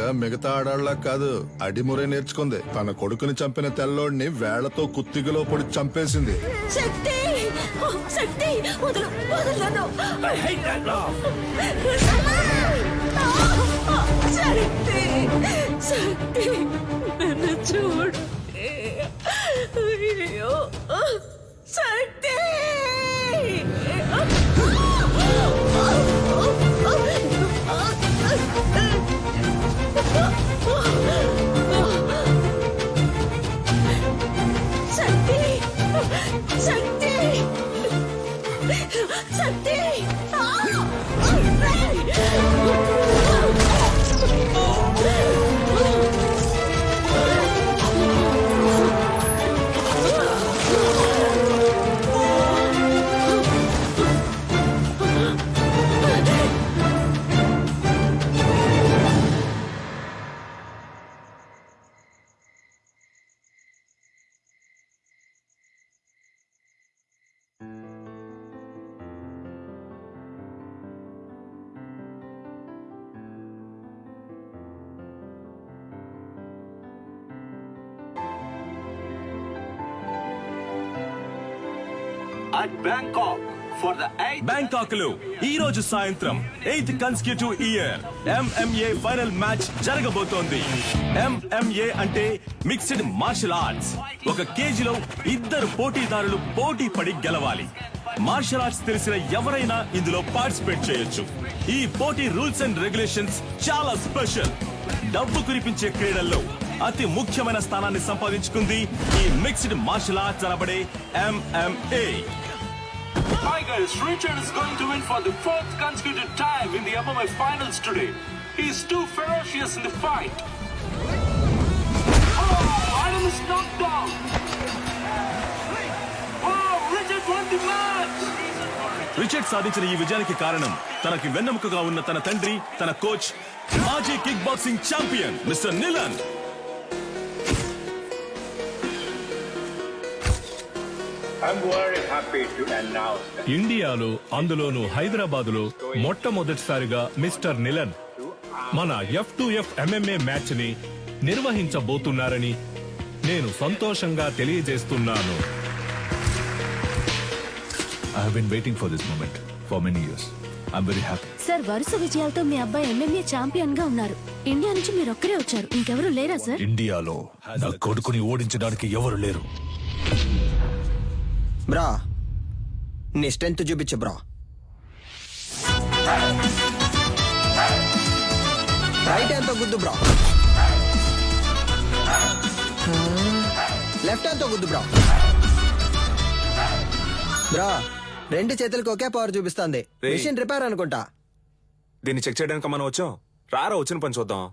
ఈవిడ మిగతా ఆడాళ్ళ కాదు అడిమురే నేర్చుకుంది. తన కొడుకుని చంపిన తెల్లోడిని వేళ్లతో కుత్తిగలో పొడి చంపేసింది. శక్తి శక్తి వదలు వదలను. శక్తి శక్తి నన్ను చూడు. అయ్యో శక్తి శక్తి శక్తి శక్తి at Bangkok for the 8th Bangkok లో ఈ రోజు సాయంత్రం 8th consecutive year MMA final match జరగబోతోంది. MMA అంటే మిక్స్డ్ మార్షల్ ఆర్ట్స్. ఒక కేజీలో ఇద్దరు పోటీదారులు పోటీ పడి గెలవాలి. మార్షల్ ఆర్ట్స్ తెలిసిన ఎవరైనా ఇందులో పార్టిసిపేట్ చేయొచ్చు. ఈ పోటీ రూల్స్ అండ్ రెగ్యులేషన్స్ చాలా స్పెషల్. డబ్బు కురిపించే క్రీడల్లో అతి ముఖ్యమైన స్థానాన్ని సంపాదించుకుంది ఈ మిక్స్డ్ మార్షల్ ఆర్ట్స్ అనబడే MMA. Tigers, Richard is going to win for the 4th consecutive time in the MMA finals today. He is too ferocious in the fight. Oh, Adam is knocked down. Oh, Richard won the match. Richard సాధించిన ఈ విజయానికి కారణం తనకి వెన్నెముకగా ఉన్న తన తండ్రి, తన coach, మాజీ కిక్ బాక్సింగ్ ఛాంపియన్ మిస్టర్ నిలన్. ఇండియాలో అందులోనూ హైదరాబాదులో మొట్టమొదటిసారిగా మిస్టర్ నిలన్ మన F2F MMA మ్యాచ్ ని నిర్వహించబోతున్నారని నేను సంతోషంగా తెలియజేస్తున్నాను. I have been waiting for this moment for many years. I'm very happy. Sir, వరుస విజయాలతో మీ అబ్బాయి MMA ఛాంపియన్ గా ఉన్నారు. ఇండియా నుంచి మీరు ఒక్కరే వచ్చారు, ఇంకెవరు లేరా సార్? ఇండియాలో నా కొడుకుని ఓడించడానికి ఎవరు లేరు. బ్రా, నీ స్ట్రెంత్ చూపించు బ్రా. రైట్ హ్యాండ్ తో గుద్దు బ్రా. లెఫ్ట్ హ్యాండ్ తో గుద్దు బ్రా. బ్రా, రెండు చేతులకు ఒకే పవర్ చూపిస్తుంది. మిషన్ రిపేర్ అనుకుంటా. దీన్ని చెక్ చేయడానికి మనం వచ్చాం. రారా వచ్చిన పని చూద్దాం.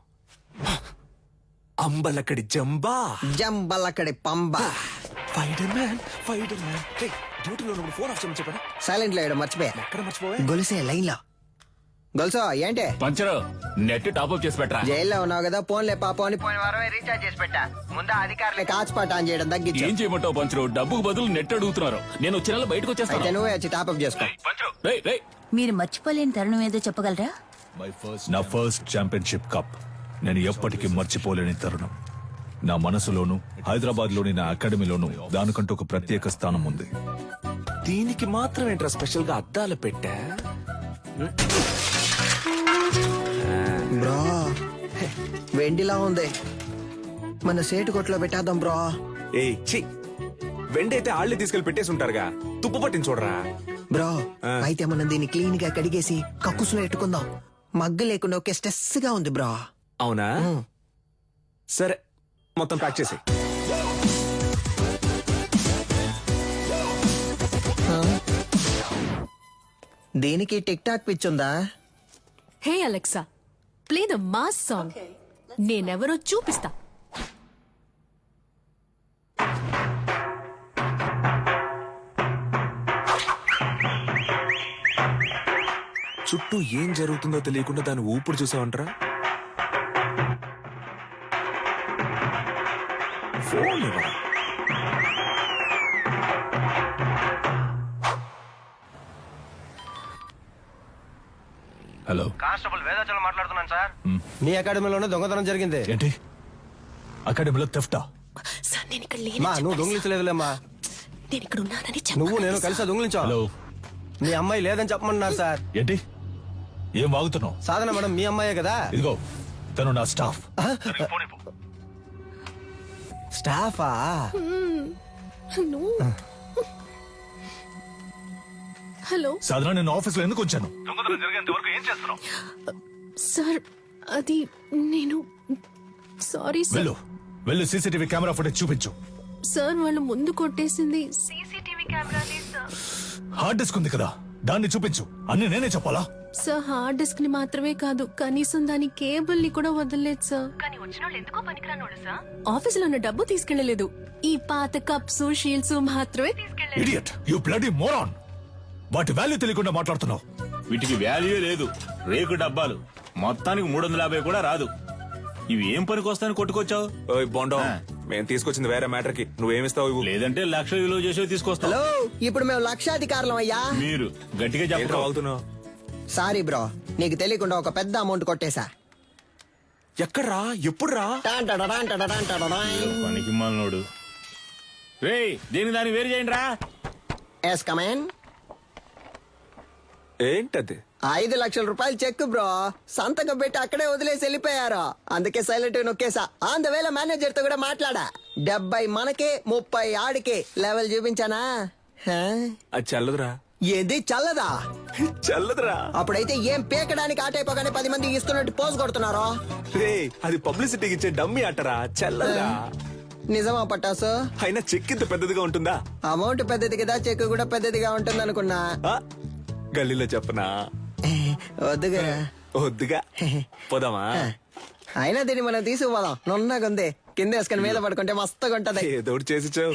అంబలక్కడి జంబా జంబలక్కడి పంబా. డ్యూటీలో ఫోన్ ఆఫ్ చేయమని చెప్పాను. సైలెంట్ లో వేయడం మర్చిపోయా. ఎక్కడ మర్చిపోవా? గొలుసే లైన్ లో. గొలుసో ఏంటి పంచరు నెట్ టాప్అప్ చేసి పెట్టరా. జైల్లో ఉన్నావు కదా, ఫోన్లే పాపం అని పోయిన వారమే రీఛార్జ్ చేసి పెట్టా. ముందు అధికారులే కాచిపాట ఆన్ చేయడం తగ్గించు. ఏం చేయమంటావు పంచరు? డబ్బుకు బదులు నెట్ అడుగుతున్నారు. నేను వచ్చిన బయటకు అయితే వచ్చేస్తాను. నువ్వే వచ్చి టాప్అప్ చేసుకో. మీరు మర్చిపోలేని తరుణం ఏదో చెప్పగలరా? నా ఫస్ట్ ఛాంపియన్షిప్ కప్ నేను ఎప్పటికీ మర్చిపోలేని తరుణం. నా మనసులోను, హైదరాబాద్ లోని నా అకాడమీలోను దానికంటూ ఒక ప్రత్యేక స్థానం ఉంది. దీనికి మాత్రం ఏంట్రా స్పెషల్ గా అద్దాలు పెట్టా? బ్రో, వెండిలా ఉంది. మన సేటు కొట్లో పెట్టేద్దాం బ్రో. ఏ ఛీ, వెండైతే ఆళ్ళే తీసుకెళ్లి పెట్టేసి ఉంటారుగా. తుప్పు పట్టిన చూడరా బ్రో. అయితే మనం దీన్ని క్లీన్ గా కడిగేసి కక్కుసులో పెట్టుకుందాం. మగ్గ లేకుండా ఒకే స్ట్రెస్ గా ఉంది బ్రో. అవునా? సరే, మొత్తం ప్యాక్ చేసి. దీనికి టిక్ టాక్ పిచ్చుందా? Hey Alexa, play the mass song. నేనెవరో చూపిస్తా. చుట్టూ ఏం జరుగుతుందో తెలియకుండా దాని ఊపిరి చూసావంటరా? ఫోన్ ఇవ్వరా? హలో కానిస్టేబుల్ వేదాచలం మాట్లాడుతున్నాను సార్. నీ అకాడమీలోనే దొంగతనం జరిగింది. ఏంటి అకాడమీలో తెఫ్టా? సార్ నేను ఇక్కడ మా లేను. నువ్వు దొంగిలించలేదులేమ్మా. నేను ఇక్కడ ఉన్నానని నువ్వు నేను చెప్పాను కలిసి దొంగిలించావు. హలో నీ అమ్మాయి లేదని చెప్పమన్నారు సార్. ఏంటి ఏం వాగుతున్నావు? సాధన మేడం మీ అమ్మాయే కదా. ఇదిగో తను నా స్టాఫ్. స్టాఫా? నువ్వు హలో సాధారణ నేను ఆఫీస్లో ఎందుకు వచ్చాను? సార్ అది నేను సారీ సార్. వెళ్ళు వెళ్ళు సీసీటీవీ కెమెరా ఫుటేజ్ చూపించు. సార్ వాళ్ళు ముందు కొట్టేసింది హార్డ్ డిస్క్ ఉంది కదా దాన్ని చూపించు. అన్ని నేనే చెప్పాలా? సార్ హార్డ్ డిస్క్ ని మాత్రమే కాదు కనీసం దాని కేబుల్ ని కూడా వదలలేదు సార్. ఆఫీసులో ఉన్న డబ్బు తీసుకెళ్లలేదు. ఈ పాత కప్స్ షీల్డ్స్ మాత్రమే తీసుకెళ్లేదు. Idiot you bloody moron. వాటి వాల్యూ తెలియకుండా మాట్లాడుతున్నావు. వీటికి వాల్యూ లేదు. రేకు డబ్బాలు మొత్తానికి 350 కూడా రాదు. ఇవి ఏం పనికి వస్తాయని కొట్టుకొచ్చావు? ఓయ్ బోండం, మేము తీసుకొచ్చింది వేరే మ్యాటర్ కి. నువ్వేమిస్తావు ఇవ్వు. లేదంటే 1,00,000 విలువ చేసేవి తీసుకొస్తావు. హలో ఇప్పుడు మేము లక్షాధికారులం అయ్యా. మీరు గట్టిగా ఏంట్రా చెప్పరు. వాగుతున్నావు? సారీ బ్రో, నీకు తెలియకుండా ఒక పెద్ద అమౌంట్ కొట్టేశా. ఎక్కడ్రా? ఎప్పుడురా? పనికి మాలినోడు. రేయ్ దీని దాన్ని వేరు చేయండి రా. Yes come in. ఏంటది? 5 లక్షల రూపాయలు చెక్ బ్రో, సంతకం పెట్టి అక్కడే వదిలేసి వెళ్ళిపోయారు. అందుకే సైలెంట్ నొక్కేసా. ఆన్ ద వేళ మేనేజర్ తో కూడా మాట్లాడా. 70 మనకే 30 ఆడికే లెవెల్ చూపించానా? హా? అది చల్లదురా. ఏది చల్లదా? చల్లదురా. అప్పుడైతే ఏం పీకడానికి ఆటైపోగానే 10 మంది ఇస్తున్నట్టు పోజ్ కొడుతున్నారో. రే అది పబ్లిసిటీకి ఇచ్చే డమ్మి అట్టరా. చల్లదురా. నిజమా పట్టాసు? అయినా చెక్ ఇంత పెద్దదిగా ఉంటుందా? అమౌంట్ పెద్దది కదా, చెక్ కూడా పెద్దదిగా ఉంటుంది అనుకున్నా. ఆ, గల్లీలో చెప్పనా? వద్దుగా. వద్దుగా. పోదామా? అయినా దీన్ని మనం తీసుకుపోదాం. నున్నగుంది, కింద వేసుకుని మీద పడుకుంటే మస్తుగా ఉంటది. ఏదో ఒకటి చేసి చావు.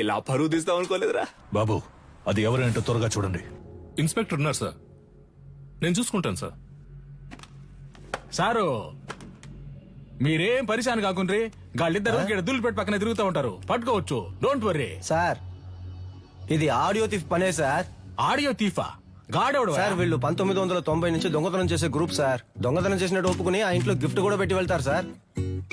ఇలా పరువు తీస్తాం అనుకోలేదురా. బాబు అది ఎవరంటే త్వరగా చూడండి. ఇన్స్పెక్టర్ ఉన్నారు సార్, నేను చూసుకుంటాను సార్. సారు మీరేం పరిశాన్ కాకుండ్రి. గాళ్ళిద్దరు దుల్లు పెట్టి పక్కన తిరుగుతూ ఉంటారు. పట్టుకోవచ్చు, డోంట్ వర్రీ. సార్ ఇది ఆడియో థీఫ్ పనే సార్. ఆడియో తీఫా? గాడెవడు సార్ వీళ్ళు 1990 నుంచి దొంగతనం చేసే గ్రూప్ సార్. దొంగతనం చేసినట్టు ఒప్పుకుని ఆ ఇంట్లో గిఫ్ట్ కూడా పెట్టి వెళ్తారు సార్.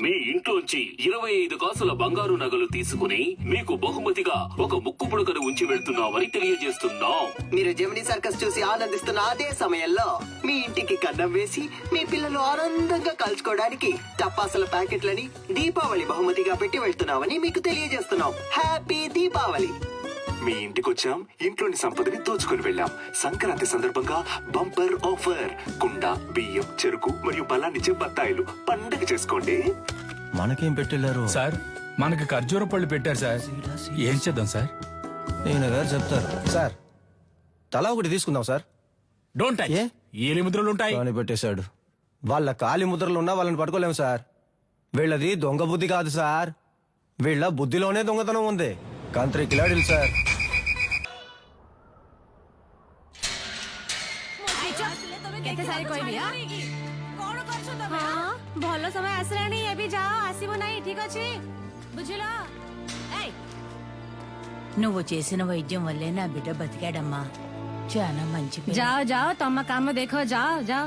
మీ ఇంట్లోంచి 25 కాసుల బంగారు నగలు తీసుకుని మీకు బహుమతిగా ఒక ముక్కు పుడకను ఉంచి వెళ్తున్నామని తెలియజేస్తున్నాం. మీరు జెమినీ సర్కస్ చూసి ఆనందిస్తున్న అదే సమయంలో మీ ఇంటికి కన్నం వేసి మీ పిల్లలు ఆనందంగా కలుసుకోవడానికి టపాసుల ప్యాకెట్లని దీపావళి బహుమతిగా పెట్టి వెళ్తున్నామని మీకు తెలియజేస్తున్నాం. హ్యాపీ దీపావళి. మీ ఇంటికి వచ్చాం, ఇంట్లోని సంపదని దోచుకుని వెళ్ళాం. సంక్రాంతి సందర్భంగా బంపర్ ఆఫర్. కుండ, బియ్యం, చెరుకు మరియు బలాన్నిచ్చే బత్తాయిలు. పండగ చేసుకోండి. మనకేం పెట్టెళ్ళారు సార్? మనకి ఖర్జూర పళ్ళు పెట్టారు సార్. ఏం చేద్దాం సార్? నేను గారు చెప్తారు సార్. తలా ఒకటి తీసుకుందాం సార్. Don't touch. ఏ? ఏలి ముద్రలు ఉంటాయి. అని పెట్టేశాడు. వాళ్ళ కాలి ముద్రలు ఉన్నా వాళ్ళని పట్టుకోలేము సార్. వీళ్ళది దొంగ బుద్ధి కాదు సార్, వీళ్ళ బుద్ధిలోనే దొంగతనం ఉంది. కంత్రి కిలాడిలు సార్. ଭଲ ସମୟ ଆସିଲାଣି, ଏବେ ଯାଅ, ଆସିବ ନାହିଁ, ଠିକ ଅଛି, ବୁଝିଲ? నువ్వు చేసిన వైద్యం వల్లే నా బిడ్డ బతికాడమ్మా. చాలా మంచి పిల్ల. ଯାଅ ଯାଅ, ତମ କାମ ଦେଖ, ଯାଅ ଯାଅ.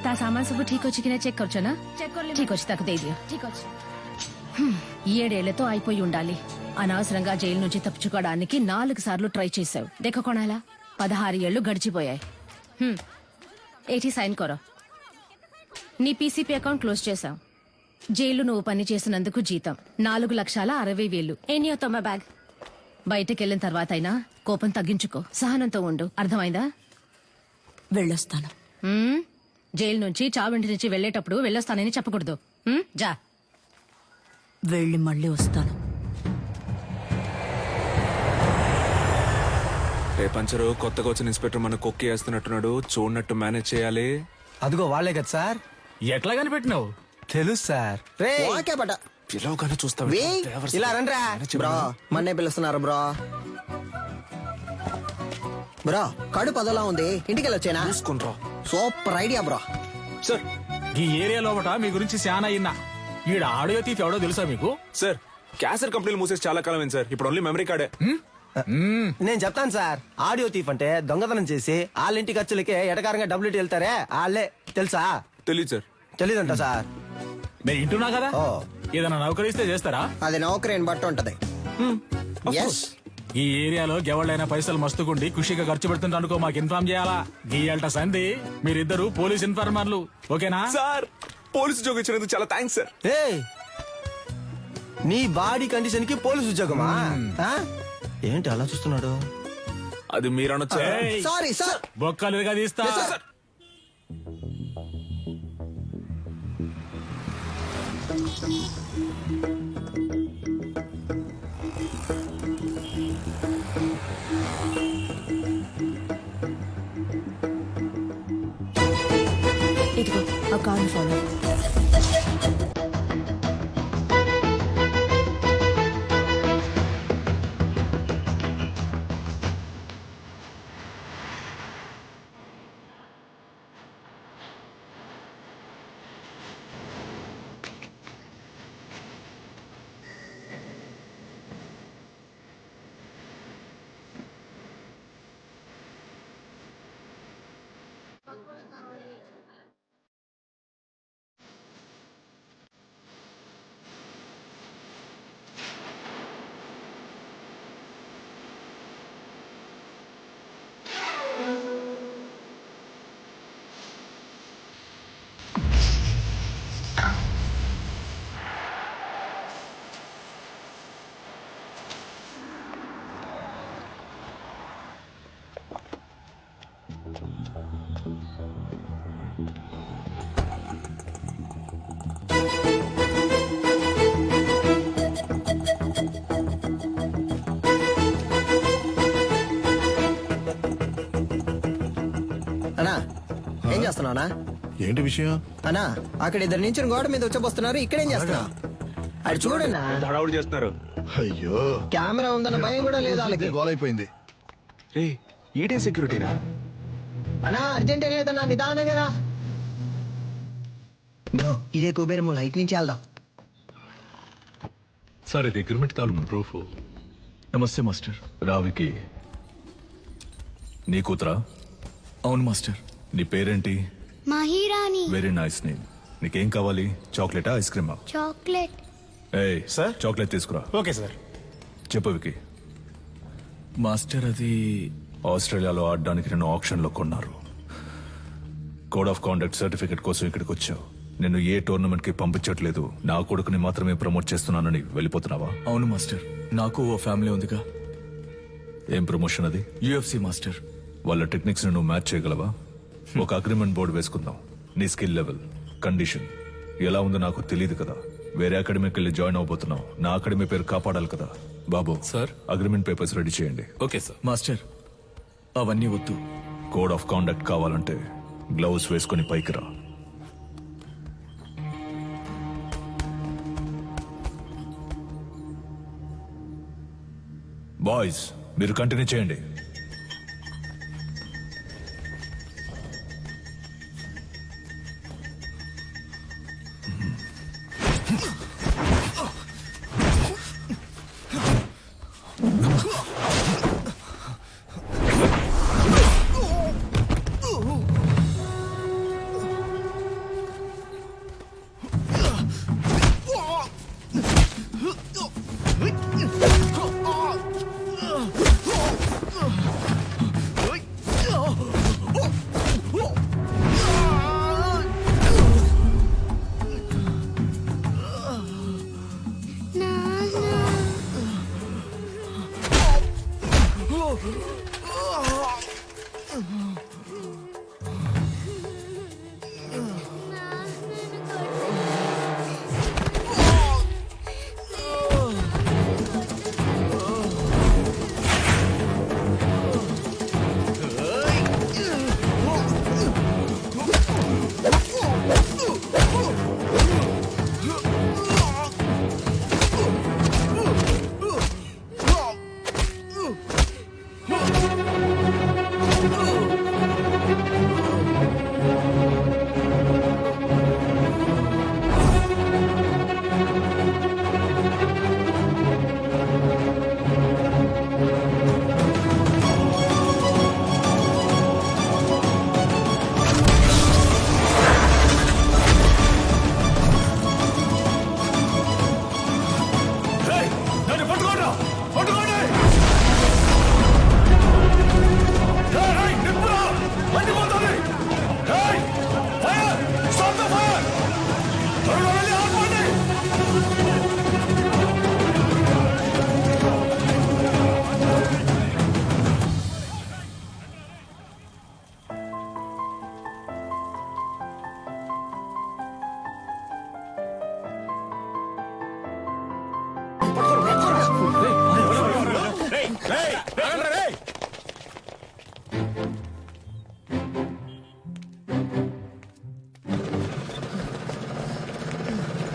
ତା ସାମାନ ସବୁ ଠିକ ଅଛି କି ନା చెక్ କରୁଛ ନା? ଠିକ ଅଛି, ତାକୁ ଦେଇଦିଅ. ଠିକ ଅଛି. 7 ఏళ్లతో అయిపోయి ఉండాలి. అనవసరంగా జైలు నుంచి తప్పించుకోవడానికి 4 సార్లు ట్రై చేశావు. దేఖ కొనాలా? 16 ఏళ్లు గడిచిపోయాయి. ఏటి సైన్ కొరో. నీ పీసీపీ అకౌంట్ క్లోజ్ చేశావు. జైలు నువ్వు పని చేసినందుకు జీతం 4,60,60,000. ఏనియో తొమ్మ బ్యాగ్. బయటకెళ్ళిన తర్వాత అయినా కోపం తగ్గించుకో, సహనంతో ఉండు, అర్థమైందా? వెళ్ళొస్తాను. జైలు నుంచి చావింటి నుంచి వెళ్ళేటప్పుడు వెళ్ళొస్తానని చెప్పకూడదు. జా. వెళ్ళి మళ్ళీ వస్తాను. పంచరు కొత్తగా వచ్చిన ఇన్స్పెక్టర్ మన కొక్కి వేస్తున్నట్టున్నాడు. చూడనట్టు మేనేజ్ చేయాలి. అదిగో వాళ్ళే కదా సార్. ఎట్లా కనిపెట్టినావు? తెలుసు సార్. ఓకే బట పిలవగానే చూస్తావు. ఇలా రండ్రా బ్రో, మన్నే పిలుస్తున్నారు బ్రో. బ్రో కడుపు అదలా ఉంది, ఇంటికి వెళ్ళొచ్చేనా? చూసుకుంట్రా. Super idea bro. సార్ ఈ ఏరియా లోపట మీ గురించి చాలా అయినా. ఈడ ఆడియో తీఫ్ ఎవడో తెలుసా మీకు? సార్ క్యాసర్ కంపెనీలు మూసేసి చాలా కాలం అయింది సార్. ఇప్పుడు ఓన్లీ మెమరీ కార్డే. నేను చెప్తాను సార్. ఆడియో తీఫ్ అంటే దొంగతనం చేసి వాళ్ళ ఇంటి ఖర్చులకే ఎటకారంగా డబ్బులు ఇటు వెళ్తారే వాళ్ళే. తెలుసా? తెలియదు సార్. తెలీదంట సార్. నేను ఇంటున్నా కదా, ఓ. ఏదైనా నౌకరిస్తే చేస్తారా? అది నౌకరీని బట్టి ఉంటది. ఈ ఏరియాలో ఎవళ్ళైనా పైసలు మస్తుకుండి ఖుషిగా ఖర్చు పెడుతుంటే అనుకో మాకు ఇన్ఫార్మ్ చేయాలా. గీయాలట సంధి మీరిద్దరు పోలీస్ ఇన్ఫార్మర్లు, ఓకేనా? సార్ పోలీసు ఉద్యోగం ఇచ్చినందుకు చాలా థ్యాంక్స్ సార్. ఏయ్, నీ బాడీ కండిషన్ కి పోలీస్ ఉద్యోగమా? ఆ? ఏంటి అలా చూస్తున్నాడు? అది మీరు అనొచ్చు. Sorry sir. బొక్కలుగా తీస్తా. ఇదిగో ఆ కార్ని ఫాలో. అన్నా ఏం చేస్తున్నావునా? ఏంటి విషయం? అన్నా అక్కడ ఇద్దరు నుంచి గోడ మీద వచ్చబోస్తున్నారు. ఇక్కడేం చేస్తున్నావు? అది చూడన్నా, హడావుడి చేస్తున్నారు. అయ్యో, కెమెరా ఉందన్న భయం కూడా లేదు వాళ్ళకి. గోలైపోయింది. రే ఈడే సెక్యూరిటీనా? అన్నా అర్జెంట్ లేదన్నా, నిదానం కదా. ఇదే కుబేరము లైట్ నుంచి వెళ్దాం. సార్ ఇది అగ్రిమెంట్ తాలూకు ప్రూఫ్. నమస్తే మాస్టర్. రావికి నీ కూతురా? అవును మాస్టర్. నీ పేరేంటి? మహిరాణి. Very nice name. నీకేం కావాలి? చాక్లెటా, ఐస్ క్రీమా? చాక్లెట్. ఏయ్ సార్, చాక్లెట్ తీసుకురా. Okay sir. చెప్పు వికి. మాస్టర్ అది ఆస్ట్రేలియాలో ఆడడానికి నేను ఆప్షన్ లో కొన్నారు. కోడ్ ఆఫ్ కాండక్ట్ సర్టిఫికెట్ కోసం ఇక్కడికి వచ్చావు. నిన్ను ఏ టోర్నమెంట్ కి పంపించట్లేదు. నా కొడుకుని మాత్రమే ప్రమోట్ చేస్తున్నానని వెళ్ళిపోతున్నావా? అవును మాస్టర్. నాకు ఓ ఫ్యామిలీ ఉందిగా. ఏం ప్రమోషన్ అది? UFC master. వాళ్ళ టెక్నిక్స్ నువ్వు మ్యాచ్ చేయగలవా? ఒక అగ్రిమెంట్ బోర్డు వేసుకుందాం. నీ స్కిల్ లెవెల్, కండిషన్ ఎలా ఉందో నాకు తెలియదు కదా. వేరే అకాడమీకి వెళ్ళి జాయిన్ అవబోతున్నావు. నా అకాడమీ పేరు కాపాడాలి కదా. బాబు సార్, అగ్రిమెంట్ పేపర్స్ రెడీ చేయండి. Okay sir. మాస్టర్ అవన్నీ వద్దు. కోడ్ ఆఫ్ కాండక్ట్ కావాలంటే గ్లౌస్ వేసుకుని పైకి రా. బాయ్స్ మీరు కంటిన్యూ చేయండి.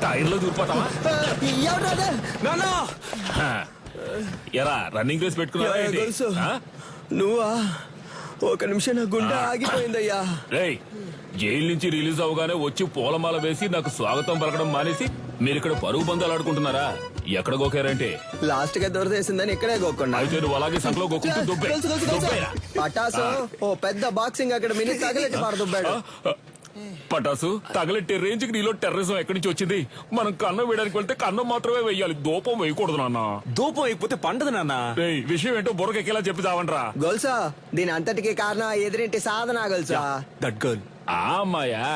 టైర్లో దూరిపోతావా నాన్నా ఎరా రన్నింగ్ రేస్ పెట్టుకున్నావా ఏంటి? ఆ? నువ్వా? ఒక నిమిషం నా గుండె ఆగిపోయిందయ్యా. రేయ్ జైలు నుంచి రిలీజ్ అవగానే వచ్చి పూలమాల వేసి నాకు స్వాగతం పలకడం మానేసి మీరు ఇక్కడ పరుగు బంధాలు ఆడుకుంటున్నారా? ఎక్కడ గోకారంటే లాస్ట్ గా దొరదేసిందని ఇక్కడే గోకుండా అయితే నువ్వు అలాగే సంకలో గోకుంటూ దుబ్బే దుబ్బేరా. పటాసు ఓ పెద్ద బాక్సింగ్ అక్కడ మినీ తగిలిట్టి పారదుబ్బాడు. పటాసు తగలెట్టే రేంజ్ కి నీలో టెర్రరిజం ఎక్కడి నుంచి వచ్చింది? మనం కన్నం వేయడానికి వెళ్తే కన్నం మాత్రమే వేయాలి, దూపం వేయకూడదు నాన్న. దూపం అయిపోతే పండదు నాన్న. రేయ్ విషయం ఏంటో బుర్రకెక్కేలా చెప్పి చావండ్రా. గొలుసా దీని అంతటికి కారణం ఎదురింటి సాధన గొలుసా. That girl. ఆ అమ్మాయా?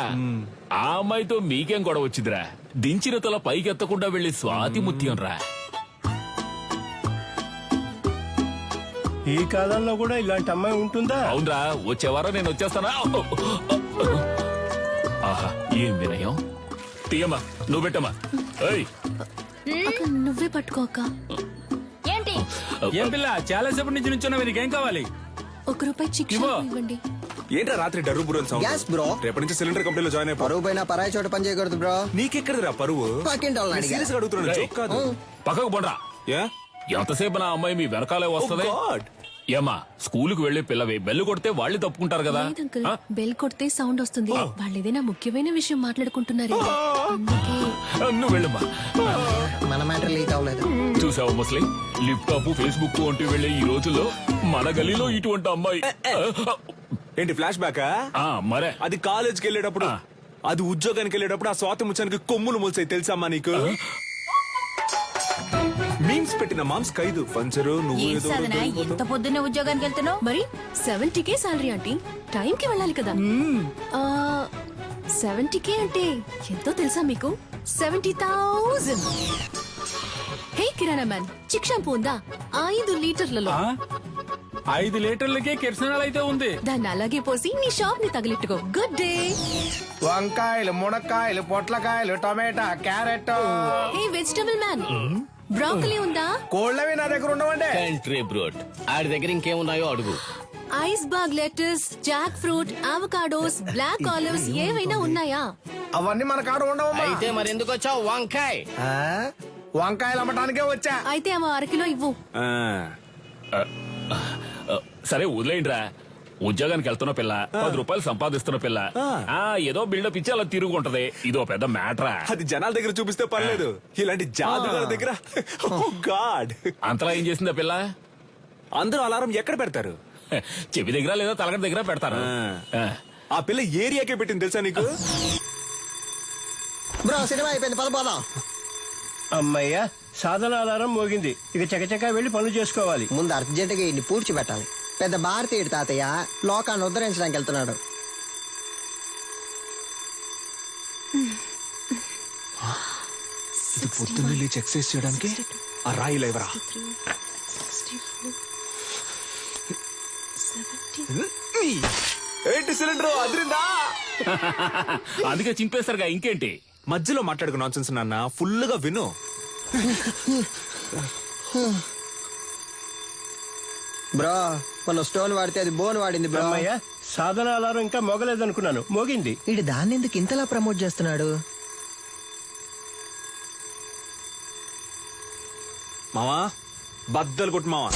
ఆ అమ్మాయితో మీకేం గొడవ వచ్చిందిరా? దించిన తల పైకెత్తకుండా వెళ్లి స్వాతి ముత్యం రా. ఈ కాలంలో కూడా ఇలాంటి అమ్మాయి ఉంటుందా? అవునరా, వచ్చే వారం నేను వచ్చేస్తానా? ఆహా ఏం వినయం. తీయమ్మా, నువ్వు పెట్టమ్మా. ఏయ్ నువ్వే పట్టుకోక. ఏంటి ఏం పిల్ల చాలా సేపటి నుంచి నుంచున్నావు, నీకేం కావాలి? ₹1 చిక్ ఇవ్వండి. ఏంట్రా రాత్రి డర్రు బుర్రని సౌండ్? Gas bro. రేపటి నుంచి సిలిండర్ కంపెనీలో జాయిన్ అయిపో. పరువు పైన పరాయి చోట పని చేయకూడదు బ్రో. నీకెక్కడదిరా పరువు? పక్కింటి వాళ్ళని అడిగా. సీరియస్ గా అడుగుతున్నాను, జోక్ కాదు. పక్కకు పోండ్రా. ఏ? ఎంతసేపు నా అమ్మాయి మీ వెనకాలే వస్తది? Oh God. ఏమా స్కూలుకు వెళ్లే పిల్లవి బెల్లు కొడితే వాళ్ళు తప్పుకుంటారు కదా. లేదు అంకుల్, బెల్ కొడితే సౌండ్ వస్తుంది. వాళ్ళు ఏదైనా ముఖ్యమైన విషయం మాట్లాడుకుంటున్నారు, అందుకే. నువ్వు వెళ్ళమ్మా. మన మ్యాటర్ లీక్ అవ్వలేదు. చూసావా ముస్లిం, లిప్టాప్ ఫేస్బుక్ వంటి వెళ్లే ఈ రోజుల్లో మన గలీలో ఇటువంటి అమ్మాయి. ఏంటి ఫ్లాష్ బ్యాకా? మరే అది కాలేజ్కి వెళ్ళేటప్పుడు, అది ఉద్యోగానికి వెళ్ళేటప్పుడు ఆ స్వాతి ముచ్చానికి కొమ్ములు మొలిసాయి తెలుసమ్మా నీకు? మీమ్స్ పెట్టిన మామ్స్ ఖైదు పంచరు. నువ్వు ఏం ఏదో సాధన ఎంత పొద్దున్నే ఉద్యోగానికి వెళ్తున్నావు? మరి 70K సాలరీ ఆంటీ, టైంకి వెళ్ళాలి కదా. 70K అంటే ఎంతో తెలుసా మీకు? 70,000. హే కిరాణా మ్యాన్, చిక్ షాంపూ ఉందా? 5 లీటర్లలో. 5 లీటర్లకే కిరసనాలు అయితే ఉంది. దాన్ని అలాగే పోసి నీ షాప్ ని తగిలిట్టుకో. Good day. వంకాయలు, మునక్కాయలు, పొట్లకాయలు, tomato, carrot. Hey vegetable man, broccoli ఉందా? కోళ్ళవి నా దగ్గర ఉండవండి. కంట్రీ బ్రోడ్ ఆడి దగ్గర ఇంకేమున్నాయో అడుగు. Iceberg lettuce, jackfruit, avocados, black olives ఏవైనా ఉన్నాయా? అవన్నీ మన కాడ ఉండవమ్మా. అయితే మరి ఎందుకు వచ్చావు? వంకాయ వంకాయలు అమ్మటానికే వచ్చా. అయితే అవి 1 కిలో ఇవ్వు. సరే వదిలేయండిరా. ఉద్యోగానికి వెళ్తున్న పిల్ల, ₹10 సంపాదిస్తున్న పిల్ల, ఏదో బిల్డప్ ఇచ్చి అలా తిరుగుంటది. ఇదో పెద్ద మ్యాటరా. అది జనాల దగ్గర చూపిస్తే పర్లేదు, ఇలాంటి జాదుగారి దగ్గర గాడ్. అంతలా ఏం చేసిందా పిల్ల? అందరూ అలారం ఎక్కడ పెడతారు? చెవి దగ్గర లేదా తలగడ దగ్గర పెడతారు. ఆ పిల్ల ఏరియాకే పెట్టింది తెలుసా నీకు? బ్రో సినిమా అయిపోయింది, పదపోదాం. అమ్మయ్యా, సాధన అలారం మోగింది. ఇక చకచకా వెళ్లి పనులు చేసుకోవాలి. ముందు అర్జెంటుగా ఇన్ని పూడ్చి పెట్టాలి. పెద్ద భారతీయుడు తాతయ్య లోకాన్ని ఉద్ధరించడానికి వెళ్తున్నాడు. ఇది పొద్దున్నే లేచి ఎక్సర్సైజ్ చేయడానికి ఆ రాయి లేవరా? ఏంటి సిలిండర్ అదిరిందా? అందుకే చింపేస్తారుగా, ఇంకేంటి? మధ్యలో మాట్లాడుకు నాన్సెన్స్ నాన్న, ఫుల్ గా విను. బ్రో మన స్టోన్ వాడితే అది బోన్ వాడింది బ్రో. అమ్మయ్యా, సాధన అలారం ఇంకా మోగలేదనుకున్నాను, మోగింది. ఇటు దాన్ని ఎందుకు ఇంతలా ప్రమోట్ చేస్తున్నాడు? మావా బద్దలు కొట్టు మావా.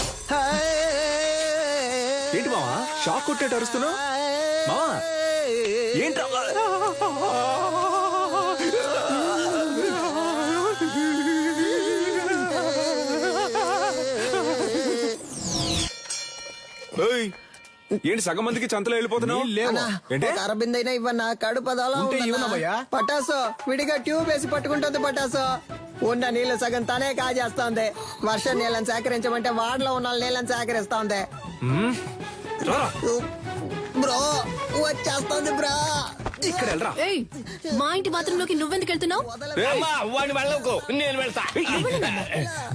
ఏంటి మావా షాక్ కొట్టేట అరుస్తున్నావు? మావా ఏంట్రా? ఏంటి సగం మందికి చంతలో వెళ్ళిపోతున్నావు? అరబిందైనా ఇవ్వన్నా, కడుపు అదోలా పటాసో విడిగా ట్యూబ్ వేసి పట్టుకుంటుంది. పటాసో ఉన్న నీళ్లు సగం తనే కాజేస్తోంది. వర్షం నీళ్ళని సేకరించమంటే వాడలో ఉన్న నీళ్ళని సేకరిస్తోంది. బ్రో వచ్చేస్తుంది బ్రో. ఇక్కడ వెళ్ళరా. ఏయ్ మా ఇంటి బాత్రూమ్ లోకి నువ్వెందుకు వెళ్తున్నావు? అమ్మా వాడిని వెళ్ళకు, నేను వెళ్తా.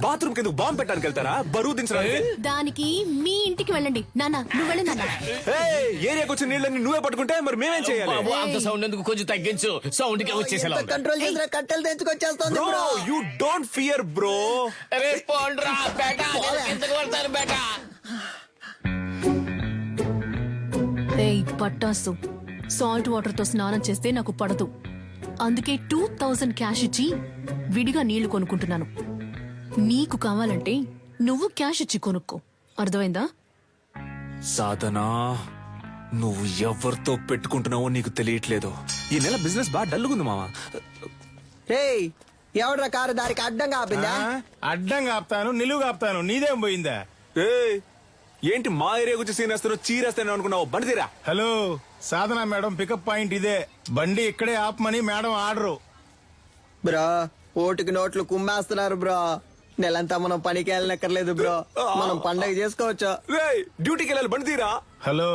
బాత్రూమ్ కింద బాంబు పెట్టడానికి వెళ్తారా? బరువు దించడానికి. దానికి మీ ఇంటికి వెళ్ళండి. నాన్న నువ్వు వెళ్ళి నాన్న. ఏరియాకి వచ్చిన నీళ్ళని నువ్వే పట్టుకుంటే మరి మేమేం చేయాలి? బాబు, అంత సౌండ్ ఎందుకు? కొంచెం తగ్గించు. సౌండ్ కి వచ్చేసేలా ఉంది. కంట్రోల్ చేసిన కట్టెలు తెచ్చుకొచ్చేస్తుంది bro bro. You don't fear bro. అరే పోండ్రా బేటా, నేను కిందకు వెళ్తాను బేటా. ఏయ్ పట్టాసు, సాల్ట్ వాటర్ తో స్నానం చేస్తే నాకు పడదు. అందుకే 2000 క్యాష్ ఇచ్చి విడిగా నీళ్లు కొనుక్కుంటున్నాను. నీకు కావాలంటే నువ్వు క్యాష్ ఇచ్చి కొనుక్కో. అర్థమైందా? సాధనా, నువ్వు ఎవరితో పెట్టుకుంటున్నావో నీకు తెలియట్లేదు. ఈ నెల బిజినెస్ బాగా డల్లుగుంది మామ. రేయ్ ఎవడ్రా కారు దారికి అడ్డంగా ఆపిందా? అడ్డంగా ఆపుతాను, నిలువుగా ఆపుతాను. నీదేం పోయిందా? ఏయ్, ఏంటి మా ఏరియా గురించి సీన్ వేస్తానో చీరేస్తాను అనుకున్నావు? బండి తీరా. హలో సాధన మేడం, పికప్ పాయింట్ ఇదే. బండి ఇక్కడే ఆపమని మేడం ఆర్డరు. బ్రో ఓటుకి నోట్లు కుమ్మేస్తున్నారు బ్రో. నెలంతా మనం పనికి వెళ్ళనక్కర్లేదు బ్రో. మనం పండగ చేసుకోవచ్చు. రేయ్, డ్యూటీకి వెళ్ళాలి, బండి తీరా. హలో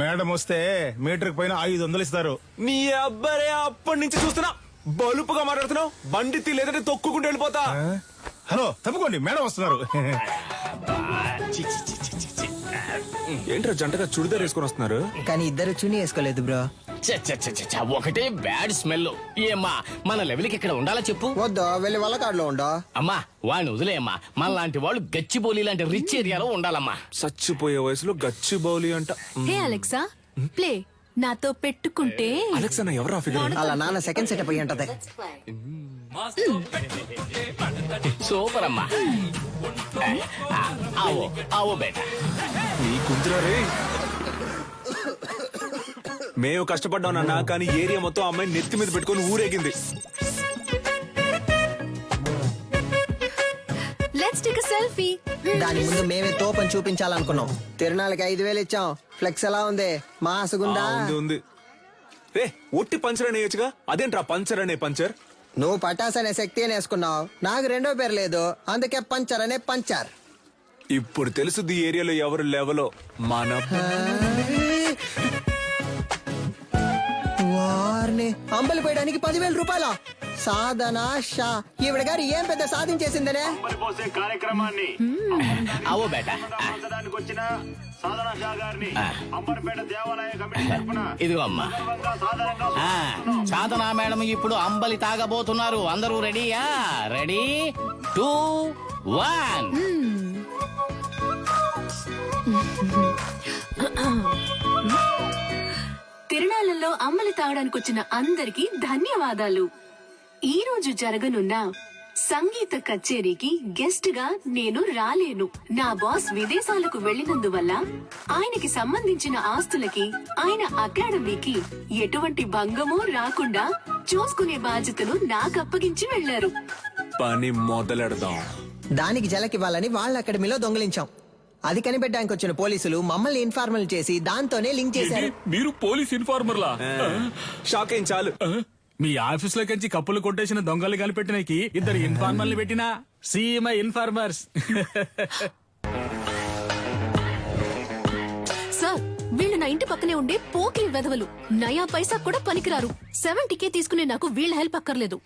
మేడం వస్తే మీటర్ పైన 500 ఇస్తారు. నీ అబ్బారే అప్పటి నుంచి చూస్తున్నా బలుపుగా మాట్లాడుతున్నావు. బండి తీ, లేదంటే తొక్కుకుంటూ వెళ్ళిపోతా. హలో తప్పుకోండి, మేడం వస్తున్నారు. ఏంట్రా జంటగా చుడిదార్ వేసుకొని వస్తున్నారు? కానీ ఇద్దరు చుని వేసుకోలేదు బ్రో. ఒకటే బ్యాడ్ స్మెల్. ఏమ్మా మన లెవెల్కి ఇక్కడ ఉండాలా చెప్పు? వద్దు, వెళ్ళి వల్లకాడులో ఉండో. అమ్మా వాడిని వదిలేమ్మా. మన లాంటి వాళ్ళు గచ్చిబౌలి లాంటి రిచ్ ఏరియాలో ఉండాలమ్మా. చచ్చిపోయే వయసులో గచ్చి బౌలి అంట. హే అలెక్సా, ప్లే. నాతో పెట్టుకుంటే అలెక్సా నా ఎవరా ఫిగర్? అలా నాన్న సెకండ్ సెటప్ అయ్యి ఉంటది. సూపర్ అమ్మా. ఆవో ఆవో బేటా. నీ కుంతురా రే. మేము కష్టపడ్డాం నాన్న, కానీ ఏరియా మొత్తం అమ్మాయిని నెత్తి మీద పెట్టుకొని ఊరేగింది. Let's take a selfie. దాని ముందు మేమే తోపని చూపించాలనుకున్నాం. తిరునాళ్ళకి 5000 ఇచ్చాం. ఫ్లెక్స్ ఎలా ఉంది? మాసుగుందా? ఉంది. రే ఒట్టి పంచర్ అనేయచ్చుగా, అదేంట్రా పంచర్ అనే పంచర్? నువ్వు పటాస్ అనే శక్తి అని వేసుకున్నావు. నాకు రెండో పేరు లేదు, అందుకే పంచర్ అనే పంచర్. ఇప్పుడు తెలుసుది ఈ ఏరియాలో ఎవరు లెవలో. మన వారిని అంబలి పోయడానికి 10,000 రూపాయల సాధన షా. ఈవిడ గారు ఏం పెద్ద సాధించేసిందనే కార్యక్రమాన్ని ఆవో బేటా. వచ్చిన సాధన షా గారిని అంబర్పేట దేవాలయ కమిటీ తరపున ఇదిగో అమ్మా. సాధనా మేడం ఇప్పుడు అంబలి తాగబోతున్నారు. అందరూ రెడీయా? రెడీ 2 1. తిరునాళ్ళలో అమ్మలి తాగడానికి వచ్చిన అందరికీ ధన్యవాదాలు. ఈ రోజు జరగనున్న సంగీత కచేరీకి గెస్ట్ గా నేను రాలేను. నా బాస్ విదేశాలకు వెళ్లినందువల్ల ఆయనకి సంబంధించిన ఆస్తులకి, ఆయన అకాడమీకి ఎటువంటి భంగమూ రాకుండా చూసుకునే బాధ్యతను నాకు అప్పగించి వెళ్లారు. పని మొదలెడదాం. దానికి జలకివ్వాలని వాళ్ళ అకాడమీలో దొంగిలించాం. అది కనిపెట్టడానికి వచ్చిన పోలీసులు మమ్మల్ని ఇన్ఫార్మల్ చేసి దాంతోనే లింక్ చేశారు. మీరు పోలీస్ ఇన్ఫార్మర్లా? షాక్ అయింది చాలు. మీ ఆఫీస్ లో కంచి కప్పులు కొట్టేసిన దొంగలు కనిపెట్టినకి ఇద్దరు ఇన్ఫార్మర్లు పెట్టినా సీఎంఐ ఇన్ఫార్మర్స్. సార్, వీళ్ళు నా ఇంటి పక్కనే ఉండే పోకిరి వెధవలు. నయా పైసా కూడా పనికిరారు. 70K తీసుకునే నాకు వీళ్ళ హెల్ప్ అక్కర్లేదు.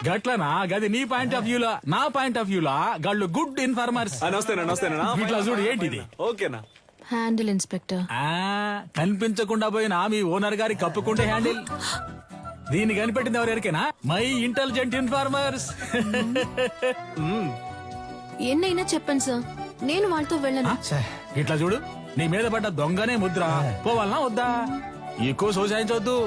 గట్లనా? గది నీ పాయింట్ ఆఫ్ వ్యూలా. నా పాయింట్ ఆఫ్ వ్యూలా గాళ్ళు గుడ్ ఇన్ఫార్మర్స్. నమస్తేనా. ఇట్లా చూడు ఏంటిది. ఓకేనా? Handle inspector. కనిపించకుండా పోయిన మీ ఓనర్ గారి కప్పుకుంటే హ్యాండిల్. దీన్ని కనిపెట్టింది ఎవరికైనా? My intelligent informers. ఎన్నైనా చెప్పండి సార్, నేను వాళ్ళతో వెళ్ళను. ఇట్లా చూడు, నీ మీద పడ్డ దొంగనే ముద్ర. పోవాలనా వద్దా? ఎక్కువ సోసాయించవద్దు.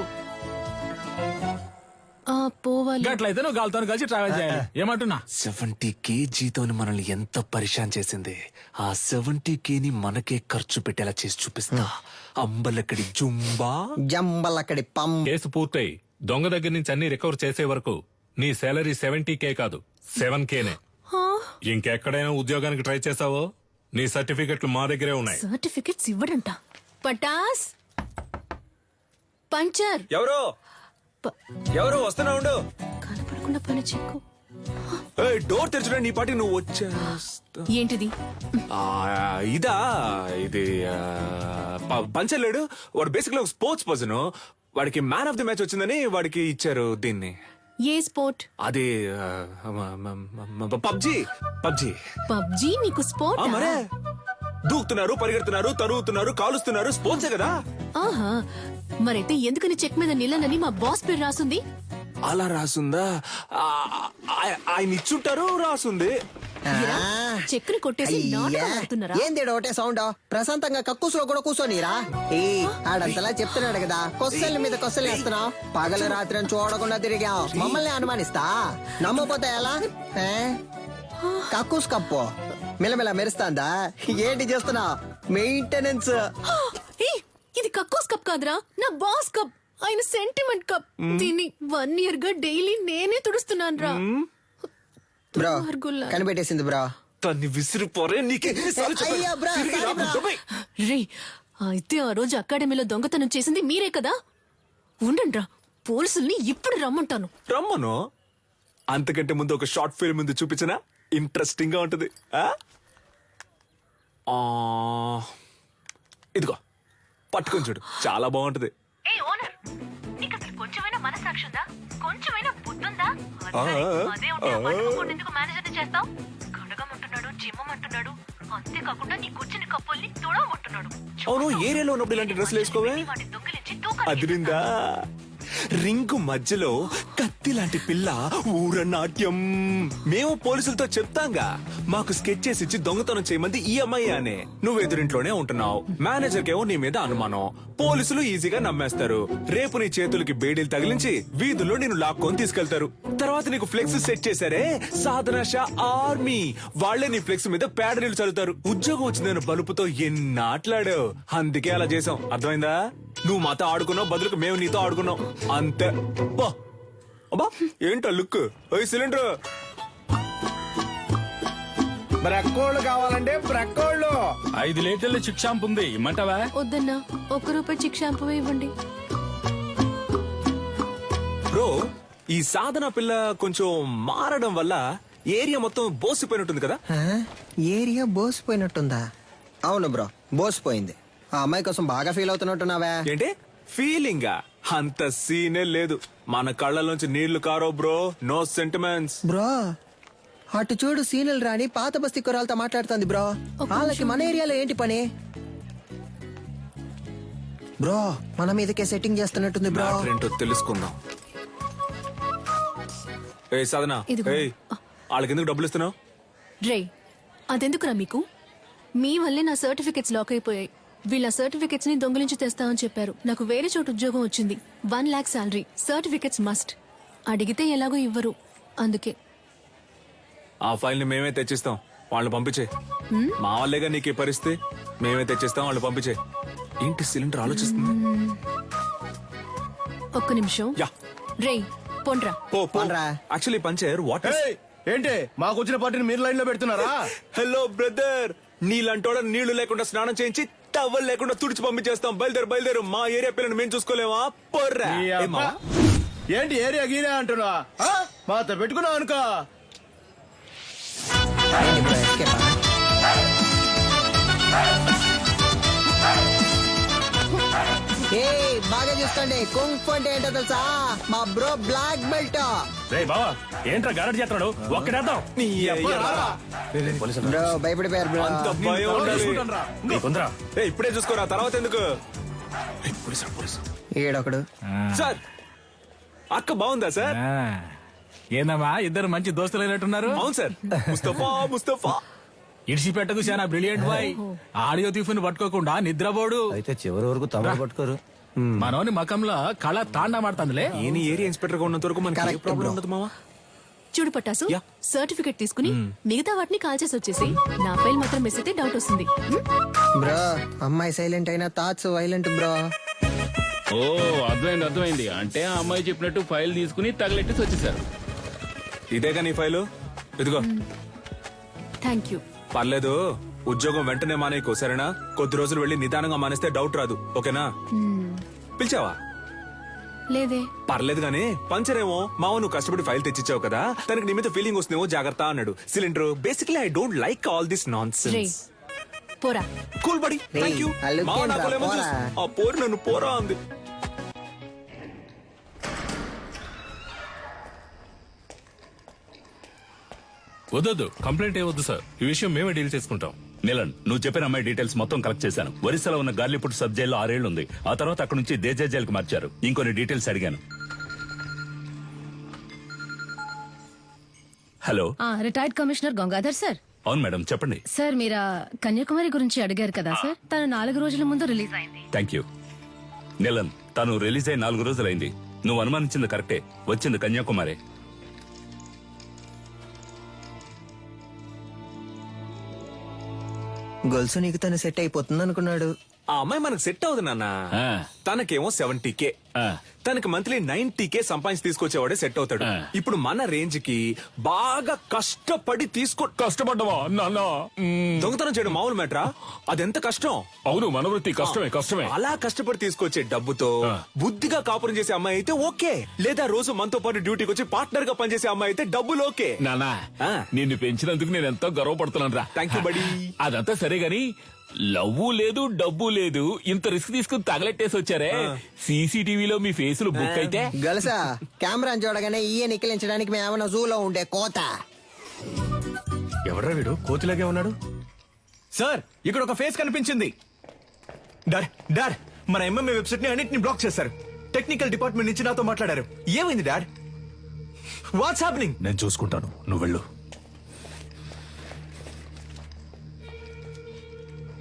పోవాలి. గట్లయితే నువ్వు గాలితో కలిసి ట్రావెల్ చేయాలి. ఏమంటున్నా? 70K జీతం మనల్ని ఎంత పరిశాన్ చేసింది. ఆ 70K ని మనకే ఖర్చు పెట్టేలా చేసి చూపిస్తా. అంబలక్కడి జంబలక్కడి కేసు పూర్తయి దొంగ దగ్గర నుంచి అన్ని రికవర్ చేసే వరకు నీ సాలరీ 70K కాదు 7Kనే. ఇంకెక్కడైనా ఉద్యోగానికి ట్రై చేసావో నీ సర్టిఫికెట్లు మా దగ్గరే ఉన్నాయి. సర్టిఫికెట్స్ ఇవ్వడంట. పటాస్ పంచర్. ఎవరో వస్తున్నా ఉండు. కనపడకుండా పని చెక్కు. డోర్ తెరచడం నీ పాటి నువ్వు వచ్చా ఏంటిది? ఇదా ఇది పంచలేడు వాడు బేసిక్ ఒక స్పోర్ట్స్ పర్సన్. వాడికి మ్యాన్ ఆఫ్ ది మ్యాచ్ వచ్చిందని వాడికి ఇచ్చారు దీన్ని. ఏ స్పోర్ట్? అది పబ్జి. పబ్జి పబ్జి నీకు స్పోర్ట్? మరే దూకుతున్నారు, పరిగెడుతున్నారు, తరుగుతున్నారు, కాలుస్తున్నారు, స్పోర్ట్సే కదా. ఆహా, మరైతే ఎందుకని చెక్ మీద నిలనని మా బాస్ పేరు రాసుంది? అలా రాసుందా? ఆయన ఇచ్చుంటారు, రాసుంది. చెక్ ని కొట్టేసి నాటకం ఆడుతున్నారా? ఏంది ఒకటే సౌండ్? ప్రశాంతంగా కక్కుసులో కూడా కూర్చోనిరా? ఆడంతలా చెప్తున్నాడు కదా, కొస్సల మీద కొస్సలు వేస్తున్నావు. పగలు రాత్రి అని చూడకుండా తిరిగావు, మమ్మల్ని అనుమానిస్తా. నమ్మపోతే ఎలా? కక్కుస్ కప్పు మిలమిల మెరుస్తాందా? ఏంటి చేస్తున్నావు? మెయింటెనెన్స్. ఇది కక్కోస్ కప్ కాదురా, నా బాస్ కప్. ఆయన సెంటిమెంట్ కప్. దీన్ని 1 year గా డైలీ నేనే తుడుస్తున్నాను రా. బ్రో కనిపెట్టేసింది బ్రో. తన్ని విసిరిపోరే నీకే. రే, అయితే ఆ రోజు అకాడమీలో దొంగతనం చేసింది మీరే కదా? ఉండండి రా, పోలీసుల్ని ఇప్పుడు రమ్మంటాను. రమ్మను. అంతకంటే ముందు ఒక షార్ట్ ఫిల్మ్ ముందు చూపించనా? ఇంట్రెస్టింగ్ గా ఉంటది. ఇదిగో పట్టుకొని చూడు, చాలా బాగుంటది. కొంచెమైనా మనసాక్షి ఉందా? కొంచెమైనా బుద్ధుందా? మేనేజర్ చేస్తావు. కడగమంటున్నాడు, జిమ్మమంటున్నాడు, అంతేకాకుండా నీ కూర్చుని కప్పుల్ని తుడవమంటున్నాడు. అవును, ఏరియాలో ఉన్నప్పుడు ఇలాంటి డ్రెస్సులు వేసుకోవే. అదిరిందా? రింగు మధ్యలో కత్తి లాంటి పిల్ల ఊరనాట్యం. మేము పోలీసులతో చెప్తాంగా, మాకు స్కెచ్ చేసి ఇచ్చి దొంగతనం చేయమంది ఈ అమ్మాయి అనే. నువ్వు ఎదురింట్లోనే ఉంటున్నావు, మేనేజర్ కేమో నీ మీద అనుమానం. పోలీసులు ఈజీగా నమ్మేస్తారు. రేపు నీ చేతులకి బేడీలు తగిలించి వీధుల్లో నేను లాక్కొని తీసుకెళ్తారు. తర్వాత నీకు ఫ్లెక్స్ సెట్ చేశారే, సాధన షా ఆర్మీ, వాళ్లే నీ ఫ్లెక్స్ మీద పేడ నీళ్లు చల్లుతారు. ఉద్యోగం వచ్చిందని బలుపుతో ఎన్నాట్లాడావు, అందుకే అలా చేసాం. అర్థమైందా? నువ్వు మాతో ఆడుకున్నావు, బదులుకు మేము నీతో ఆడుకున్నాం, అంతే. అబ్బా ఏంటో లుక్. సిలిండర్ బ్రక్కోళ్ళు కావాలంటే బ్రక్కోళ్ళు. 5 లీటర్ల చిక్ షాంపూ ఉంది, ఇమ్మంటావా? వద్దన్నా, ₹1 చిక్ షాంపూ ఇవ్వండి. బ్రో, ఈ సాధన పిల్ల కొంచెం మారడం వల్ల ఏరియా మొత్తం బోసిపోయినట్టుంది కదా? ఏరియా బోసిపోయినట్టుందా? అవును బ్రో, బోసిపోయింది. ఆ అమ్మాయి కోసం బాగా ఫీల్ అవుతున్నట్టున్నావే. ఏంటి ఫీలింగా? అంత సీనే లేదు. మన కళ్ళలోంచి నీళ్లు కారో బ్రో. No sentiments bro. అటు చూడు, సీనియల్ రాణి పాత బస్తీ కురాలతో మాట్లాడుతుంది బ్రో. వాళ్ళకి మన ఏరియాలో ఏంటి పని బ్రో? మన మీదకే సెట్టింగ్ చేస్తున్నట్టుంది బ్రో. ఏంటో తెలుసుకుందాం. ఏ సాధన, వాళ్ళకి ఎందుకు డబ్బులు ఇస్తున్నావు? రే, అదెందుకురా మీకు? మీ వల్లే నా సర్టిఫికెట్స్ లాక్ అయిపోయాయి. వీళ్ళ సర్టిఫికెట్స్ ని దొంగిలించి తెస్తామని చెప్పారు. నాకు వేరే చోటు ఉద్యోగం వచ్చింది, 1 lakh శాలరీ. Certificates must. అడిగితే ఎలాగో ఇవ్వరు, అందుకే. ఆ ఫైల్ ని మేమే తెచ్చిస్తాం, వాళ్ళు పంపించే. మా వాళ్ళేగా నీకు ఈ పరిస్థితి. మేమే తెచ్చిస్తాం, వాళ్ళు పంపించే. ఏంటి సిలిండర్ ఆలోచిస్తుంది? ఒక్క నిమిషం. రే, పొండ్రా. యాక్చువల్లీ పంచర్ వాట్ ఏంటి మాకు వచ్చిన పార్టీని మీరు లైన్ లో పెడుతున్నారా? హలో బ్రదర్, నీళ్ళంటోడ నీళ్లు లేకుండా స్నానం చేయించి టవల్ లేకుండా తుడిచి పంపించేస్తాం. బయలుదేరు బయలుదేరు. మా ఏరియా పిల్లని మేము చూసుకోలేమా? పొర్రా. ఏంటి ఏరియా గీరియా అంటున్నా? మాతో పెట్టుకున్నావు అనుకో. బాగా చూసుకోండి, కుంఫ్ అంటే ఏంటో తెలుసా? మా బ్రో బ్లాక్ బెల్ట్. బావా ఏంట్రా గారడి చేస్తున్నాడు? ఒక్కడేద్దాం. బ్రో భయపడిపోయారు బ్రో. అంత భయం ఉండాలి. ఇప్పుడే చూసుకోరా, తర్వాత ఎందుకు? ఏడొకడు. సార్, అక్క బాగుందా సార్? ఏందమ్మా, ఇద్దరు మంచి దోస్తులు అయినట్టున్నారు. అవును సార్. ముస్తఫా ఇడిచిపెట్టకు చాలా బ్రిలియంట్ బాయ్. ఆడియో తీఫుని పట్టుకోకుండా నిద్రపోడు. అయితే చివరి వరకు తమరు పట్టుకోరు. మనోని మకంలో కళ తాండా మాడుతుందిలే. ఏని ఏరియా ఇన్స్పెక్టర్ గా ఉన్నంత వరకు మనకి ప్రాబ్లం ఉండదు మావా. చూడు పట్టాసు, సర్టిఫికెట్ తీసుకుని మిగతా వాటిని కాల్ చేసి వచ్చేసి నా ఫైల్ మాత్రం మిస్ అయితే డౌట్ వస్తుంది. బ్రో, అమ్మాయి సైలెంట్ అయినా థాట్స్ వైలెంట్ బ్రో. ఓ, అర్థమైంది. అంటే ఆ అమ్మాయి చెప్పినట్టు ఫైల్ తీసుకుని తగలెట్టేసి వచ్చేసారు. ఇదేగా నీ ఫైలు, ఇదిగో. Thank you. పర్లేదు, ఉద్యోగం వెంటనే మానేయకు, సరేనా? కొద్ది రోజులు వెళ్ళి నిదానంగా మానేస్తే డౌట్ రాదు, ఓకేనా? పిలిచావా? లేదే. పర్లేదు గానీ పంచర్ ఏమో మావ నువ్వు కష్టపడి ఫైల్ తెచ్చిచ్చావు కదా తనకి నీ మీద ఫీలింగ్ వస్తుందేమో జాగ్రత్త అన్నాడు. Cylinder basically I don't like all this nonsense. పోరా. Cool buddy thank you. మావ నాకోలేమో ఆ పోరు నన్ను పోరా అంది. వద్దొద్దు, కంప్లైంట్ ఏవద్దు సార్. ఈ విషయం మేమే డీల్ చేసుకుంటాం. నిలన్, నువ్వు చెప్పిన అమ్మాయి డీటెయిల్స్ మొత్తం కలెక్ట్ చేశాను. ఒరిస్సాలో ఉన్న గార్లీపుట్ సబ్ జైల్లో 6 ఏళ్లు ఉంది. ఆ తర్వాత అక్కడ నుంచి దేజా జైలుకి మార్చారు. ఇంకొన్ని డీటెయిల్స్ అడిగాను. Hello, retired commissioner Gangadhar sir. అవును మేడం, చెప్పండి. సార్ మీరు కన్యాకుమారి గురించి అడిగారు కదా సార్, తను 4 రోజుల ముందు రిలీజ్ అయింది. Thank you. నిలన్, తను రిలీజ్ అయి 4 రోజులైంది. నువ్వు అనుమానించింది కరెక్టే, వచ్చింది కన్యాకుమారి. గొలుసు నీకు తను సెట్ అయిపోతుంది అనుకున్నాడు. ఆ అమ్మాయి మనకు సెట్ అవుతుంది నాన్న. తనకేమో 70K, తనకి మంత్లీ 90K సంపాదించి తీసుకొచ్చేవాడే సెట్ అవుతాడు. ఇప్పుడు మన రేంజ్ కి బాగా కష్టపడి కష్టపడ్డవా నాన్న? దొంగతనం చేయడం మామూలు మ్యాటరా? అదెంత కష్టం. అవును, మన వృత్తి కష్టమే. అలా కష్టపడి తీసుకొచ్చే డబ్బుతో బుద్ధిగా కాపురం చేసే అమ్మాయి అయితే ఓకే. లేదా రోజు మనతో పాటు డ్యూటీకి వచ్చి పార్ట్నర్ గా పనిచేసే అమ్మాయి అయితే డబ్బులు ఓకే. నానా, నిన్ను పెంచినందుకు నేను ఎంతో గర్వపడుతున్నాను రా. థ్యాంక్ యూ బడి. అదంతా సరే గాని లవ్వు లేదు, డబ్బు లేదు, ఇంత రిస్క్ తీసుకుని తగలెట్టేసి వచ్చారే. సీసీటీవీలో మీ ఫేసులు బుక్ అయితే గలసా కెమెరా చూడగానే ఈయ నిక్కిలించడానికి మేమన్నా జూలో ఉండే కోత. ఎవడ్రా వీడు కోతిలాగే ఉన్నాడు? సార్, ఇక్కడ ఒక ఫేస్ కనిపించింది. డాడ్, మన ఎంఎంఏ వెబ్సైట్ ని అన్నిటిని బ్లాక్ చేశారు. టెక్నికల్ డిపార్ట్మెంట్ నుంచి నాతో మాట్లాడారు. ఏమైంది డాడ్? What's happening? నేను చూసుకుంటాను, నువ్వు వెళ్ళు.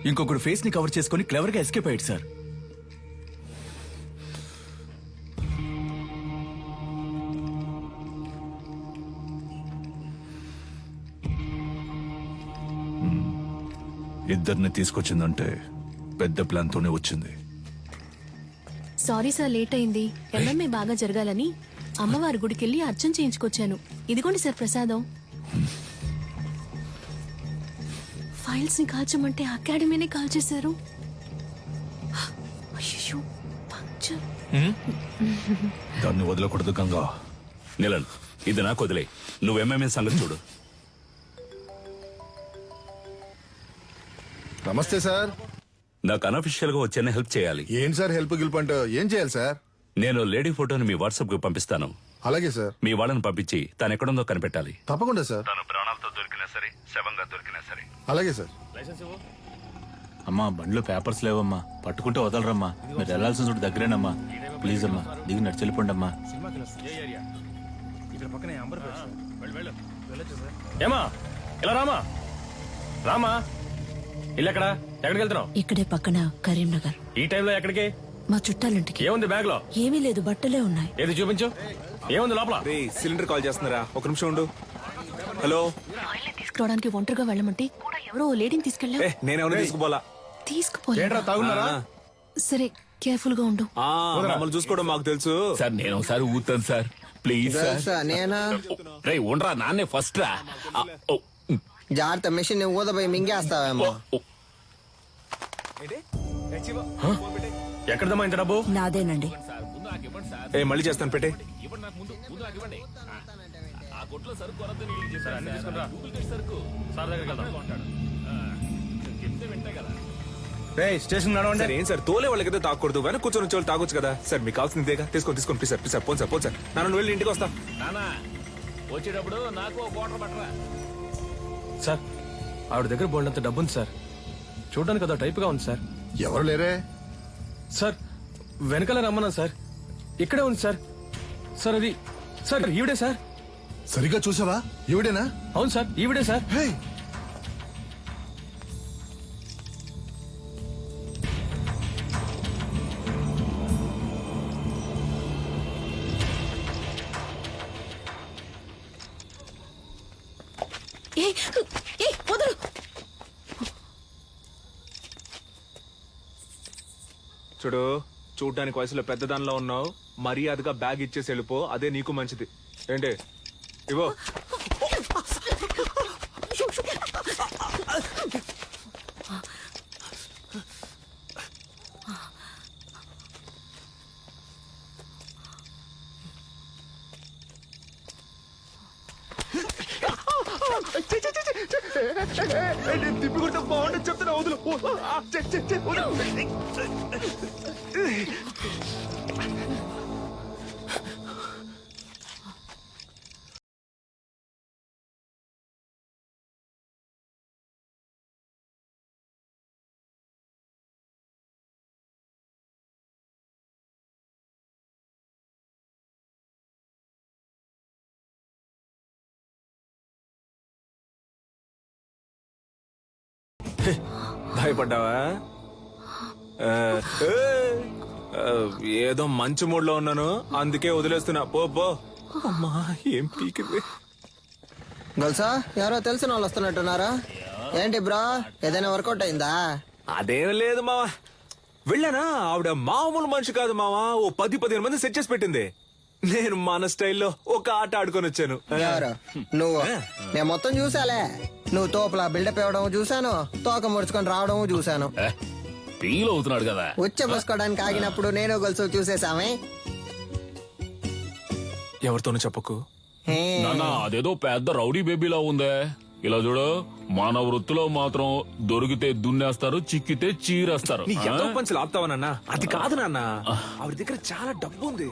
ఇంకొకడు ఫేస్ ని కవర్ చేసుకుని క్లవర్ గా ఎస్కేప్ అయ్యాడు సార్. ఇద్దరిని తీసుకొచ్చిందంటే పెద్ద ప్లాన్ తోనే వచ్చింది. సారీ సార్, లేట్ అయింది. ఎంఎంఏ బాగా జరగాలని అమ్మవారి గుడికెళ్ళి అర్చన చేయించుకొచ్చాను. ఇదిగోండి సార్ ప్రసాదం. ఫైల్స్ ని కాల్చమంటే అకాడమీనే కాల్చేశారు. అయ్యో, పంక్చర్. దాన్ని వదలకూడదు గంగా. నిలన్, ఇది నాకు వదిలే. నువ్వు ఎంఎంఏ సంగతి చూడు. నమస్తే సార్. నాకు అనఫిషియల్ గా వచ్చేనే హెల్ప్ చేయాలి. ఏం సార్ హెల్ప్ గిల్ప్ అంటే ఏం చేయాలి సార్? నేను లేడీ ఫోటోని మీ వాట్సాప్ కు పంపిస్తాను. అలాగే సార్. మీ వాళ్ళని పంపించి తను ఎక్కడుందో కనిపెట్టాలి. తప్పకుండా సార్. తను ప్రాణాలతో దొరికినా సరే, శవంగా దొరికినా సరే. అలాగే సార్. అమ్మా, బండిలో పేపర్స్ లేవమ్మా, పట్టుకుంటే వదలరమ్మా. మీరు వెళ్లాల్సిన చోటు దగ్గరేనమ్మా. ప్లీజ్ అమ్మా, దిగి నడిచి వెళ్ళిపోండి అమ్మా. ఏమా ఇలా రామా రామా. ఇల్లు ఎక్కడా? ఎక్కడికి వెళ్తున్నావు? ఇక్కడే పక్కన కరీంనగర్. ఈ టైంలో ఎక్కడికి? మా చుట్టాలింటికి. ఏముంది బ్యాగ్ లో? ఏమీ లేదు, బట్టలే ఉన్నాయి. ఏది చూపించు. ఏముంది లోపల? సిలిండర్ కాల్ చేస్తున్నారా? ఒక నిమిషం ఉండు. హలో. తీసుకురావడానికి ఒంటరిగా వెళ్ళమంటే కూడా ఎవరో లేడీని తీసుకెళ్ళా. నేనేమన్నా తీసుకుపోలా. తీసుకుపోలే. సరే, కేర్ఫుల్ గా ఉండు. మమ్మల్ని చూసుకోవడం మాకు తెలుసు సార్. నేను ఒకసారి ఊతాను సార్, ప్లీజ్ సార్. నేనా? రే ఉండరా, నాన్నే ఫస్ట్ రా. జాగ్రత్త, మెషిన్ ఊదపోయి మింగేస్తావేమో. ఎక్కడదమ్మా ఇంత డబ్బు? నాదేనండి. మళ్ళీ చేస్తాను, పెట్టే. స్టేషన్ సార్ ఏం సార్, తోలే వాళ్ళకైతే తాగకూడదు, వెనక కూర్చొని వచ్చే వాళ్ళు తాగొచ్చు కదా సార్. మీకు కావాల్సిందేగా, తీసుకోండి please sir. Please sir, phone sir, phone sir. నన్ను వెళ్ళి ఇంటికి వస్తా. వచ్చేటప్పుడు నాకు ఒక వాటర్ పట్టరా. సార్, ఆవిడ దగ్గర బోల్డంత డబ్బు ఉంది సార్. చూడడానికి అదో టైప్ గా ఉంది సార్. ఎవరు లేరే సార్? వెనకాల రమ్మన్నా సార్. ఇక్కడే ఉంది సార్. సార్ అది సార్ ఈవిడే సార్. సరిగ్గా చూసావా? ఈవిడేనా? అవును సార్, ఈవిడే సార్. చూడు, చూడ్డానికి వయసులో పెద్దదానిలో ఉన్నావు. మర్యాదగా బ్యాగ్ ఇచ్చేసి వెళ్ళిపో, అదే నీకు మంచిది. ఏంటి ఇవో. నేను తిప్పి కొడితే బాగుండదు చెప్తున్నా వదులు. భయపడ్డావా? ఏదో మంచి మూడ్ లో ఉన్నాను అందుకే వదిలేస్తున్నా. పో పో. అమ్మా ఏం పీకింది. గొలుసా ఎవరో తెలిసిన వాళ్ళు వస్తున్నట్టున్నారా ఏంటి బ్రో? ఏదైనా వర్కౌట్ అయిందా? అదేం లేదు మావా. వెళ్ళానా ఆవిడ మామూలు మనిషి కాదు మావా. ఓ 10-15 మంది సెట్ చేసి పెట్టింది. నేను మన స్టైల్లో ఒక ఆట ఆడుకొని వచ్చాను. ఎవరు నువ్వు? నేను మొత్తం చూసాలే. నువ్వు తోపులా బిల్డప్ ఇవ్వడం చూసాను, తోక ముడుచుకొని రావడం చూసాను. ఫీల్ అవుతున్నాడు కదా. ఉచ్చబోసుకోవడానికి ఆగినప్పుడు నేను గొలుసు చూసేసామే. ఎవరితోనూ చెప్పకు. నానా అదేదో పెద్ద రౌడీ బేబీలా ఉందే. ఇలా చూడు, మన వృత్తిలో మాత్రం దొరికితే దున్నేస్తారు, చిక్కితే చీరేస్తారు. నీ ఎంతో పంచులు ఆపుతావా నాన్న? అది కాదు నాన్న, ఆవిడ దగ్గర చాలా డబ్బు ఉంది.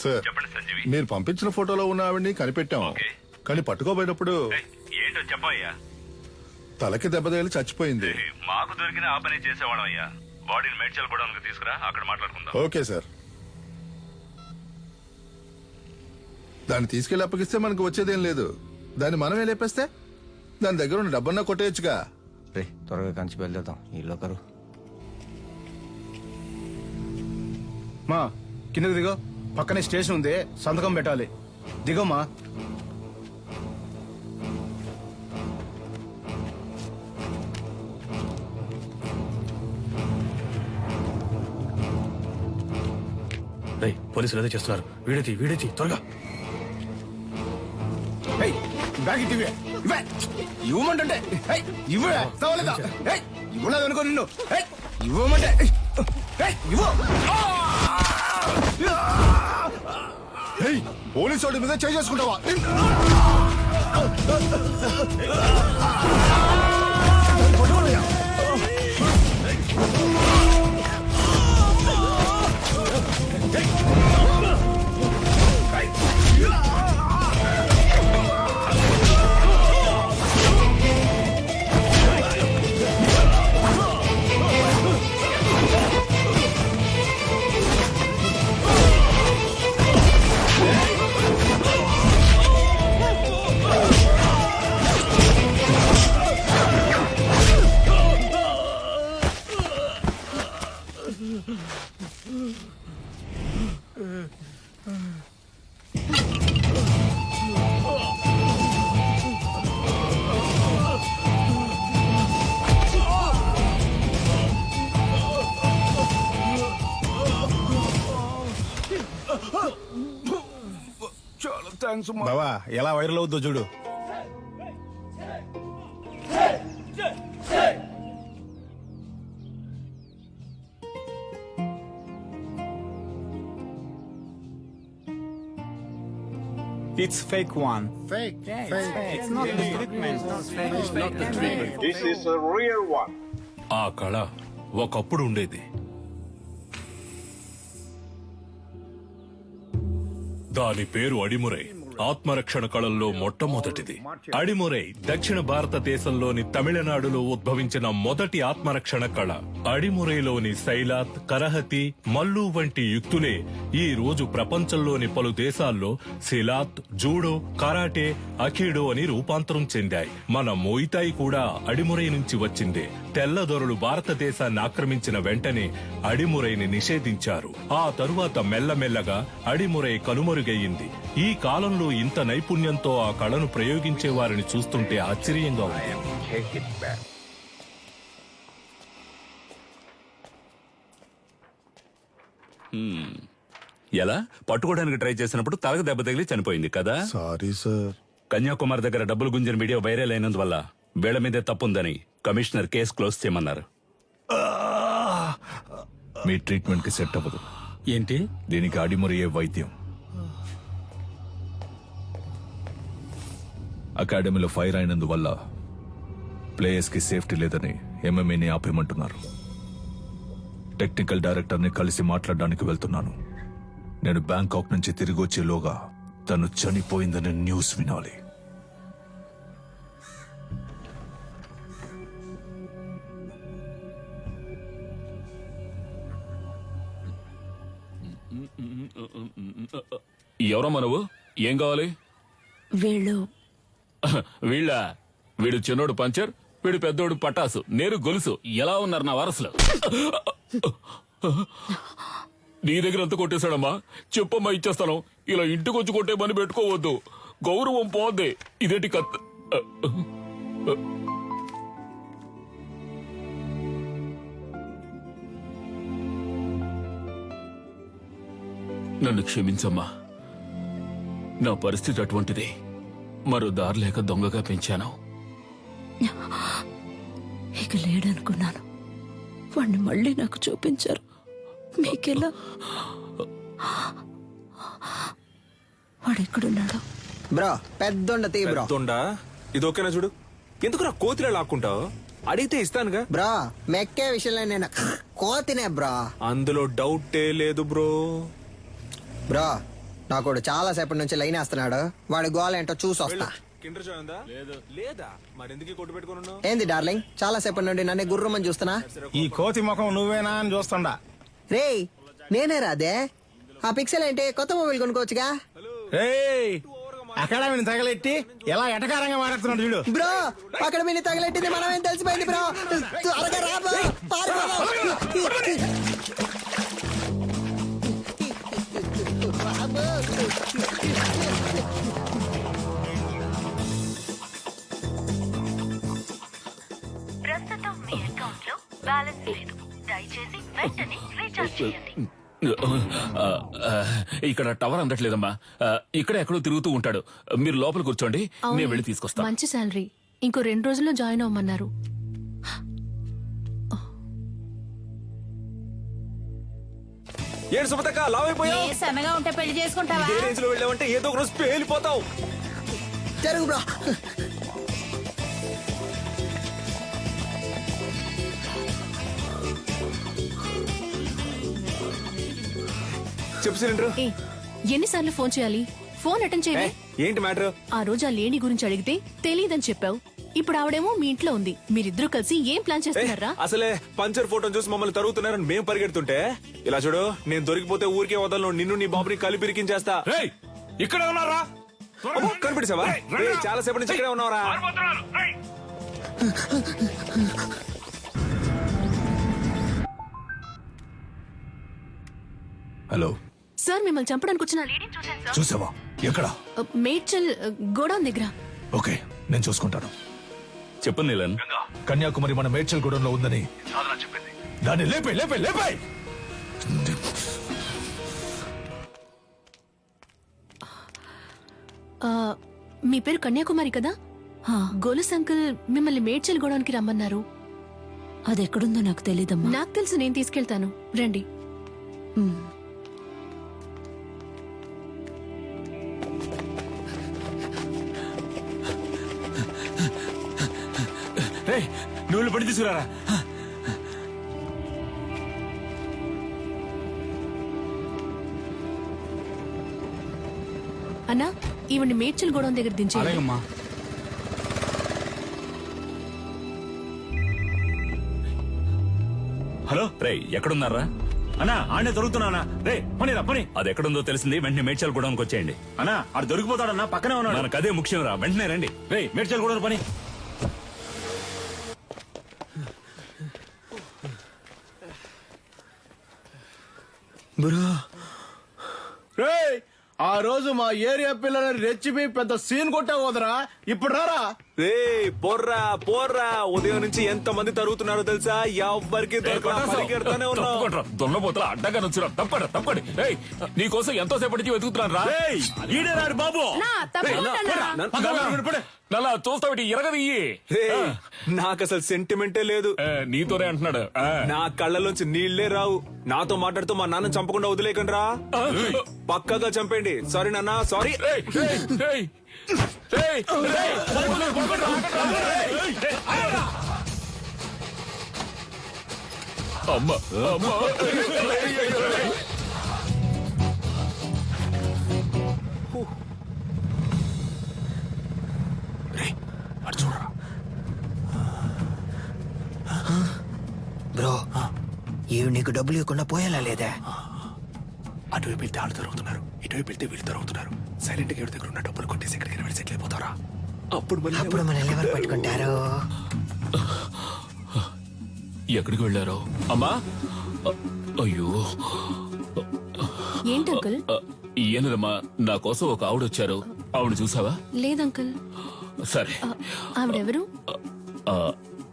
సార్ మీరు పంపించిన ఫోటోలో ఉన్న ఆవిడ్ని కనిపెట్టాం, కానీ పట్టుకోబోయేటప్పుడు ఏంటో చెప్పయ్యా. తలకి దెబ్బ తగిలి చచ్చిపోయింది. మాకు దొరికిన ఆ పని చేసేవాళ్ళం అయ్యా. బాడీని మేడ్చల్ గోడౌన్కి తీసుకురా, అక్కడ మాట్లాడుకుందాం. Okay sir. దాన్ని తీసుకెళ్లి అప్పగిస్తే మనకు వచ్చేదేం లేదు. దాన్ని మనమే లేపేస్తే దాని దగ్గర ఉన్న డబ్బన్నా కొట్టేయచ్చుగా. రే త్వరగా కంచి బయలుదేరుతాం. ఈ లోకరు మా కిందకి దిగో, పక్కనే స్టేషన్ ఉంది, సంతకం పెట్టాలి. దిగోమా. పోలీసులు అదే చేస్తున్నారు. వీడేతి త్వరగా. బ్యాగ్ ఇవ్వే, ఇవ్వమంటే ఇవ్వే కావాలేదా? ఇవ్వలేదు అనుకో నిన్ను. ఇవ్వమంటే ఇవ్వ. పోలీసు వాడి మీద చేసుకుంటావా? బావా ఎలా వైరల్ అవుద్దో చూడు. It's fake one. Fake. It's not the treatment. It's not the treatment. This is a real one. ఆ కళ ఒకప్పుడు ఉండేది. దాని పేరు అడిమురై. ఆత్మరక్షణ కళల్లో మొట్టమొదటిది. అడిమురై దక్షిణ భారతదేశంలోని తమిళనాడులో ఉద్భవించిన మొదటి ఆత్మరక్షణ కళ. అడిమురైలోని సైలాత్, కరహతి, మల్లు వంటి యుక్తులే ఈ రోజు ప్రపంచంలోని పలు దేశాల్లో సిలాత్, జూడో, కరాటే, అఖీడో అని రూపాంతరం చెందాయి. మన మోయితాయి కూడా అడిమురై నుంచి వచ్చిందే. తెల్లదొరలు భారతదేశాన్ని ఆక్రమించిన వెంటనే అడిమురైని నిషేధించారు. ఆ తరువాత మెల్లమెల్లగా అడిమురై కనుమరుగయ్యింది. ఈ కాలంలో ఇంత నైపుణ్యంతో ఆ కళను ప్రయోగించే వారిని చూస్తుంటే ఆశ్చర్యంగా ఉంది. ఎలా పట్టుకోవడానికి ట్రై చేసినప్పుడు తలకు దెబ్బ తగిలి చనిపోయింది కదా. Sorry sir. కన్యాకుమారి దగ్గర డబ్బులు గుంజిన వీడియో వైరల్ అయినందువల్ల వీళ్ళ మీదే తప్పుందని కమిషనర్ కేసు క్లోజ్ చేయమన్నారు. మీ ట్రీట్మెంట్ కి సెట్ అవ్వదు. ఏంటి? దీనికి అడిమురయ్యే వైద్యం. అకాడమీలో ఫైర్ అయినందువల్ల ప్లేయర్స్ కి సేఫ్టీ లేదని ఎంఎంఏని ఆపేయమంటున్నారు. టెక్నికల్ డైరెక్టర్ ని కలిసి మాట్లాడడానికి వెళ్తున్నాను. నేను బ్యాంకాక్ నుంచి తిరిగి వచ్చేలోగా తను చనిపోయిందని న్యూస్ వినాలి. ఎవరమ్మా నువ్వు? ఏం కావాలి? వీళ్ళ వీడు చిన్నోడు పంచర్, వీడు పెద్దోడు పటాసు, నేను గొలుసు. ఎలా ఉన్నారు నా వారసులు? నీ దగ్గర అంత కొట్టేశాడమ్మా. చెప్పమ్మా, ఇచ్చేస్తాను. ఇలా ఇంటికొచ్చి కొట్టే పని పెట్టుకోవద్దు, గౌరవం పోద్ది. ఇదేంటి కత్ నన్ను క్షమించమ్మా, నా పరిస్థితి అటువంటిది. మరో దారి లేక దొంగగా పెంచాను. ఇక లేడనుకున్నాను, వాణ్ణి మళ్ళీ నాకు చూపించారు. మీకెలా? వాడెక్కడున్నాడు? బ్రో పెద్దొండ తీ బ్రో. పెద్దొండా? ఇది ఓకేనా చూడు. ఎందుకు నా కోతిలో లాక్కుంటావు? అడిగితే ఇస్తానుగా. బ్రో మెక్కే విషయంలో నేను కోతినే బ్రో. అందులో డౌటే లేదు బ్రో. బ్రో నాకు చాలా సేపటి నుంచి లైన్ వేస్తున్నాడు. వాడి గోల్ ఏంటో చూసి వస్తా. కిండర్ జాయ్ ఉందా? లేదా? మరెందుకు కొట్టు పెట్టుకుని? ఏంది డార్లింగ్, చాలా సేపటి నుండి నన్ను గుర్రమని చూస్తున్నా. ఈ కోతి ముఖం నువ్వేనా అని చూస్తుండా. రేయ్ నేనే రాదే. ఆ పిక్సెల్ ఏంటి? కొత్త మొబైల్ కొనుక్కోవచ్చుగా. అకాడమీని తగలెట్టి ఎలా ఎటకారంగా మాట్లాడుతున్నాడు చూడు. బ్రో అక్కడ మీ తగలెట్టింది మనమేం తెలిసిపోయింది బ్రో. త్వరగా రా బ్రో, ప్రస్తుతం మీ అకౌంట్ లో బ్యాలెన్స్ లేదు. దయచేసి వెంటనే రీఛార్జ్ చేయండి. ఇక్కడ టవర్ అందట్లేదమ్మా. ఇక్కడ ఎక్కడో తిరుగుతూ ఉంటాడు. మీరు లోపల కూర్చోండి, నేను వెళ్ళి తీసుకొస్తాను. మంచి శాలరీ. ఇంకో 2 రోజుల్లో జాయిన్ అవ్వమన్నారు. ఏడు సుమతక్క లావ్ అయిపోయావు. సన్నగా ఉంటే పెళ్లి చేసుకుంటావా? ఇదే రేంజ్ లో వెళ్ళావంటే ఏదో ఒక రోజు పేలిపోతావు. జరుగు బ్రో. చెప్పు సిలిండర్. ఎన్నిసార్లు ఫోన్ చేయాలి? ఫోన్ అటెండ్ చేయాలి. ఏంటి మ్యాటర్? ఆ రోజు ఆ లేడీ గురించి అడిగితే తెలియదని చెప్పావు. ఇప్పుడు ఆవిడేమో మీ ఇంట్లో ఉంది. మీరిద్దరూ కలిసి ఏం ప్లాన్ చేస్తున్నారా? అసలే పంచర్ ఫోటో చూసి మమ్మల్ని తరుగుతున్నారని మేము పరిగెడుతుంటే, ఇలా చూడు, నేను దొరికిపోతే ఊరికే వదలను. నిన్ను నీ బాబుని కలిపి ఇరికించేస్తా. ఇక్కడ ఉన్నారా? కనిపెట్టావా? చాలా సేపటి నుంచి ఇక్కడే ఉన్నావరా? హలో సార్, మిమ్మల్ని చంపడానికి వచ్చిన లేడీని చూశాను సార్. చూసావా? ఎక్కడ? మేడ్చల్ గోడౌన్ దగ్గర. ఓకే, నేను చూసుకుంటాను. చెప్పు నీలన్. కన్యాకుమారి మన మేడ్చల్ గూడెంలో ఉందని దాన్ని లేపే లేపే లేపే. మీ పేరు కన్యాకుమారి కదా? గోలస్ అంకుల్ మిమ్మల్ని మేడ్చల్ గోడౌన్కి రమ్మన్నారు. అది ఎక్కడుందో నాకు తెలీదమ్మా. నాకు తెలుసు, నేను తీసుకెళ్తాను. రండి. నువ్వు పడి తీసుకురారా. అన్నా, ఈవిడ్ని మేడ్చల్ గోడౌన్ దగ్గర దించేయండి. అలాగమ్మా. హలో రే, ఎక్కడున్నారా? అన్నా ఆడే దొరుకుతున్నానా? రే పనిరా పని. అది ఎక్కడుందో తెలిసింది, వెంటనే మేడ్చల్ గూడెంకి వచ్చేయండి. అన్నా ఆడు దొరికిపోతాడన్నా, పక్కనే ఉన్నాడు. మనకు అదే ముఖ్యం రా, వెంటనే రండి. రే మేడ్చల్ కూడా పని. ఆ రోజు మా ఏరియా పిల్లలని రెచ్చిపి పెద్ద సీన్ కొట్టావు వదరా. ఇప్పుడు రారా. రే పోర్రా పోర్రా, ఉదయం నుంచి ఎంత మంది తరుగుతున్నారో తెలుసా? ఎవ్వరికి పరిగెడతానే ఉన్నావు. దొన్నపోతల అడ్డగా నుంచురా. తప్పండి. నీకోసం ఎంతో సేపటి నుంచి వెతుకుతున్నాను రా. ఈడేనాడు బాబు. నల్లా చూస్తావిటి ఎరగదియ్యి. నాకు అసలు సెంటిమెంటే లేదు. నీతోనే అంటున్నాడు. నా కళ్ళలోంచి నీళ్లే రావు. నాతో మాట్లాడుతూ మా నాన్న చంపకుండా వదిలేకండి రా. పక్కగా చంపండి. సారీ నాన్న, సారీ. అమ్మ చూడరా బ్రో, ఇవి నీకు డబ్బులు ఇవ్వకుండా పోయేలా లేదా? అటువైపు వెళ్తే వాళ్ళు తరుగుతున్నారు, ఇటువైపు వెళ్తే వీళ్ళు తరుగుతున్నారు. సైలెంట్ గా ఎవరి దగ్గర ఉన్న డబ్బులు కొట్టేసి ఎక్కడికైనా వెళ్ళి సెటిల్ అయిపోతారా? అప్పుడు మన ఎవరు పట్టుకుంటారు? ఎక్కడికి వెళ్ళారో? అమ్మా, అయ్యో ఏంటి అంకుల్? ఏనమ్మా, నా కోసం ఒక ఆవిడ వచ్చారు. ఆవిడ చూసావా? లేదంకుల్. సరే, ఆవిడెవరు?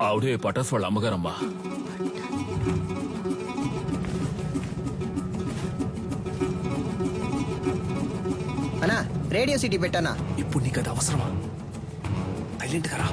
ఆవిడే పటాస్ వాళ్ళ అమ్మగారమ్మా. అన్నా, రేడియో సిటీ పెట్టానా? ఇప్పుడు నీకు అది అవసరమా? సైలెంట్ గా రా.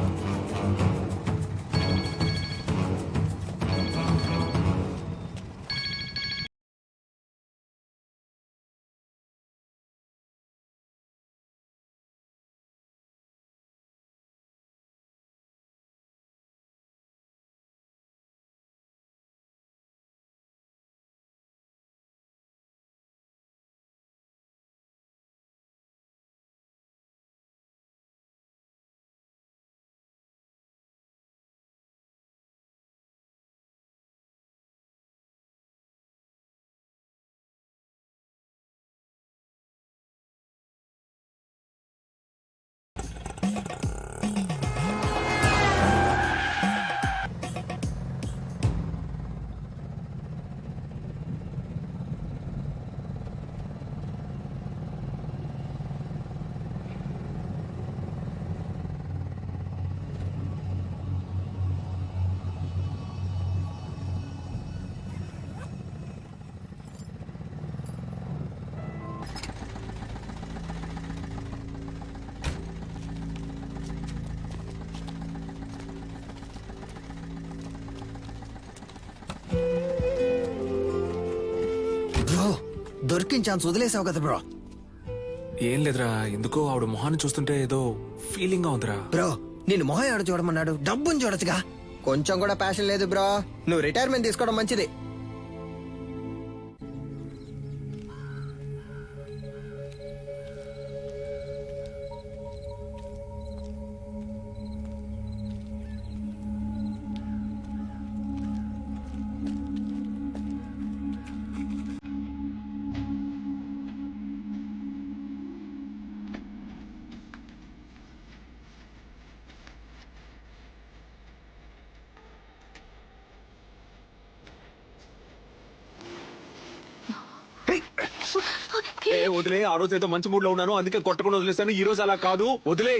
బ్రో, దొరికిన ఛాన్స్ వదిలేసావు కదా బ్రో. ఏం లేదురా, ఎందుకో ఆవిడ మొహాన్ని చూస్తుంటే ఏదో ఫీలింగ్ గా ఉందిరా. బ్రో, నేను మొహం ఎవడ చూడమన్నాడు? డబ్బుని చూడొచ్చుగా. కొంచెం కూడా ప్యాషన్ లేదు బ్రో. నువ్వు రిటైర్మెంట్ తీసుకోవడం మంచిది. వదిలే, ఆ రోజు ఏదో మంచి మూడ్ లో ఉన్నాను, అందుకే కొట్టకుండా వదిలేస్తాను. ఈ రోజు అలా కాదు, వదిలే.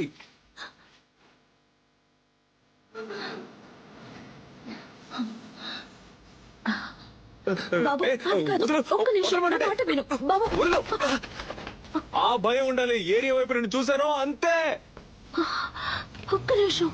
ఆ భయం ఉండాలి. ఏరియా వైపు నేను చూసాను అంతే. ఒక్క నిమిషం.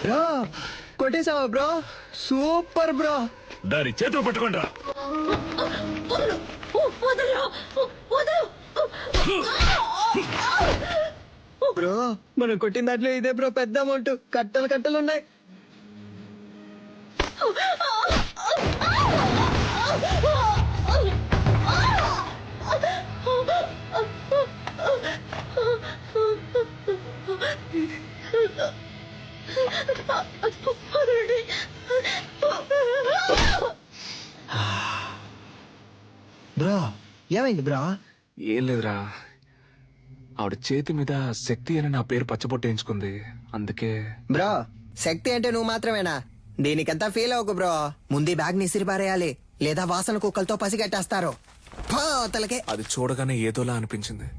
బ్రో, కొట్టేసావా బ్రో? Super bro. దాని చేతులు పట్టుకోండి రా. బ్రో, మనం కొట్టిన దాంట్లో ఇదే బ్రో పెద్ద అమౌంట్. కట్టలు కట్టలు ఉన్నాయి. బ్రో ఏమైంది బ్రో? ఏం లేదురా, ఆవిడ చేతి మీద శక్తి అని నా పేరు పచ్చబొట్టేయించుకుంది, అందుకే. బ్రో శక్తి అంటే నువ్వు మాత్రమేనా? దీనికంతా ఫీల్ అవ్వకు బ్రో. ముందు ఈ బ్యాగ్ నిసిరి పారేయాలి, లేదా వాసన కుక్కలతో పసిగట్టేస్తారు. అవతలకే. అది చూడగానే ఏదోలా అనిపించింది.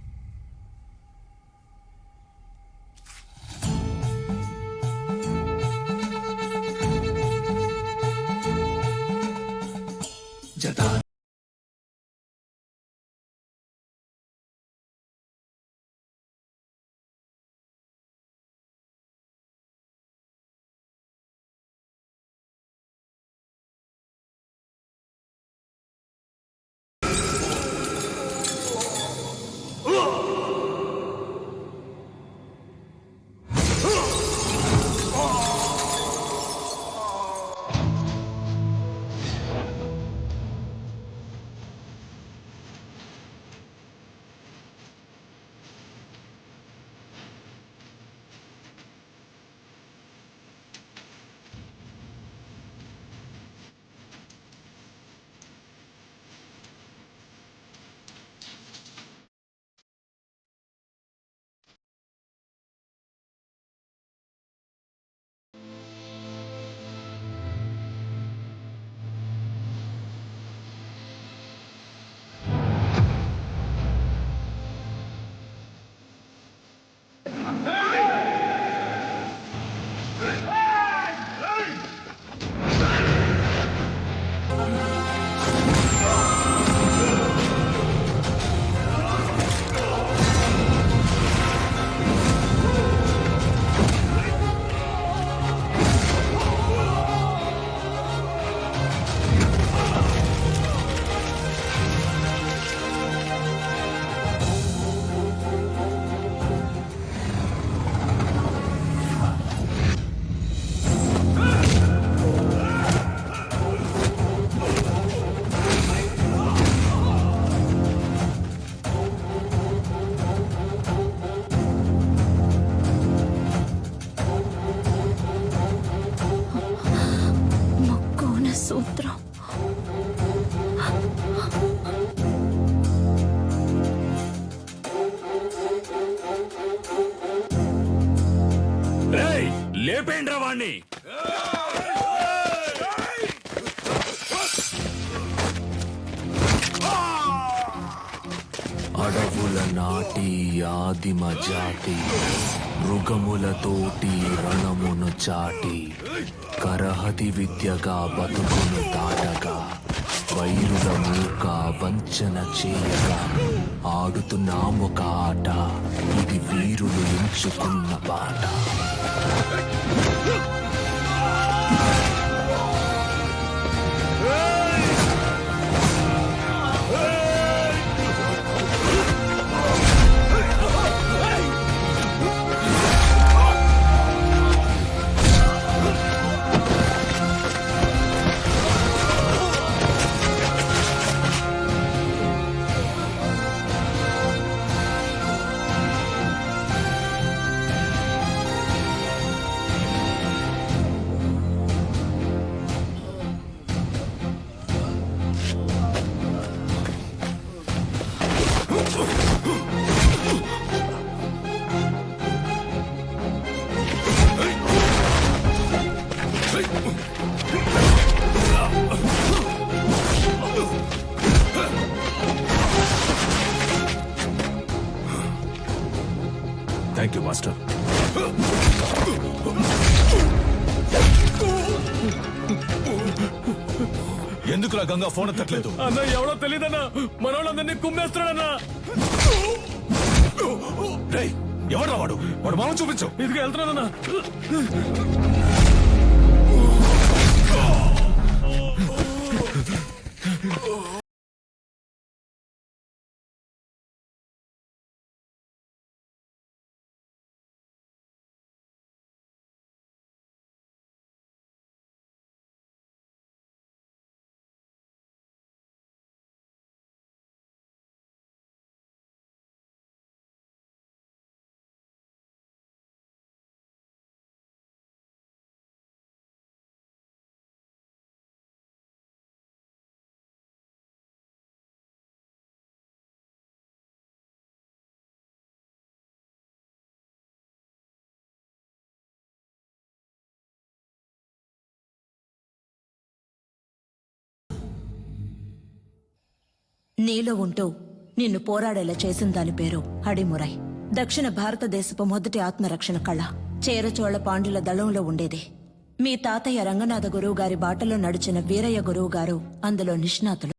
సూత్రం. లేపేండ్రా వాణ్ణి. అడవుల నాటి ఆదిమ జాతి మృగములతోటి రణమును చాటి కరహతి విద్యగా బతుకును దాటగా వైరుల మూక వంచన చేయగా ఆడుతున్నామొక ఆట, ఇది వీరులు ఎంచుకున్న బాట. Thank you master. ఎందుకులా గంగా ఫోన్ ఎత్తట్లేదు? అన్న ఎవడో తెలియదన్నా, మనోళ్ళందరినీ కుమ్మేస్తున్నాడన్నా. ఎవడ్రా వాడు? వాడు మామ చూపించు. ఇదిగా వెళ్తున్నానన్నా. నీలో ఉంటూ నిన్ను పోరాడేలా చేసిన దాని పేరు అడిమురై. దక్షిణ భారతదేశపు మొదటి ఆత్మరక్షణ కళ చేరచోళ పాండ్యుల దళంలో ఉండేది. మీ తాతయ్య రంగనాథ గురువు గారి బాటలో నడిచిన వీరయ్య గురువు గారు అందులో నిష్ణాతులు.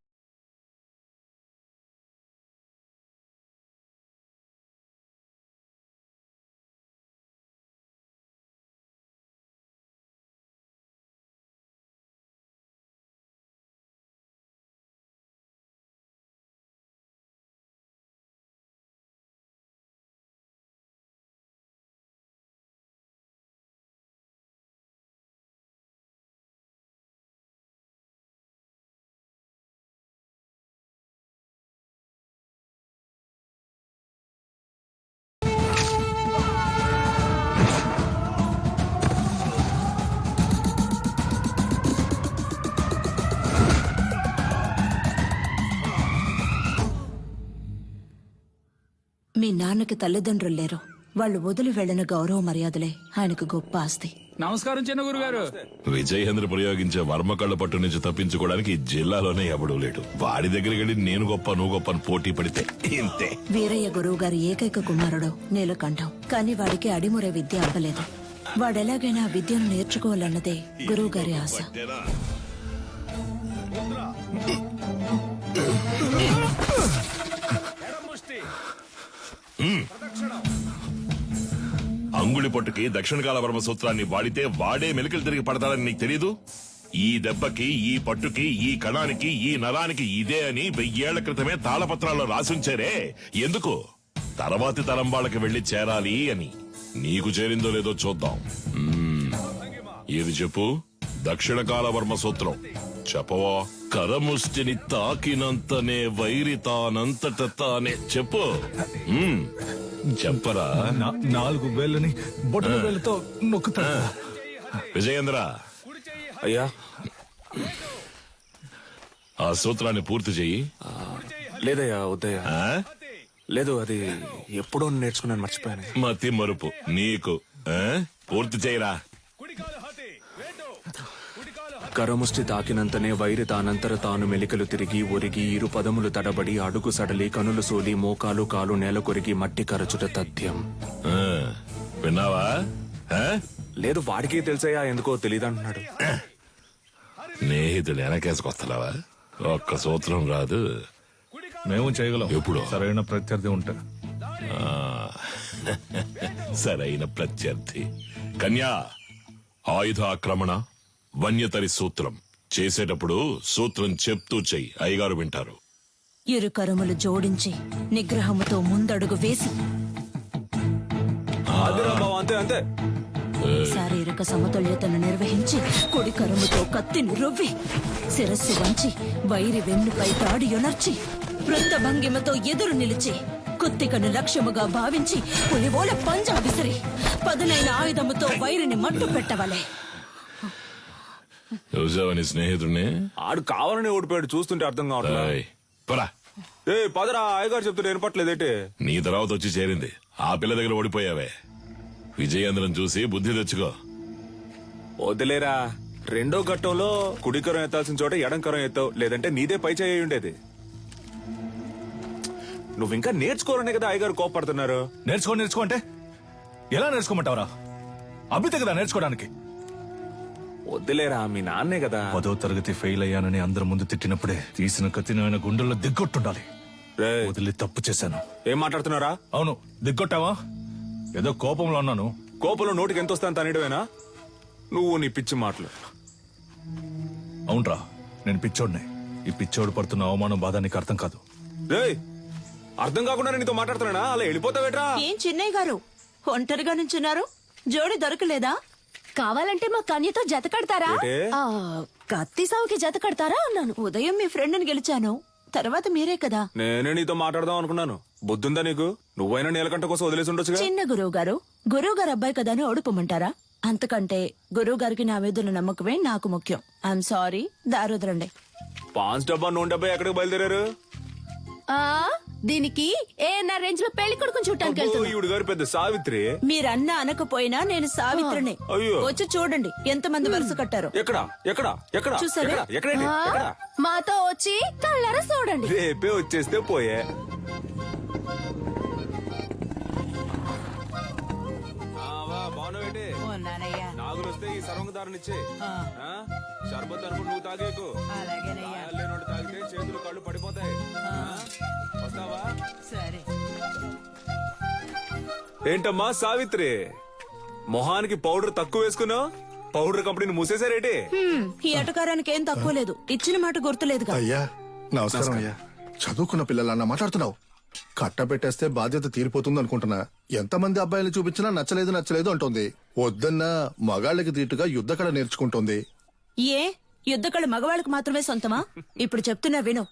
మీ నాన్నకి తల్లిదండ్రులు లేరు. వాళ్ళు వదిలి వెళ్లిన గౌరవ మర్యాదలే ఆయనకు గొప్ప ఆస్తి. నమస్కారం చిన్న గురుగారు. విజయేంద్ర ప్రయోగించే వర్మ కళ్ళ పట్టు నుంచి తప్పించుకోవడానికి ఈ జిల్లాలోనే ఎవడూ లేడు. వాడి దగ్గరికి వెళ్ళి నేను గొప్ప నువ్వు గొప్ప అని పోటీ పడితే ఇంతే. వీరయ్య గురువు గారి ఏకైక కుమారుడు నీలకంఠం. కానీ వాడికి అడిమురే విద్య అవ్వలేదు. వాడెలాగైనా ఆ విద్యను నేర్చుకోవాలన్నదే గురువు గారి ఆశ. అంగుళి పట్టుకి దక్షిణ కాల వర్మ సూత్రాన్ని వాడితే వాడే మెలికలు తిరిగి పడతాడని నీకు తెలీదు? ఈ దెబ్బకి, ఈ పట్టుకి, ఈ కణానికి, ఈ నరానికి ఇదే అని 1000 ఏళ్ల క్రితమే తాళపత్రాల్లో రాసుంచారే. ఎందుకు? తర్వాతి తరం వాళ్ళకి వెళ్లి చేరాలి అని. నీకు చేరిందో లేదో చూద్దాం. ఏది చెప్పు? దక్షిణ కాల వర్మ సూత్రం చెప్పవా? కరముష్టిని తాకినంతనే వైరి తానంతట తానే. చెప్పు. చెప్పరా? 4 వేళ్ళని బొట్టన వేళ్ళతో నొక్కుతాడు. విజయేంద్ర, అయ్యా ఆ సూత్రాన్ని పూర్తి చెయ్యి. లేదయ్యా, వద్దయ్యా. లేదు, అది ఎప్పుడో నేర్చుకున్నాను, మర్చిపోయాను. మతి మరుపు నీకు. పూర్తి చేయరా. కరముష్టి తాకినంతనే వైరి తానంతర తాను మెలికలు తిరిగి ఒరిగి ఇరు పదములు తడబడి అడుగు సడలి కనులు సోలి మోకాలు కాలు నేల కొరిగి మట్టి కరచుట తథ్యం. విన్నావా? లేదు, వాడికి తెలిసయ్యా, ఎందుకో తెలియదంటున్నాడు. స్నేహితుడు వెనకేసుకొస్తావా? ఒక్క సూత్రం రాదు. మేము చేయగలం. ఎప్పుడు? సరైన ప్రత్యర్థి ఉంటా. సరైన ప్రత్యర్థి. కన్యా, ఆయుధ ఆక్రమణ వన్యతరి సూత్రం చేసేటప్పుడు సూత్రం చెప్తూ చెయ్యి. అయ్యగారు వింటారు. ఇరు కరములు జోడించి నిగ్రహముతో ముందడుగు వేసి అంతే అంతే శారీరక సమతుల్యతను నిర్వహించి కుడి కరముతో కత్తిని రువ్వి శిరస్సు వంచి వైరి వెన్నుపై తాడి యొనర్చి వృత్త భంగిమతో ఎదురు నిలిచి కుత్తికను లక్ష్యముగా భావించి పులివోల పంజా విసిరి పదునైన ఆయుధముతో వైరిని మట్టు పెట్టవలే. చూసావని స్నేహితుడిని? ఆడు కావాలని ఓడిపోయాడు, చూస్తుంటే అర్థం కావట్లేదు. పదరా, అయ్యగారు చెప్తుంటే వినపట్లేదేంటి? నీ తర్వాత వచ్చి చేరింది. ఆ పిల్ల దగ్గర ఓడిపోయావే. విజయేంద్రం చూసి బుద్ధి తెచ్చుకో. వదిలేరా, రెండో ఘట్టంలో కుడికరం ఎత్తాల్సిన చోట ఎడంకరం ఎత్తావు, లేదంటే నీదే పై చేయి ఉండేది. నువ్వు ఇంకా నేర్చుకోరనే కదా అయ్యగారు కోపడుతున్నారు. నేర్చుకో అంటే ఎలా నేర్చుకోమంటావరా? అభితే కదా నేర్చుకోవడానికి. వద్దులేరా, మీ నాన్నే కదా. 10వ తరగతి ఫెయిల్ అయ్యానని అందరి ముందు తిట్టినప్పుడే తీసిన కత్తిని ఆయన గుండెల్లో దిగ్గొట్టుండాలి. వదిలి తప్పు చేశాను. ఏం మాట్లాడుతున్నారా? అవును, దిగ్గొట్టావా? ఏదో కోపంలో ఉన్నాను. కోపంలో నోటికి ఎంత వస్తాను తనేయడమేనా? నువ్వు నీ పిచ్చి మాటలు. అవునరా, నేను పిచ్చోడిని. ఈ పిచ్చోడు పడుతున్న అవమానం బాధ నీకు అర్థం కాదు. అర్థం కాకుండా నీతో మాట్లాడుతున్నానా? అలా వెళ్ళిపోతావేట్రా? ఏం చిన్నయ్య గారు ఒంటరిగా నుంచున్నారు? జోడి దొరకలేదా? కావాలంటే మా కన్యతో జత కడతారా? కత్తి సావుకి జత కడతారా అన్నాను. ఉదయం మీ ఫ్రెండ్ని గెలిచాను, తర్వాత మీరే కదా. నేనే నీతో మాట్లాడదాం అనుకున్నాను. బుద్ధుందా నీకు? నువ్వైనా నీలకంఠ కోసం వదిలేసి ఉండొచ్చుగా. చిన్న గురువు గారు అబ్బాయి కదా అని ఓడిపోమంటారా? అంతకంటే గురువు గారికి నా మీద నమ్మకమే నాకు ముఖ్యం. I'm sorry, దారుదరండి. 5 డబ్బా 100 డబ్బా ఎక్కడికి బయలుదేరారు? దీనికి ఏఎన్ఆర్ రేంజ్ లో పెళ్లి కొడుకుని చూడటానికి వెళ్తున్నా. ఈవిడ గారు పెద్ద సావిత్రి. మీరన్నా అనకపోయినా నేను సావిత్రిని. అయ్యో. వచ్చి చూడండి ఎంతమంది వరుస కట్టారు. ఎక్కడ ఎక్కడ ఎక్కడ చూసారా? ఎక్కడ? ఎక్కడండి? ఆ, ఎక్కడ? మాతో వచ్చి కళ్ళారా చూడండి. రేపే వచ్చేస్తే పోయే. నాగులు వస్తే ఈ సర్వంగదారునిచ్చే షర్బత్ అనుకుంటు నువ్వు తాగేకు. లేనోడు తాగితే చేతులు కళ్ళు పడిపోతాయి. వస్తావా? సరే. ఏంటమ్మా సావిత్రి, మొహానికి పౌడర్ తక్కువ వేసుకున్నావు? పౌడర్ కంపెనీని మూసేశారేటి? ఈ ఎటకారానికి ఏం తక్కువ లేదు. ఇచ్చిన మాట గుర్తులేదుగా. అయ్యా నమస్కారం అయ్యా. చదువుకున్న పిల్లలన్నా మాట్లాడుతున్నావు. కట్టబెట్టేస్తే బాధ్యత తీరిపోతుంది అనుకుంటున్నా. ఎంతమంది అబ్బాయిలు చూపించినా నచ్చలేదు అంటోంది. వద్దన్నా మగాళ్ళకి తీటుగా యుద్ధకళ నేర్చుకుంటోంది. ఏ యుద్ధకళ మగవాళ్ళకి మాత్రమే సొంతమా? ఇప్పుడు చెప్తున్నా విను.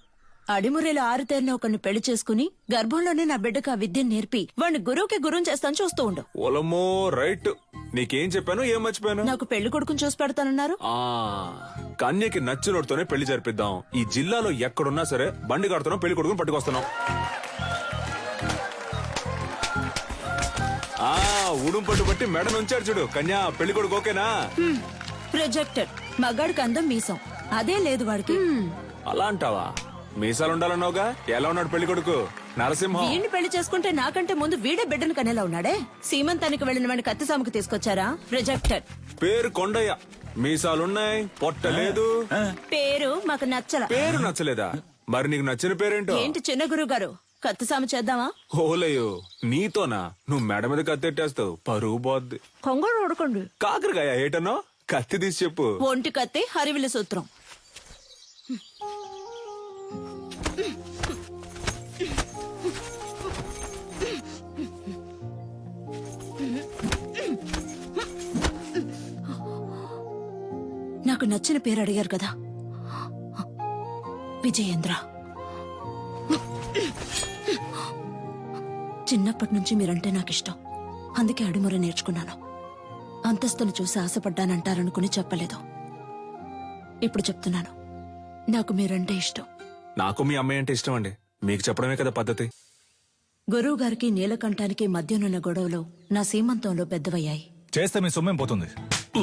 అడిమురేలో ఆరుతేరిన ఒకరిని పెళ్లి చేసుకుని గర్భంలోనే నా బిడ్డకు ఆ విద్యను నేర్పి వాడిని గురువుకి గురువుని చేస్తాను. చూస్తూ ఉండు. ఓలమ్మో రైట్. నీకేం చెప్పాను, ఏం మర్చిపోయాను? నాకు పెళ్లి కొడుకుని చూసి పెడతానన్నారు. కన్యకి నచ్చినోడితోనే పెళ్లి జరిపిద్దాం. ఈ జిల్లాలో ఎక్కడున్నా సరే బండి కడుతున్నాం, పెళ్లి కొడుకుని పట్టుకొస్తున్నాం. ఉడుం పట్టు బట్టి మెడ నుంచాడు చూడు. కన్యా పెళ్లి కొడుకు ఓకేనా? రిజెక్టెడ్. మగాడికి అందం మీసం, అదే లేదు వాడికి. అలా అంటావా? మీసాలు ఉండాలన్నావుగా. ఎలా ఉన్నాడు పెళ్లి కొడుకు? నరసింహం. వీడిని పెళ్లి చేసుకుంటే నాకంటే ముందు వీడే బిడ్డను కనేలా ఉన్నాడే. సీమంతానికి వెళ్లిన వాడిని కత్తిసాముకు తీసుకొచ్చారా? రిజెక్టెడ్. పేరు కొండయ్య, మీసాలున్నాయి, పొట్ట లేదు. పేరు మాకు నచ్చల. పేరు నచ్చలేదా? మరి నీకు నచ్చిన పేరేంటో? ఏంటి చిన్న గురువు గారు, కత్తిసాము చేద్దామా? ఓలయ్యో నీతోనా? నువ్వు మెడ మీద కత్తెట్టేస్తావు, పరువు పోద్ది. కొంగడు ఉడకండి. కాకరకాయ ఏటనో? కత్తి తీసి చెప్పు. ఒంటి కత్తి హరివిల సూత్రం. నాకు నచ్చిన పేరు అడిగారు కదా, విజయేంద్ర. చిన్నప్పటి నుంచి మీరంటే నాకు ఇష్టం. అందుకే అడిముర నేర్చుకున్నాను. అంతస్తును చూసి ఆశపడ్డానంటారనుకుని చెప్పలేదు. ఇప్పుడు చెప్తున్నాను, నాకు మీరంటే ఇష్టం. నాకు మీ అమ్మాయి అంటే ఇష్టం అండి. మీకు చెప్పడమే కదా పద్ధతి. గురువు గారికి నీలకంఠానికి మధ్యనున్న గొడవలు నా సీమంతంలో పెద్దవయ్యాయి. చేస్తే మీ సొమ్మేం పోతుంది?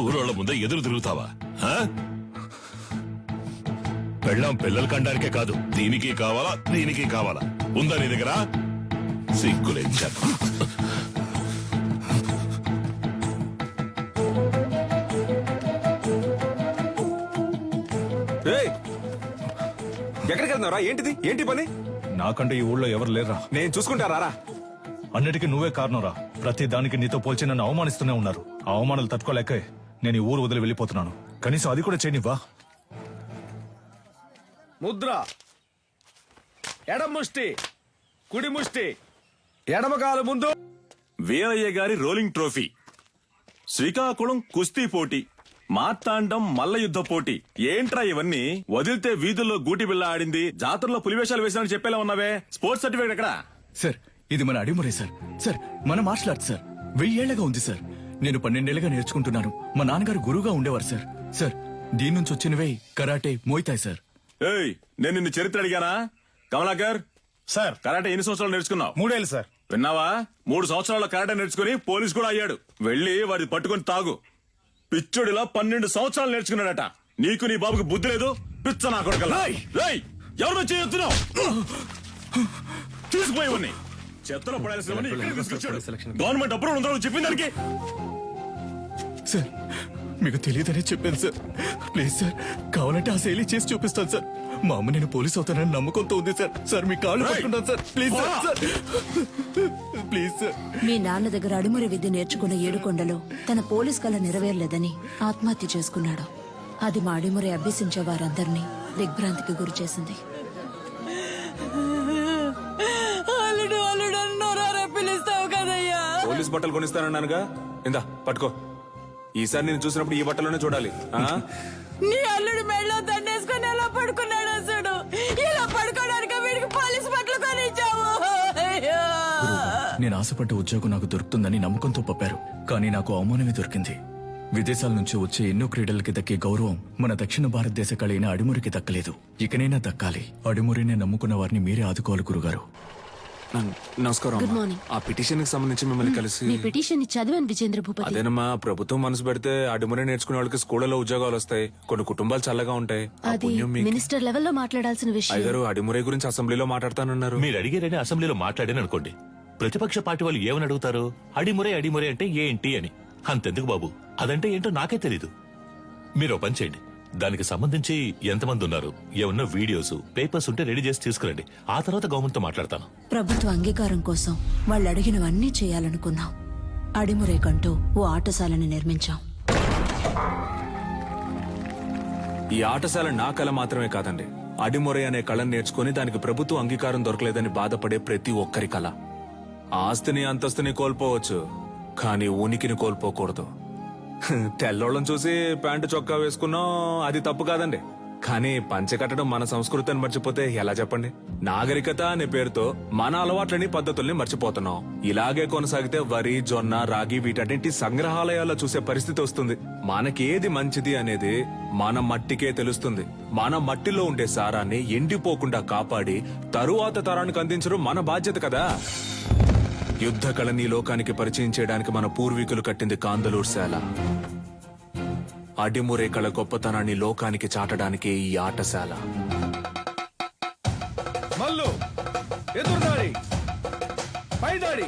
ఊరోళ్ళ ముందే ఎదురు తిరుగుతావా? పెళ్ళాం పిల్లలు కండానికే కాదు, దీనికి కావాలా దీనికి కావాలా? ఉందా నీ దగ్గర? సిగ్గులేంచాను. ఎక్కడికి వెళ్తున్నారా? ఏంటిది? ఏంటి పని? నాకంటే ఈ ఊళ్ళో ఎవరు లేరా? నేను చూసుకుంటారా? అన్నిటికీ నువ్వే కారణంరా. ప్రతి దానికి నీతో పోల్చి నన్ను అవమానిస్తూనే ఉన్నారు. ఆ అవమానాలు తట్టుకోలేకే నేను ఈ ఊరు వదిలి వెళ్ళిపోతున్నాను. కనీసం అది కూడా చేయనివ్వా? ముద్ర, ఎడం ముష్టి, కుడి ముష్టి, ఎడమకాలు ముందు. వీరయ్య గారి రోలింగ్ ట్రోఫీ, శ్రీకాకుళం కుస్తీ పోటీ, మార్తాండం మల్ల యుద్ధ పోటీ. ఏంట్రా ఇవన్నీ? వదిలితే వీధుల్లో గూటి బిళ్ళ ఆడింది, జాతరలో పులివేషాలు వేసానని చెప్పేలా ఉన్నావే. స్పోర్ట్స్ సర్టిఫికేట్ ఎక్కడా? సార్ ఇది మన అడిమురే సార్. సార్ మన మార్షల్ ఆర్ట్స్ సార్. 1000 ఏళ్లగా ఉంది సార్. నేను 12 ఏళ్లుగా నేర్చుకుంటున్నాను. మా నాన్నగారు గురువుగా ఉండేవారు సార్. సార్ దీని నుంచి వచ్చినవే కరాటే, మోయితాయ్ సార్. ఏయ్, నేను నిన్ను చరిత్ర అడిగానా? కమలాకర్ సార్ కరాటే ఎన్ని సంవత్సరాలు నేర్చుకున్నావు? 3 ఏళ్ళు సార్. విన్నావా? 3 సంవత్సరాల కరాటే నేర్చుకుని పోలీస్ కూడా అయ్యాడు. వెళ్ళి వాడి పట్టుకొని తాగు. పిచ్చుడిలా 12 సంవత్సరాలు నేర్చుకున్నాడట. నీకు నీ బాబుకి బుద్ధి లేదు. పిచ్చ నా కొడుకల్లా. ఎవరు వచ్చి చెప్తున్నావు? తీసుకుపోయి చెత్తలో పడాల్సిన గవర్నమెంట్ అప్రూవల్ ఉందా చెప్పిన దానికి? సార్ మీకు తెలియదని చెప్పాను సార్. ప్లీజ్ సార్, కావాలంటే ఆ శైలి చేసి చూపిస్తాను సార్. మా అమ్మ నేను పోలీస్ అవుతానని నమ్మకంతో ఉంది సార్. సార్ మీ కాళ్ళు పట్టుకుంటాను sir. Please sir, please sir. మీ నాన్న దగ్గర అడిమురి విద్య నేర్చుకున్న ఏడుకొండలో తన పోలీస్ కళ నెరవేరలేదని ఆత్మహత్య చేసుకున్నాడు. అది మా అడిమురి అభ్యసించే వారందరినీ దిగ్భ్రాంతికి గురి చేసింది. పోలీస్ బట్టలు కొనిస్తానన్నానుగా. ఇందా పట్టుకో. ఈసారి నేను చూసినప్పుడు ఈ బట్టలోనే చూడాలి. నీ అల్లుడు మెళ్ళో దండేసుకుని ఎలా పడుకున్నాడు అసలు? ఇలా పడుకోవడానికి వీడికి పోలీస్ బట్టలు కొనిచ్చావు. నేను ఆశపడ్డ ఉద్యోగం నాకు దొరుకుతుందని నమ్మకంతో పంపారు. కానీ నాకు అవమానమే దొరికింది. విదేశాల నుంచి వచ్చే ఎన్నో క్రీడలకి దక్కే గౌరవం మన దక్షిణ భారతదేశ కళైన అడిమురికి దక్కలేదు. ఇకనైనా దక్కాలి. అడిమురినే నమ్ముకున్న వారిని మీరే ఆదుకోవాలి గురుగారు. నమస్కారం Good అమ్మా. morning. ఆ పిటిషన్ కి సంబంధించి మిమ్మల్ని కలిసి మీ పిటిషన్ ని చదివాను విజేంద్ర భూపతి. అదేనమ్మా ప్రభుత్వం మనసు పెడితే అడుమురే నేర్చుకునే వాళ్ళకి స్కూళ్ళలో ఉద్యోగాలు వస్తాయి, కొన్ని కుటుంబాలు చల్లగా ఉంటాయి. ఆ అది పుణ్యం మీకు. మినిస్టర్ లెవెల్లో మాట్లాడాల్సిన విషయం. అయ్యగారు అడిమురే గురించి అసెంబ్లీలో మాట్లాడతానన్నారు. మీరు అడిగారని అసెంబ్లీలో మాట్లాడాను అనుకోండి, ప్రతిపక్ష పార్టీ వాళ్ళు ఏమని అడుగుతారు? అడిమురే అడిమురే అంటే ఏంటి అని. అంతెందుకు బాబు, అదంటే ఏంటో నాకే తెలీదు. మీరు ఓ పని చేయండి, దానికి సంబంధించి ఎంతమంది ఉన్నారు, ఏమన్నా వీడియోస్ పేపర్స్ ఉంటే రెడీ చేసి తీసుకురండి. ఆ తర్వాత గవర్నమెంట్ తో మాట్లాడతాను. ప్రభుత్వ అంగీకారం కోసం వాళ్ళు అడిగినవన్నీ చేయాలనుకున్నాం. అడిమురేకంటూ ఓ ఆటశాలని నిర్మించాం. ఈ ఆటశాల నా కళ మాత్రమే కాదండి, అడిమురే అనే కళను నేర్చుకుని దానికి ప్రభుత్వ అంగీకారం దొరకలేదని బాధపడే ప్రతి ఒక్కరి కళ. ఆస్తిని అంతస్తుని కోల్పోవచ్చు, కానీ ఉనికిని కోల్పోకూడదు. తెల్లోళ్ళని చూసి ప్యాంటు చొక్కా వేసుకున్నాం, అది తప్పు కాదండి. కానీ పంచె కట్టడం మన సంస్కృతిని మర్చిపోతే ఎలా చెప్పండి? నాగరికత అనే పేరుతో మన అలవాట్లని పద్ధతుల్ని మర్చిపోతున్నాం. ఇలాగే కొనసాగితే వరి, జొన్న, రాగి వీటన్నింటి సంగ్రహాలయాల్లో చూసే పరిస్థితి వస్తుంది. మనకేది మంచిది అనేది మన మట్టికే తెలుస్తుంది. మన మట్టిలో ఉండే సారాన్ని ఎండిపోకుండా కాపాడి తరువాత తరానికి అందించడం మన బాధ్యత కదా. యుద్ధ కళని లోకానికి పరిచయం చేయడానికి మన పూర్వీకులు కట్టింది కాందలూరు శాల. అడిమురే కళ గొప్పతనాన్ని లోకానికి చాటడానికి ఈ ఆటశాల.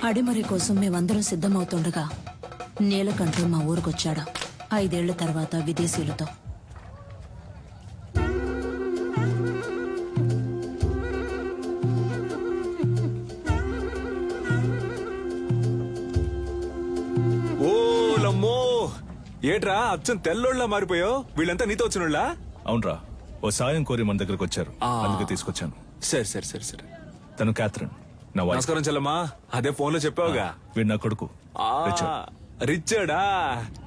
అడిమరి కోసం మేమందరం సిద్ధమవుతుండగా నీలకంఠు మా ఊరికొచ్చాడు. 5 ఏళ్ల తర్వాత విదేశీయులతో. ఓలమ్మో, ఏట్రా అచ్చం తెల్లోళ్ళ మారిపోయావు? వీళ్ళంతా నీతో వచ్చినోళ్ళా? అవునరా, ఓ సాయం కోరి మన దగ్గరకు వచ్చారు, అందుకే తీసుకొచ్చాను. సరే సరే సరే సరే. తను క్యాథరిన్, నా వైఫ్. నమస్కారం చెల్లమ్మా, అదే ఫోన్ లో చెప్పావుగా. వీడు నా కొడుకు రిచర్డ్. రిచర్డా?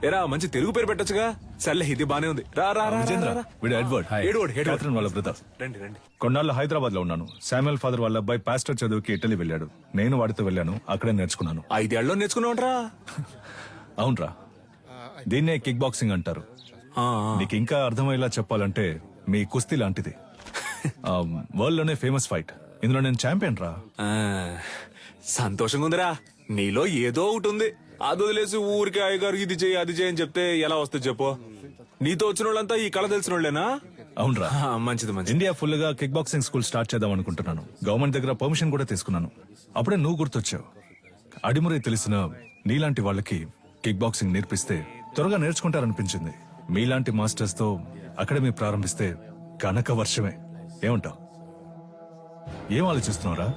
ఎరా మంచి తెలుగు పేరు పెట్టొచ్చుగా. సర్లే, ఇది బానే ఉంది. రా రా రా, విజేంద్ర, రా, రా. వీడు ఎడ్వర్డ్. Edward, Edward. క్యాథరిన్ వాళ్ళ బ్రదర్. రండి రండి. కొన్నాళ్ళు హైదరాబాద్ లో ఉన్నాను. శామ్యుల్ ఫాదర్ వాళ్ళ అబ్బాయి పాస్టర్ చదువుకి ఇటలీ వెళ్ళాడు. నేను వాడితో వెళ్ళాను, అక్కడే నేర్చుకున్నాను. 5 ఏళ్ళలో నేర్చుకున్నావుంట్రా? అవునరా, దీన్నే కిక్ బాక్సింగ్ అంటారు. నీకు ఇంకా అర్థమయ్యేలా చెప్పాలంటే మీ కుస్తీ లాంటిది. వరల్డ్ లోనే ఫేమస్ ఫైట్. ఇందులో నేను ఛాంపియన్ రా. సంతోషంగా ఉందిరా. నీలో ఏదో ఒకటి ఉంది. అది వదిలేసి ఊరికి అయ్యగారు ఇది చేయి అది చేయి అని చెప్తే ఎలా వస్తుంది చెప్పు? నీతో వచ్చిన వాళ్ళంతా ఈ కళ తెలిసిన వాళ్ళేనా? అవునరా, మంచిది మంచిది. ఇండియా ఫుల్ గా కిక్ బాక్సింగ్ స్కూల్ స్టార్ట్ చేద్దాం అనుకుంటున్నాను. గవర్నమెంట్ దగ్గర పర్మిషన్ కూడా తీసుకున్నాను. అప్పుడే నువ్వు గుర్తొచ్చావు. అడిమురే తెలిసిన నీలాంటి వాళ్ళకి కిక్ బాక్సింగ్ నేర్పిస్తే త్వరగా నేర్చుకుంటారనిపించింది. మీలాంటి మాస్టర్స్ తో అకాడమీ ప్రారంభిస్తే కనక వర్షమే. ఏమంటావు? ఏం ఆలోచిస్తున్నారా?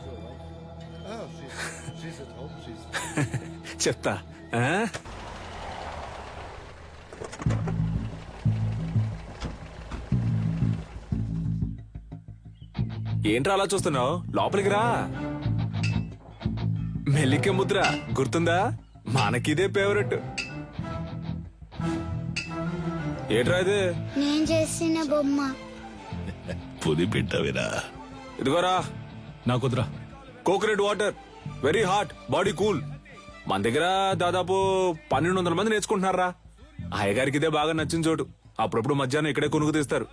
చెప్తా. ఏంట్రా అలా చూస్తున్నావు? లోపలికి రా. మెల్లికే ముద్ర గుర్తుందా? మనకిదే ఫేవరెట్. ఏంట్రా ఇది? నేను చేసిన బొమ్మ. పుది పెట్టవిరా. ఇదిగోరా, నాకుద్రా. Coconut water, very hot, body cool. మన దగ్గర దాదాపు 1200 మంది నేర్చుకుంటున్నారా. అయ్యగారికి ఇదే బాగా నచ్చిన చోటు. అప్పుడప్పుడు మధ్యాహ్నం ఇక్కడే కొనుక్కు తీస్తారు.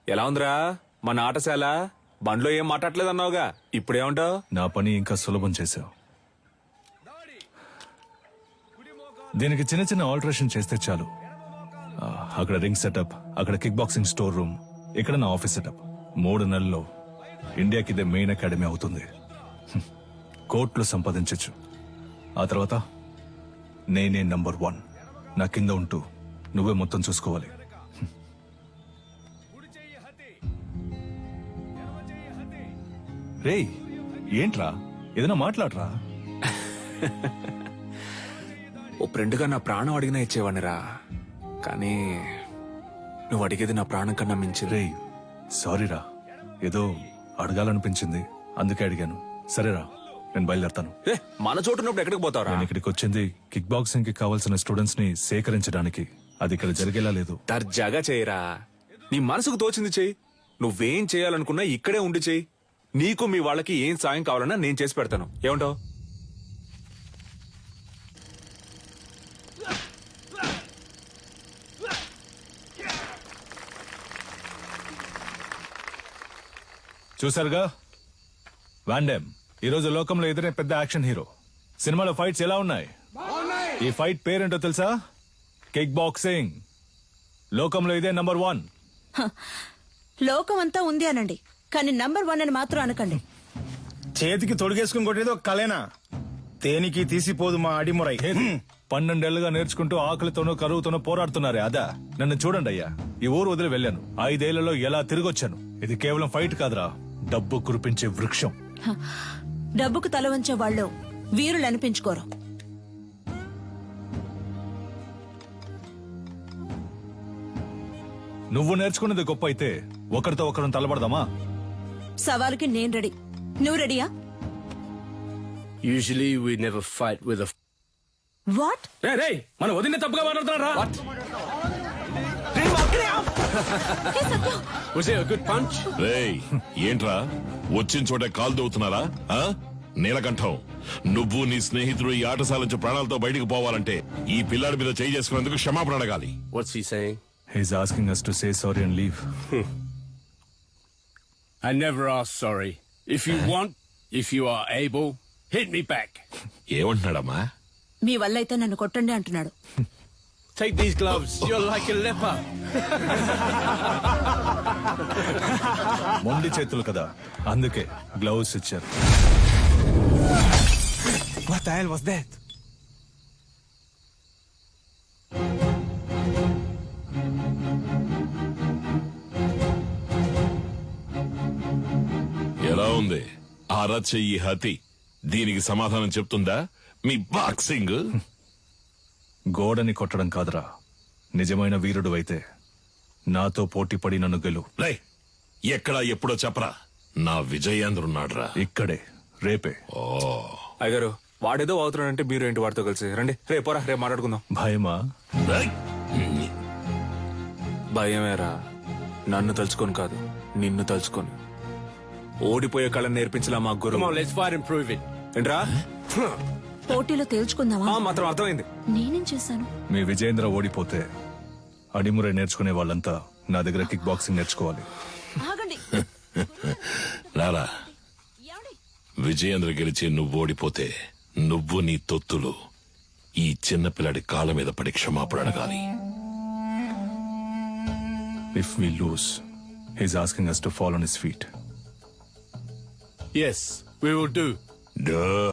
ఎలా ఉందిరా మన ఆటశాల? బండ్లో ఏం మాట్లాడలేదు అన్నావుగా, ఇప్పుడేమంటావు? నా పని ఇంకా సులభం చేశావు. దీనికి చిన్న చిన్న ఆల్టరేషన్ చేస్తే చాలు. అక్కడ రింగ్ సెటప్, అక్కడ కిక్ బాక్సింగ్ స్టోర్ రూమ్, ఇక్కడ నా ఆఫీస్ సెటప్. 3 నెలల్లో ఇండియాకి ఇదే మెయిన్ అకాడమీ అవుతుంది. కోట్లు సంపాదించచ్చు. ఆ తర్వాత నేనే నంబర్ 1. నా కింద ఉంటూ నువ్వే మొత్తం చూసుకోవాలి. రేయ్, ఏంట్రా, ఏదైనా మాట్లాడరా. ఓ ఫ్రెండ్గా నా ప్రాణం అడిగినా ఇచ్చేవాడినిరా, కానీ నువ్వు అడిగేది నా ప్రాణం కన్నా మించి. రేయ్, సారీరా, ఏదో అడగాలనిపించింది, అందుకే అడిగాను. సరేరా, నేను బయలుదేరతాను. మన చోటు ఉన్నప్పుడు ఎక్కడికి పోతావురా? నేను ఇక్కడికి వచ్చింది కిక్ బాక్సింగ్ కి కావాల్సిన స్టూడెంట్స్ ని సేకరించడానికి. అది ఇక్కడ జరిగేలా లేదు. దర్జాగా చేయరా, నీ మనసుకు తోచింది చెయ్యి. నువ్వేం చేయాలనుకున్నా ఇక్కడే ఉండి చెయ్యి. నీకు మీ వాళ్ళకి ఏం సాయం కావాలన్నా నేను చేసి పెడతాను. ఏమంటావు? చూసారుగా వాండెమ్ ఈరోజు లోకంలో ఎదురే పెద్ద యాక్షన్ హీరో. సినిమాలో ఫైట్స్ ఎలా ఉన్నాయి? ఈ ఫైట్ పేరేంటో తెలుసా? Kick boxing. లోకంలో ఇదే నంబర్ 1. లోకం అంతా ఉంది అనండి, కానీ నంబర్ 1 అని మాత్రం అనకండి. చేతికి తొడిగేసుకుని కొట్టేది ఒక కలేనా? తేనికి తీసిపోదు మా అడిమురై. 12 ఏళ్లుగా నేర్చుకుంటూ ఆకలితోనూ కరువుతోనూ పోరాడుతున్నారే అదా. నన్ను చూడండి అయ్యా, ఈ ఊరు వదిలి వెళ్ళాను. 5 ఏళ్లలో ఎలా తిరిగొచ్చాను. ఇది కేవలం ఫైట్ కాదురా, డబ్బు కురిపించే వృక్షం. డబ్బుకు తల వంచే వాళ్ళు వీరులు అనిపించుకోరు. నువ్వు నేర్చుకున్నది గొప్ప అయితే ఒకరితో ఒకరిని తలబడదామా? సవాలుకి నేను రెడీ. నువ్వు రెడీయా? Usually we never fight with what? రే మన వదిన తప్పుగా మాట్లాడుతున్నారా? Good punch. రేయ్ ఏంట్రా వచ్చిన చోట కాలు దవ్వుతున్నారా? నీలకంఠం, నువ్వు నీ స్నేహితుడు ఈ ఆటశాల నుంచి ప్రాణాలతో బయటికి పోవాలంటే ఈ పిల్లాడి మీద చేయి చేసుకునేందుకు క్షమాపణ అడగాలి. Watts he saying? He's asking us to say sorry and leave. I never ask sorry. If you want, if you are able, hit me back. ఏమంటున్నాడమ్మా? మీ వల్ల అయితే నన్ను కొట్టండి అంటున్నాడు. Take these gloves. You're like a leper. మొండి చేతులు కదా, అందుకే gloves ఇచ్చారు. What the hell was that? ఎలా ఉంది అరచ ఈ హతి? దీనికి సమాధానం చెప్తుందా మీ బాక్సింగ్? గోడని కొట్టడం కాదురా, నిజమైన వీరుడు అయితే నాతో పోటీ పడి నన్ను గెలు. రే ఎక్కడా ఎప్పుడో చెప్పరా, నా విజయేంద్రున్నాడ్రా ఇక్కడే, రేపే. ఓ అయ్యగారు వాడేదో అవుతున్నాడంటే మీరు ఏంటి వాడితో కలిసి రండి. రేపోరా, రేపు మాట్లాడుకుందాం. భయమా? భయమేరా, నన్ను తలుచుకొని కాదు నిన్ను తలుచుకొని. ఓడిపోయే కళ నేర్పించలా మా గురు. ఏంట్రా పోటీలో తేల్చుకుందామా? మాత్రం అర్థమైంది. నేనేం చేశాను? మీ విజయేంద్ర ఓడిపోతే అడిమురే నేర్చుకునే వాళ్ళంతా నా దగ్గర కిక్ బాక్సింగ్ నేర్చుకోవాలి. ఆగండి. రారా, విజయేంద్ర గెలిచి నువ్వు ఓడిపోతే నువ్వు నీ తొత్తులు ఈ చిన్నపిల్లాడి కాళ్ళ మీద పడి క్షమాపణ అడగాలి. If we lose, he's asking us to fall on his feet. Yes, we will do. Duh.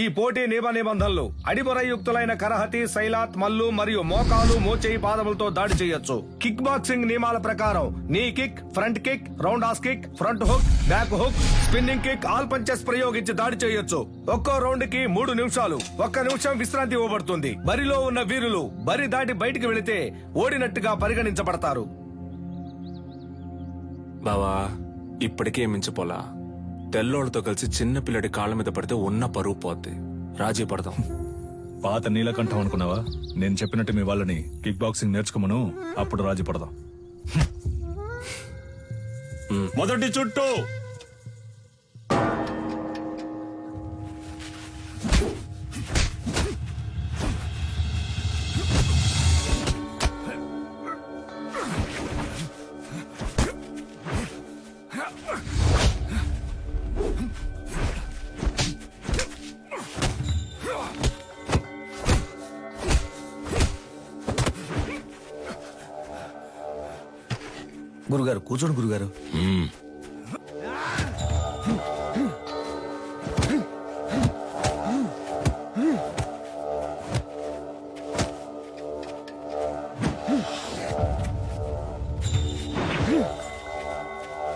ఈ పోటీ నియమ నిబంధనలు: అడిమరయుక్తులైన కరహతి, శైలాత్, మల్లు మరియు మోకాలు, మోచేయి, పాదములతో దాడి చేయొచ్చు. కిక్ బాక్సింగ్ నియమాల ప్రకారం నీ kick, front kick, round has kick, front hook, back hook, spinning kick, all punches ప్రయోగించి దాడి చేయొచ్చు. ఒక్కో రౌండ్ కి 3 నిమిషాలు. 1 నిమిషం విశ్రాంతి ఇవ్వబడుతుంది. బరిలో ఉన్న వీరులు బరి దాటి బయటికి వెళితే ఓడినట్టుగా పరిగణించబడతారు. బావా ఇప్పటికే మించిపోలా. తెల్లోళ్ళతో కలిసి చిన్న పిల్లడి కాళ్ళ మీద పడితే ఉన్న పరువు పోద్ది. రాజీ పడదాం. పాత నీలకంఠం అనుకున్నావా? నేను చెప్పినట్టు మీ వాళ్ళని కిక్ బాక్సింగ్ నేర్చుకోమను, అప్పుడు రాజీ పడదాం. మొదటి చుట్టూ గురుగారు కూర్చోండి గురుగారు.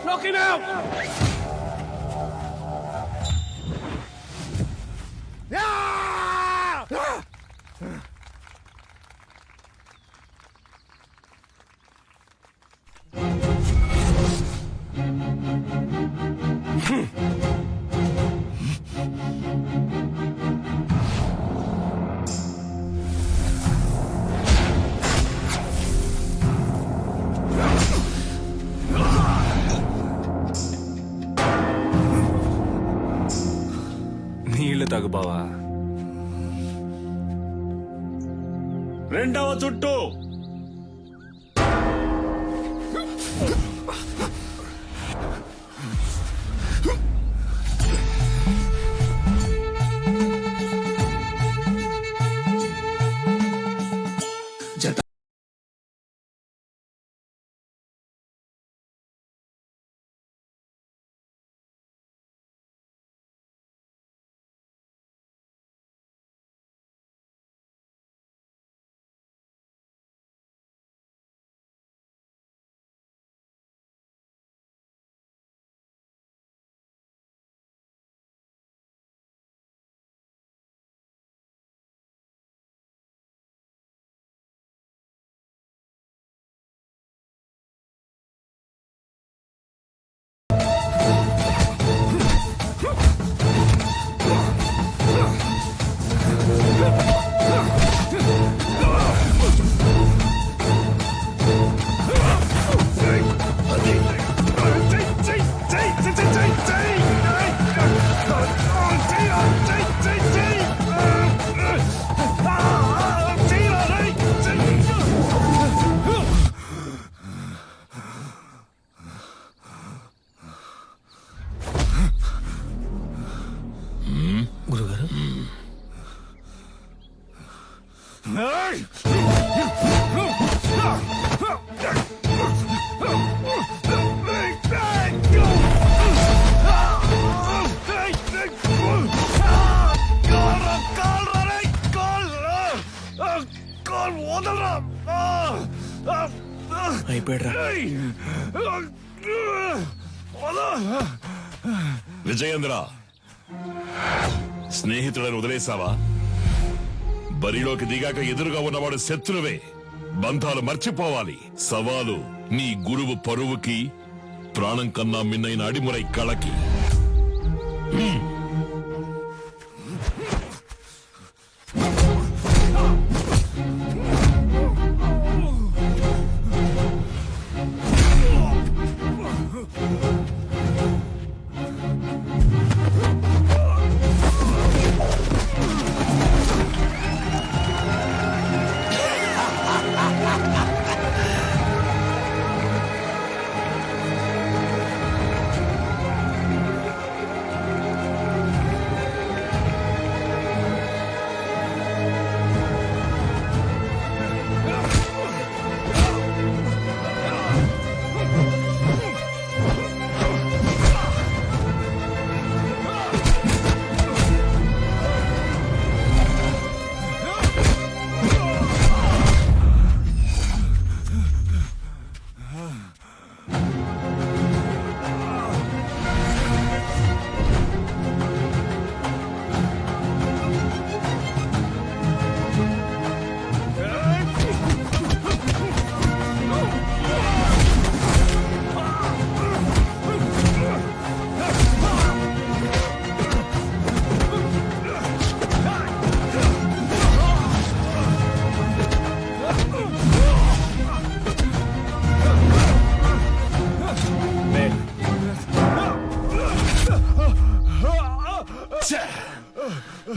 Knock him out! బావా. రెండవ చుట్టూ విజయేంద్ర, స్నేహితులను వదిలేసావా? బరిలోకి దిగాక ఎదురుగా ఉన్నవాడు శత్రువే. బంధాలు మర్చిపోవాలి. సవాలు నీ గురువు పరువుకి, ప్రాణం కన్నా మిన్నైన అడిమురై కళకి.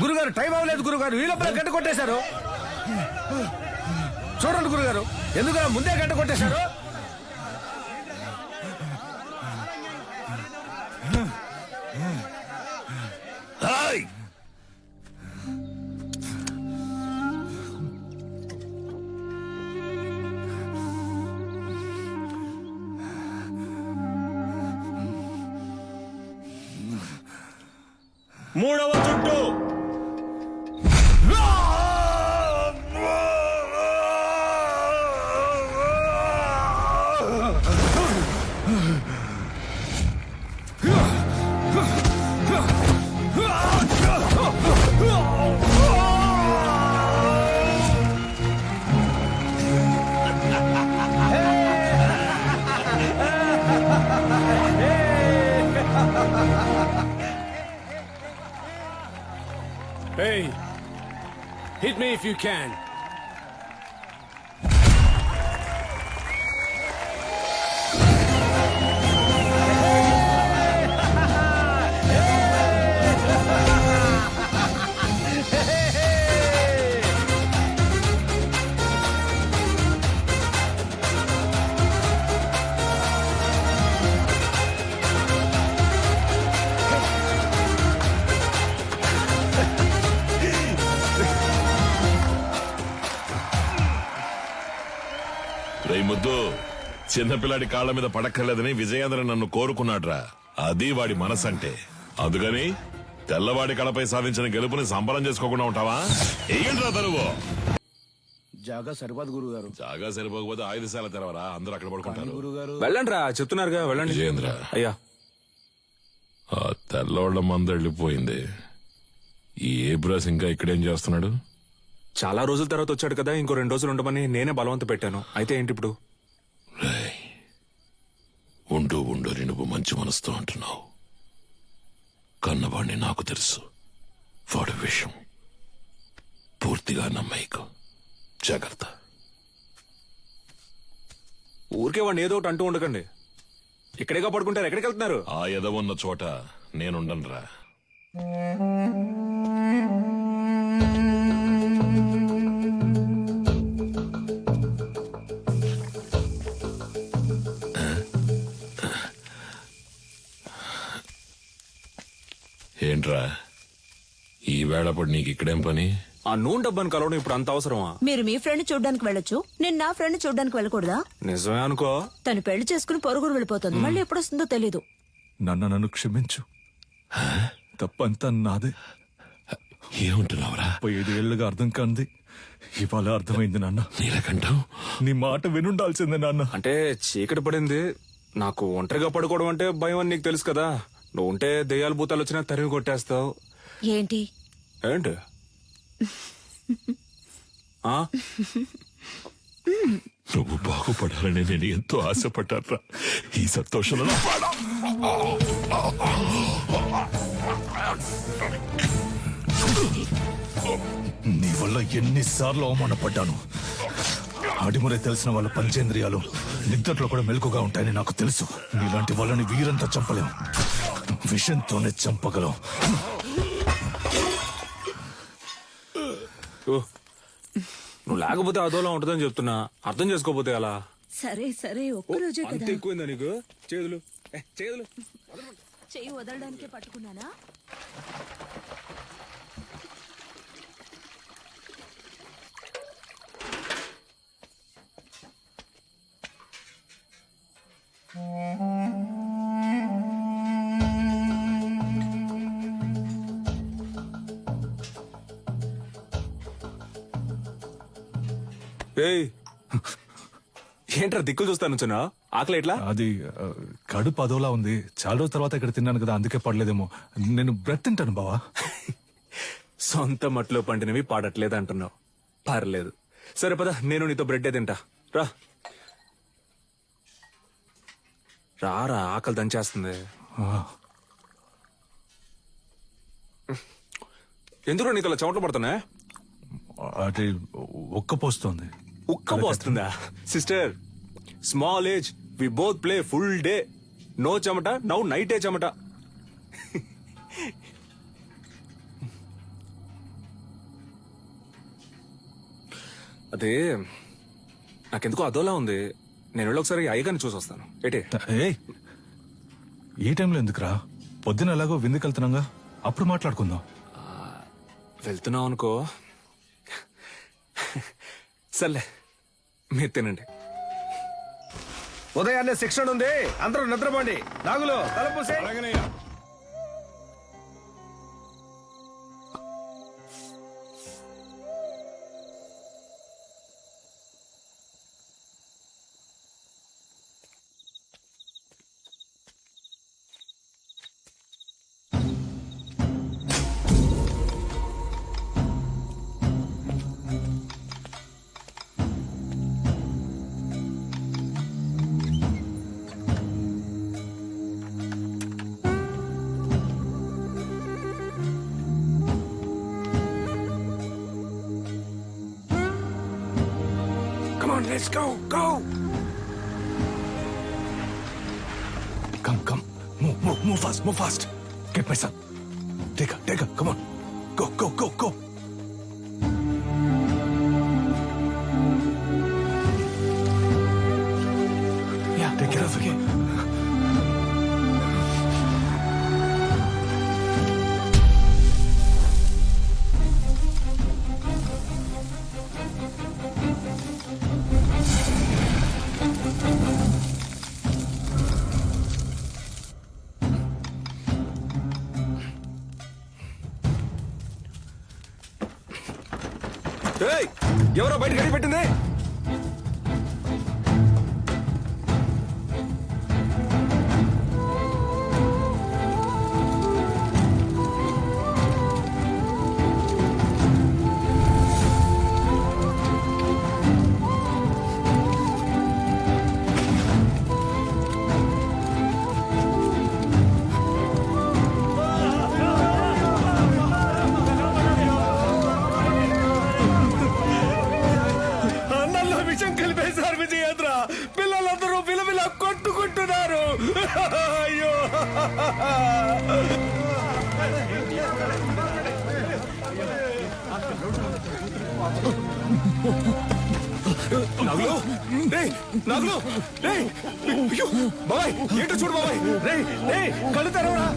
గురుగారు, టైం అవ్వలేదు గురుగారు, ఈ లోపల గంట కొట్టేశారు. చూడండి గురుగారు, ఎందుకు ముందే గంట కొట్టేశారు? మూడవ చుట్టూ Hey, hit me if you can. రేయ్ ముద్దు, చిన్నపిల్లాడి కాళ్ళ మీద పడక్కర్లేదని విజయేంద్ర నన్ను కోరుకున్నాడ్రా. అది వాడి మనసంటే. అందుకని తెల్లవాడి కళపై సాధించిన గెలుపుని సంబరం చేసుకోకుండా ఉంటావా? ఏంట్రా తరువు? జాగా సరిపోదు గురుగారు. జాగా సరిపోకపోతే ఆయుధశాల తెరవరా, అందరూ అక్కడ పడుకుంటారు. వెళ్ళండి రా, చెప్తున్నారుగా వెళ్ళండి. విజయేంద్ర, అయ్యా ఆ తెల్లోళ్ల మంద వెళ్ళిపోయింది. ఈ ఏబ్రాస్ ఇంకా ఇక్కడేం చేస్తున్నాడు? చాలా రోజుల తర్వాత వచ్చాడు కదా, ఇంకో 2 రోజులు ఉండమని నేనే బలవంత పెట్టాను. అయితే ఏంటి ఇప్పుడు? ఉండు ఉండు నువ్వు మంచి మనసుతో అంటున్నావు. కన్నవాణ్ణి నాకు తెలుసు. వాడి విషయం పూర్తిగా నమ్మేకు. జాగ్రత్త. ఊరికే వాడిని ఏదో ఒకటి అంటూ ఉండకండి. ఇక్కడేగా పడుకుంటారు, ఎక్కడికి వెళ్తున్నారు? ఆ ఎదవున్న చోట నేనుండనురా. ఏంట్రా ఈ వేళప్పుడు నీకు ఇక్కడేం పని? ఆ నూనె డబ్బాను కలవడం ఇప్పుడు అంత అవసరమా? మీరు మీ ఫ్రెండ్ చూడ్డానికి వెళ్ళొచ్చు, నేను నా ఫ్రెండ్ చూడ్డానికి వెళ్ళకూడదా? నిజమే అనుకో. తను పెళ్లి చేసుకుని పొరుగురు వెళ్ళిపోతుంది, మళ్ళీ ఎప్పుడు వస్తుందో తెలీదు. నన్ను క్షమించు. తప్పంతా నాదే. ఏముంటున్నావురా? 5 ఏళ్లుగా అర్థం కాంది ఇవాళ అర్థమైంది నాన్న. నీలకంఠం, నీ మాట వినుండాల్సిందే నాన్న. అంటే చీకటి పడింది, నాకు ఒంటరిగా పడుకోవడం అంటే భయం అని నీకు తెలుసు కదా. నువ్వు ఉంటే దెయ్యాలు భూతాలు వచ్చినా తరిమి కొట్టేస్తావు. ఏంటి ఏంటి? ఆ? నువ్వు బాగుపడాలని నేను ఎంతో ఆశపడ్డారా. ఈ సంతోషంలో నీ వల్ల ఎన్నిసార్లు అవమానపడ్డాను. ఆడిమురే తెలిసిన వాళ్ళ పంచేంద్రియాలు నిద్రలో కూడా మెలకుగా ఉంటాయని నాకు తెలుసు. నీలాంటి వాళ్ళని వీరంతా చంపలేం, విషంతోనే చంపగలం. నువ్వు లేకపోతే అదోలా ఉంటుందని చెప్తున్నా, అర్థం చేసుకోపోతే అలా. సరే సరే, ఒక్కరోజే అంత కదా. ఎక్కువైందా నీకు? చేతులు చేతులు చెయ్యి వదలడానికే పట్టుకున్నానా? ఏయ్, ఏంట్రా దిక్కులు చూస్తాను చిన్న? ఆకలి ఎట్లా? అది కడుపు అదోలా ఉంది. చాలా రోజుల తర్వాత ఇక్కడ తిన్నాను కదా, అందుకే పడలేదేమో. నేను బ్రెడ్ తింటాను బావా. సొంత మట్లో పండినవి పాడట్లేదు అంటున్నావు. పర్లేదు, సరే పద, నేను నీతో బ్రెడ్డే తింటా. రా రారా, ఆకలి దంచేస్తుంది. ఎందుకు నీకు అలా చెమటలు పడుతున్నా? అది ఉక్కపోస్తుంది. ఉక్క పోస్తుందా? Sister, small age, we both play full day. No చెమట, నౌ నైటే చెమట. అదే నాకెందుకో అదోలా ఉంది. నేను వెళ్ళి ఒకసారి అయ్యగారిని చూసి వస్తాను. ఏటే? ఈ టైంలో ఎందుకురా? పొద్దున ఎలాగో విందుకు వెళ్తున్నాగా, అప్పుడు మాట్లాడుకుందాం. వెళ్తున్నావు అనుకో. సర్లే, మీరు తినండి. ఉదయాన్నే శిక్షణ ఉంది, అందరూ నిద్రపోండి. నాగులు తలపూసే. Let's go, go! Come. Move fast. Get my son. Take her, come on. Go. Yeah, take care of her. ఎవరో బయట గడి పెట్టింది? అన్నల్లో విషయం కలిపేశారు విజయేంద్ర. పిల్లలందరూ విలవిల కొట్టుకుంటున్నారు. అయ్యో నగులు, రేయ్, నగులు, రేయ్, అయ్యో, బాబాయ్ ఏంటో చూడు బాబాయ్. రేయ్, రేయ్, కళ్ళు తెరవరా.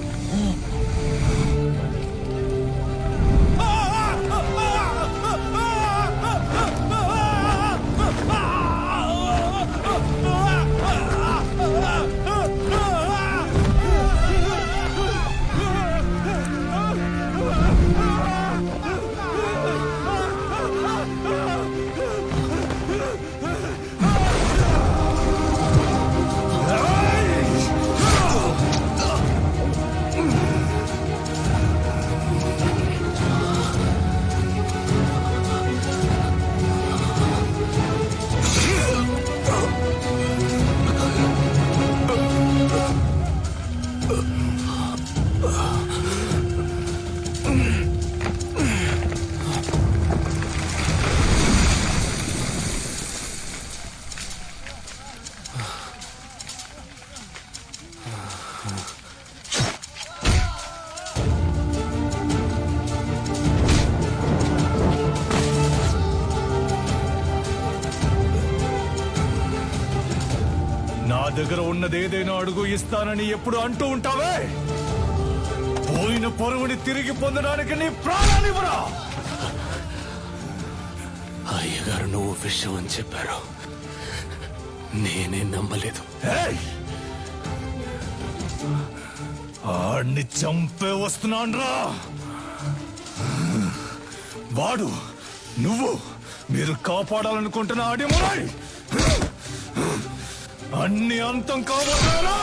నా దగ్గర ఉన్నది ఏదైనా అడుగు ఇస్తానని ఎప్పుడు అంటూ ఉంటావే. పోయిన పరువుని తిరిగి పొందడానికి నీ ప్రాణాన్ని ఇవ్వరా. అయ్యగారు నువ్వు విషయం అని చెప్పారు, నేనే నమ్మలేదు. ఆడిని చంపే వస్తున్నాన్రా. వాడు నువ్వు మీరు కాపాడాలనుకుంటున్న ఆడిమురై అన్ని అంతం కావాలా.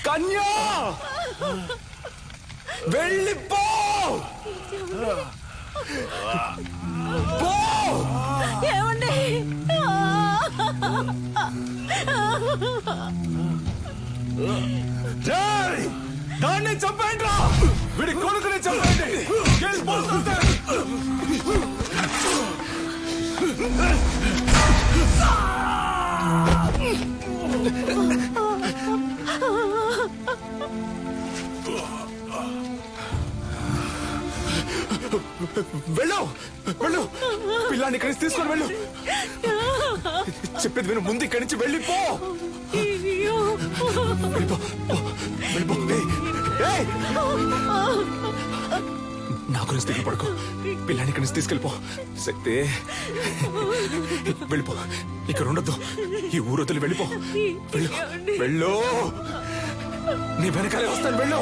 కన్యా వెళ్ళిపో. ఏమండి? దాన్ని చంపండి రా. వీడి కొడుకుని చంపండి. వెళ్ళిపోతుంటే వెళ్ళు, వెళ్ళు, పిల్లాన్ని ఇక్కడి నుంచి తీసుకొని వెళ్ళు. చెప్పేది విను, ముందు ఇక్కడి నుంచి వెళ్ళిపో. వెళ్ళిపో, వెళ్ళిపో. నా నా గురించి దిగులు పడుకో. పిల్లాన్ని ఇక్కడి నుంచి తీసుకెళ్ళిపో. శక్తి వెళ్ళిపో, ఇక్కడ ఉండొద్దు. ఈ ఊరొద్దులు వెళ్ళిపో. వెళ్ళు వెళ్ళు, నీ వెనకాలే వస్తాను. వెళ్ళు.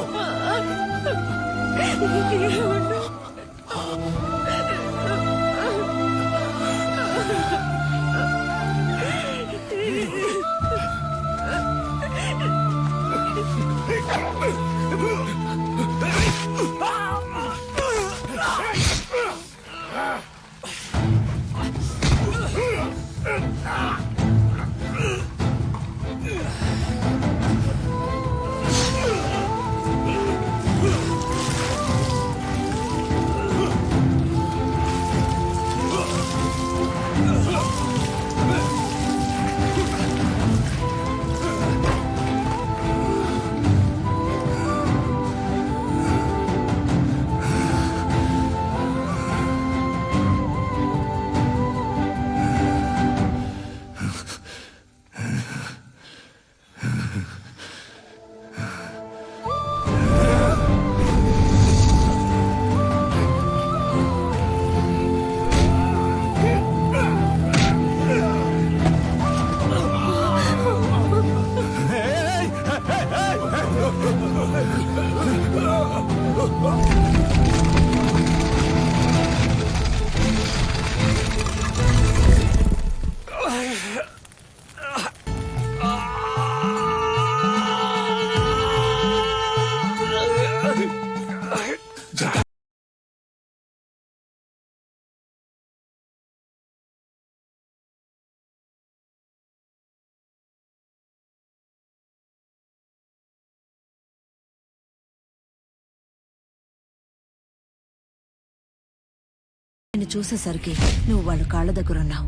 నేను చూసేసరికి నువ్వు వాళ్ళ కాళ్ళ దగ్గరున్నావు.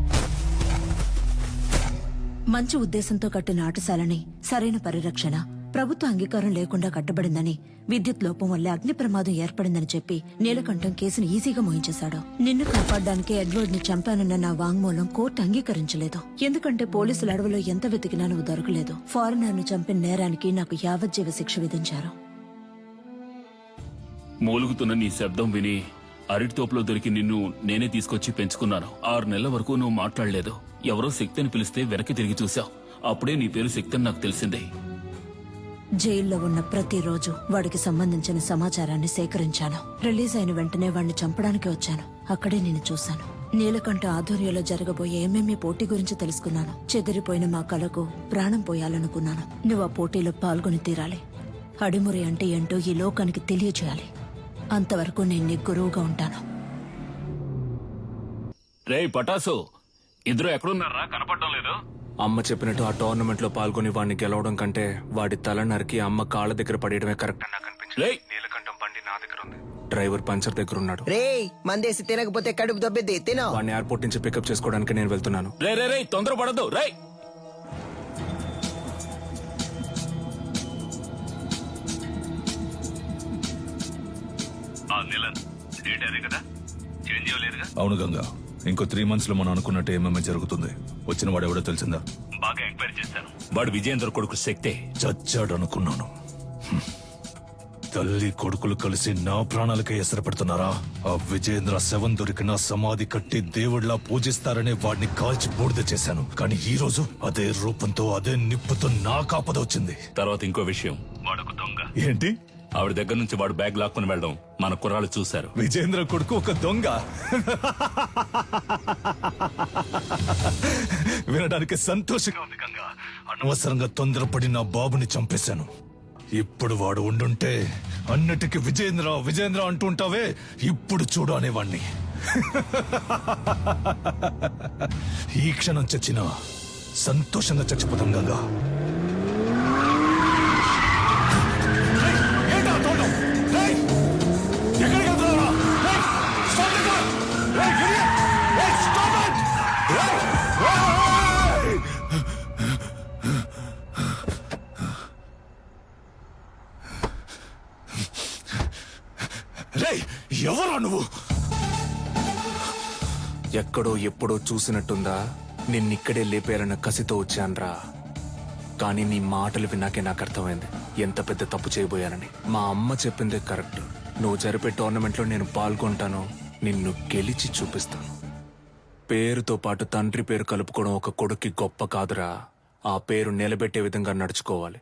మంచి ఉద్దేశంతో కట్టిన ఆటశాలని సరైన పరిరక్షణ, ప్రభుత్వ అంగీకారం లేకుండా కట్టబడిందని, విద్యుత్ లోపం వల్ల అగ్ని ప్రమాదం ఏర్పడిందని చెప్పి నీలకంఠం కేసును ఈజీగా మోయించేశాడు. నిన్ను కాపాడడానికి ఎడ్వర్డ్ ని చంపానన్న నా వాంగ్మూలం కోర్టు అంగీకరించలేదు. ఎందుకంటే పోలీసుల అడవిలో ఎంత వెతికినా నువ్వు దొరకలేదు. ఫారినర్ ను చంపిన నేరానికి నాకు యావజ్జీవ శిక్ష విధించారు. మూలుగుతున్న నీ శబ్దం విని అరటి తోపులో దొరికి నిన్ను నేనే తీసుకొచ్చి పెంచుకున్నాను. 6 నెలల వరకు నువ్వు మాట్లాడలేదు. ఎవరో శక్తిని పిలిస్తే వెనక్కి తిరిగి చూశావు. అప్పుడే నీ పేరు శక్తి అని నాకు తెలిసిందే. జైల్లో ఉన్న ప్రతిరోజు వాడికి సంబంధించిన సమాచారాన్ని సేకరించాను. రిలీజ్ అయిన వెంటనే వాడిని చంపడానికి వచ్చాను. అక్కడే నేను చూశాను. నీలకంఠ ఆధ్వర్యంలో జరగబోయే ఎంఎంఏ పోటీ గురించి తెలుసుకున్నాను. చెదిరిపోయిన మా కళకు ప్రాణం పోయాలనుకున్నాను. నువ్వు ఆ పోటీలో పాల్గొని తీరాలి. అడిమురి అంటే ఏంటో ఈ లోకానికి తెలియజేయాలి. అంతవరకు నేను నీ గురువుగా ఉంటాను. రే పటాసు, ఇద్దరు ఎక్కడున్నారా? కనపడడం లేదు. అమ్మ చెప్పినట్టు ఆ టోర్నమెంట్ లో పాల్గొని వాడిని గెలవడం కంటే వాడి తల నరికి అమ్మ కాళ్ళ దగ్గర పడేయడమే కరెక్ట్ అని నాకు అనిపించింది. నీలకంఠం బండి నా దగ్గర ఉంది. డ్రైవర్ పంచర్ దగ్గర ఉన్నాడు. రే మందేసి తినకపోతే కడుపు దబ్బెద్ది తినో. వాడిని ఎయిర్పోర్ట్ నుంచి పికప్ చేసుకోవడానికి నేను వెళ్తున్నాను. రే రే రే తొందరపడద్దు. రే అవును గంగా, ఇంకో 3 months లో మనం అనుకున్నట్టు ఏమేమి జరుగుతుంది. వచ్చిన వాడు ఎవడో తెలిసిందా? బాగా ఎంక్వైరీ చేశాను. వాడు విజయేంద్ర కొడుకు శక్తే. చచ్చాడు అనుకున్నాను. తల్లి కొడుకులు కలిసి నా ప్రాణాలకే ఎసరు పెడుతున్నారా? ఆ విజయేంద్ర శవం దొరికిన సమాధి కట్టి దేవుడిలా పూజిస్తారనే వాడిని కాల్చి బూడిద చేశాను. కానీ ఈ రోజు అదే రూపంతో అదే నిప్పుతో నా కాపద వచ్చింది. తర్వాత ఇంకో విషయం, వాడొక దొంగ. ఏంటి? ఆవిడ దగ్గర నుంచి వాడు బ్యాగ్ లాక్కుని వెళ్ళడం మన కుర్రాళ్ళు చూశారు. విజయేంద్ర కొడుకు ఒక దొంగ? వినడానికి సంతోషంగా ఉంది గంగా. అనవసరంగా తొందరపడి నా బాబుని చంపేశాను. ఇప్పుడు వాడు ఉండుంటే అన్నిటికీ విజయేంద్ర విజయేంద్ర అంటుంటావే, ఇప్పుడు చూడు అనేవాణ్ణి. ఈ క్షణం చచ్చినా సంతోషంగా చచ్చిపోతాం గంగా. ఎవరా నువ్వు? ఎక్కడో ఎప్పుడో చూసినట్టుందా? నిన్నిక్కడే లేపేయాలన్న కసితో వచ్చాన్రా. కానీ నీ మాటలు విన్నాకే నాకు అర్థమైంది ఎంత పెద్ద తప్పు చేయబోయానని. మా అమ్మ చెప్పిందే కరెక్ట్. నువ్వు జరిపే టోర్నమెంట్లో నేను పాల్గొంటాను, నిన్ను గెలిచి చూపిస్తాను. పేరుతో పాటు తండ్రి పేరు కలుపుకోవడం ఒక కొడుక్కి గొప్ప కాదురా, ఆ పేరు నిలబెట్టే విధంగా నడుచుకోవాలి.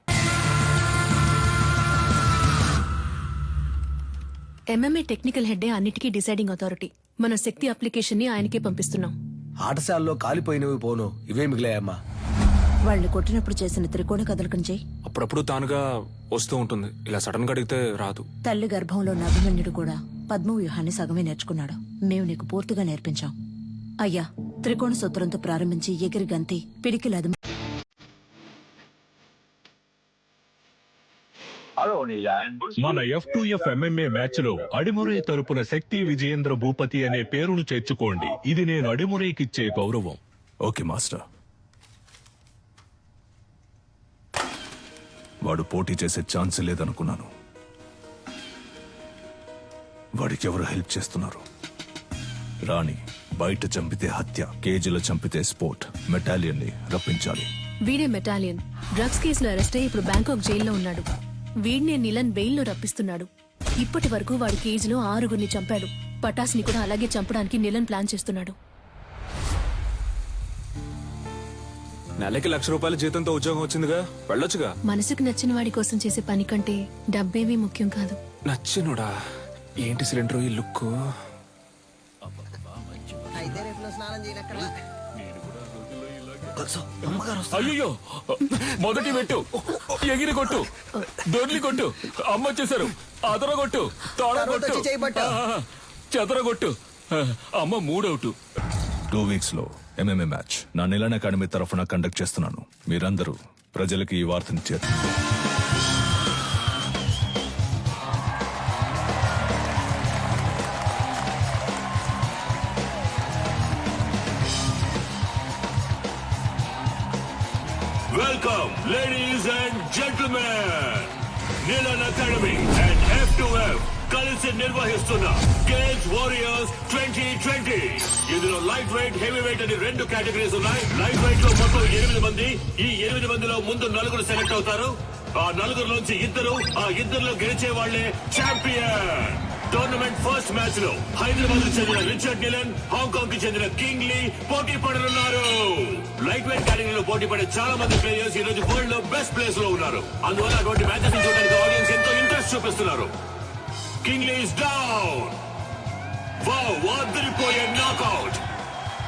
ఎంఎంఏ టెక్నికల్ హెడ్డే అన్నిటికీ డిసైడింగ్ అథారిటీ. మన శక్తి అప్లికేషన్ ని ఆయనకే పంపిస్తున్నాం. ఆటశాలలో కాలిపోయినవి పోను, ఇవే మిగిలాయమ్మా. వాళ్ళు కొట్టినప్పుడు చేసిన త్రికోణ కదలకం చెయ్యి. అప్పుడప్పుడు తానుగా వస్తూ ఉంటుంది, ఇలా సడన్ గా అడిగితే రాదు. తల్లి గర్భంలో ఉన్న అభిమన్యుడు కూడా పద్మ వ్యూహాన్ని సగమే నేర్చుకున్నాడు. మేము నీకు పూర్తిగా నేర్పించాం. అయ్యా, త్రికోణ సూత్రంతో ప్రారంభించి ఎగిరి గంతి పిడికిలది. మన F2F MMA మ్యాచ్ లో అడిమురే తరపున శక్తి విజయేంద్ర భూపతి అనే పేరును చేర్చుకోండి. ఇది నేను అడిమురేకిచ్చే గౌరవం. Okay master. వాడు పోటీ చేసే ఛాన్స్ లేదనుకున్నాను. వాడికి ఎవరు హెల్ప్ చేస్తున్నారు? రాణి బయట చంపితే హత్య, కేజీలో చంపితే స్పోర్ట్. మెటాలియన్ ని రప్పించాలి. వీడే మెటాలియన్. డ్రగ్స్ కేసులో అరెస్ట్ అయ్యి ఇప్పుడు బ్యాంకాక్ జైల్లో ఉన్నాడు. వీడినే నిలన్ బెయిల్లో రప్పిస్తున్నాడు. ఇప్పటి వరకు వాడి కేజీలో 6గురిని చంపాడు. పటాస్ని కూడా అలాగే చంపడానికి నిలన్ ప్లాన్ చేస్తున్నాడు. నెలకి ₹1,00,000 జీతంతో ఉద్యోగం వచ్చిందిగా, వెళ్ళొచ్చుగా. మనసుకు నచ్చిన వాడి కోసం చేసే పని కంటే డబ్బేమీ ముఖ్యం కాదు. నచ్చినోడా? ఏంటి సిలిండర్ ఈ లుక్? అయ్యో, మొదటి పెట్టు, ఎగిరి కొట్టు, దొర్లి కొట్టు, అమ్మ వచ్చేసారు, అదర కొట్టు, తోడ కొట్టు, చెదర కొట్టు. అమ్మ 3 అవుట్. 2 వీక్స్ లో MMA మ్యాచ్ నా నిలన్ అకాడమీ తరఫున కండక్ట్ చేస్తున్నాను. మీరందరూ ప్రజలకి ఈ వార్తని చేరు. Welcome, ladies and gentlemen. Nilan Academy and F2F కలిసి నిర్వహిస్తున్న కేజ్ వారియర్స్ 2020. ఇందులో లైట్ వెయిట్, హెవీ వెయిట్ అని 2 కేటగిరీస్ ఉన్నాయి. లైట్ వెయిట్ లో మొత్తం 8 మంది. ఈ 8 మందిలో ముందు 4 సెలెక్ట్ అవుతారు. ఆ 4 2, ఆ 2లో గెలిచే వాళ్లే ఛాంపియన్. టోర్నమెంట్ ఫస్ట్ మ్యాచ్ లో హైదరాబాద్ కు చెందిన రిచర్డ్ నిలన్, హాంకాంగ్ కి చెందిన కింగ్ లీ పోటీ పడనున్నారు. లైట్ వెయిట్ కేటగిరీలో పోటీ పడే చాలా మంది ప్లేయర్స్ ఈ రోజు వరల్డ్ లో బెస్ట్ ప్లేస్ లో ఉన్నారు. అందువల్ల అటువంటి మ్యాచెస్ చూడడానికి ఆడియన్స్ ఎంతో ఇంట్రెస్ట్ చూపిస్తున్నారు. King Lee is down. Wow, అదిరిపోయే నాకౌట్.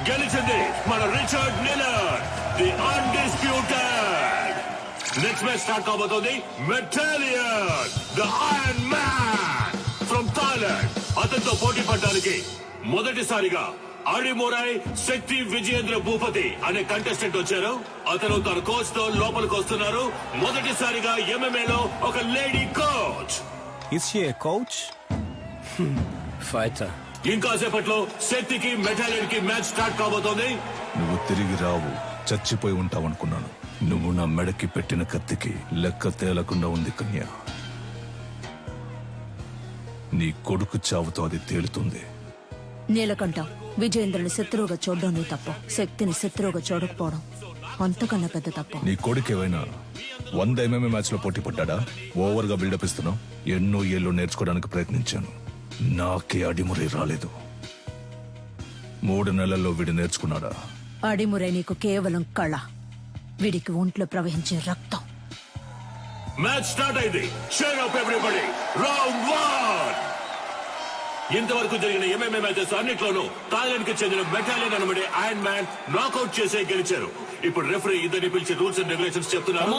గెలిచింది మన Richard Nilan, the undisputed. Next match start కాబోతోంది. Metallian, the iron man from Thailand. అతనితో పోటీ పడడానికి మొదటిసారిగా అడిమురై శక్తి విజయేంద్ర భూపతి అనే కంటెస్టెంట్ వచ్చారు. అతను తన కోచ్ తో లోపలికి వస్తున్నారు. మొదటిసారిగా MMA లో ఒక lady coach. Is she a coach? Fighter. ఇంకాసేపట్లో శక్తికి మెటాలియన్ కి మ్యాచ్ స్టార్ట్ కాబోతోంది. నువ్వు తిరిగి రావు, చచ్చిపోయి ఉంటావనుకున్నాను. నువ్వు నా మెడకి పెట్టిన కత్తికి లెక్క తేలకుండా ఉంది కన్యా. నీ కొడుకు చావుతో అది తేలుతుంది. నీలకంఠం, విజయేంద్రుని శత్రువుగా చూడడం నీ తప్పు. శక్తిని శత్రువుగా చూడకపోవడం అంతకన్నా పెద్ద తప్పు. నీ కొడుకు ఏమైనా 100 MMA మ్యాచ్ లో పోటీ పడ్డా? ఓవర్ గా బిల్డప్ ఇస్తున్నావు. ఎన్నో ఏళ్ళు నేర్చుకోవడానికి ప్రయత్నించాను, నాకే అడిమురై రాలేదు. 3 నెలల్లో వీడు నేర్చుకున్నాడా? అడిమురై నీకు కేవలం కళ, వీడికి ఒంట్లో ప్రవహించే రక్తం. మ్యాచ్ స్టార్ట్ అయింది. Cheer up everybody. రౌండ్ 1. ఇంతవరకు జరిగిన MMA మ్యాచెస్ అన్నిట్లోనూ థాయిలాండ్ కి చెందిన మెటాలియన్ అనబడే ఐరన్ మ్యాన్ నాకౌట్ చేసే గెలిచారు. ఇప్పుడు రెఫరీ ఇద్దరిని పిలిచి రూల్స్ అండ్ రెగ్యులేషన్స్ చెప్తున్నారు.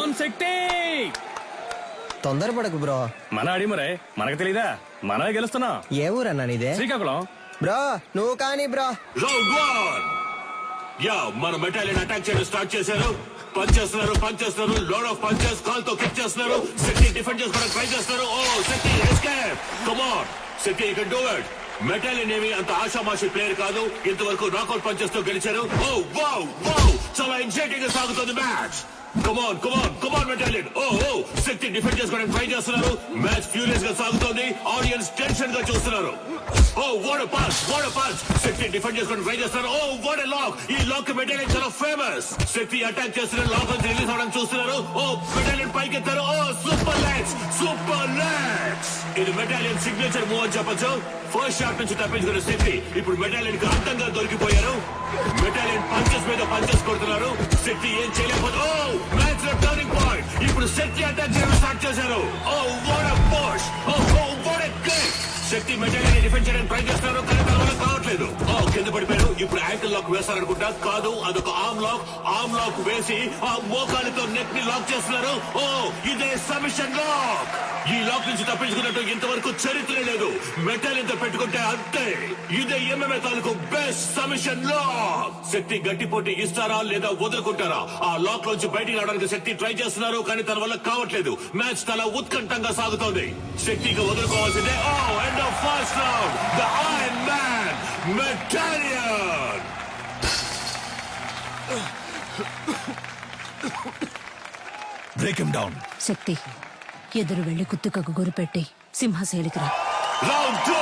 తొందరపడకు బ్రో. మన అడిమురే మనకు తెలీదా? మనమే గెలుస్తున్నాం. ఏ ఊరన్నా నీదే? శ్రీకాకుళం. బ్రో నువ్వు కానీ బ్రో. రౌండ్ 1. యా, మన మెటాలియన్ అటాక్ చేయడం స్టార్ట్ చేశారు. పంచ్ చేస్తున్నారు, లోడ్ ఆఫ్ పంచెస్. కాల్ తో కిక్ చేస్తున్నారు. శక్తి డిఫెండ్ చేసుకోవడానికి ట్రై చేస్తున్నారు. Oh Shakti escape. Come on Shakti, you can do it. Metallian ఏమి అంత ఆషామాషి ప్లేయర్ కాదు. ఇంతవరకు నాకౌట్ పంచెస్ తో గెలిచారు. ఓ వావ్ వావ్, చాలా ఎక్సైటింగ్ గా సాగుతుంది match. Come on Metallian. Oh Shakti defend చేసుకోవడానికి ట్రై చేస్తున్నారు. మ్యాచ్ ఫ్యూరియస్ గా సాగుతోంది. ఆడియన్స్ టెన్షన్ గా చూస్తున్నారు. Oh what a punch. Shakti defend చేసుకోవడానికి ట్రై చేస్తున్నారు. Oh what a lock. ఈ లాక్ మెటాలియన్ చాలా ఫేమస్. శక్తి అటాక్ చేస్తున్నారు, లాక్ నుంచి రిలీజ్ అవడానికి చూస్తున్నారు. ఓ మెటాలియన్ పైకెత్తారు. Oh super legs. ఇది మెటాలియన్ సిగ్నేచర్ మూవ్ అని చెప్పొచ్చు. ఫస్ట్ షాట్ నుంచి తప్పించుకున్న శక్తి ఇప్పుడు మెటాలియన్ కి అర్థంగా దొరికిపోయారు. మెటాలియన్ పంచెస్ మీద పంచెస్ కొడుతున్నారు. శక్తి ఏం చేయలేకపోతే మ్యాచ్ లో టర్నింగ్ పాయింట్. ఇప్పుడు శక్తి అటాక్ చేయడం స్టార్ట్ చేశారు. Oh what a push, oh what a kick. Shakti Metallian defend చేయడానికి ట్రై చేస్తున్నారు కానీ తన వల్ల కావట్లేదు. కింద పడిపోయారు. ఇప్పుడు యాంకిల్ లాక్ వేస్తారనుకుంటా. కాదు, అదొక ఆర్మ్ లాక్. ఆర్మ్ లాక్ వేసి ఆ మోకాలితో నెక్ ని లాక్ చేస్తున్నారు. ఇదే సబ్మిషన్ లాక్. ఈ లాక్ నుంచి తప్పించుకున్నట్టు ఇంతవరకు చరిత్ర లేదు. మెటాలియన్ తో పెట్టుకుంటే అంతే. ఇదే MMA తాలూకు బెస్ట్ సబ్మిషన్ లాక్. శక్తి గట్టి పోటీ ఇస్తారా లేదా వదులుకుంటారా? ఆ లాక్ నుంచి బయటికి రావడానికి శక్తి ట్రై చేస్తున్నారు కానీ తన వల్ల కావట్లేదు. మ్యాచ్ చాలా ఉత్కంఠంగా సాగుతోంది. శక్తికి వదులుకోవాల్సిందే. End of first round. The iron man Metallian. Break him down. Shakti ఎదురు వెళ్లి కుత్తుకకు గురిపెట్టి సింహశైలికి రా. రౌండ్ 2.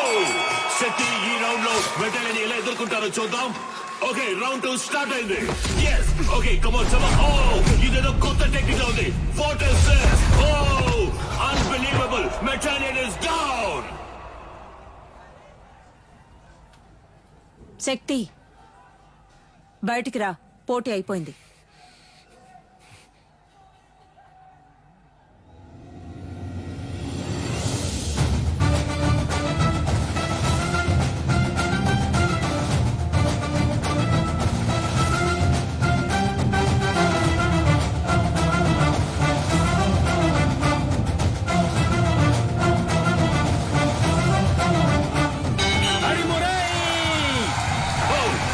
శక్తి ఈ రౌండ్ లో మెటాలియన్ ఎలా ఎదుర్కొంటారో చూద్దాం. ఓకే, రౌండ్ 2 స్టార్ట్ అయింది. yes okay come on some. ఇదేదో కొత్త టెక్నిక్ ఉంది. What is this? Unbelievable. Metallian is down. Shakti బయటికి రా, పోటీ అయిపోయింది.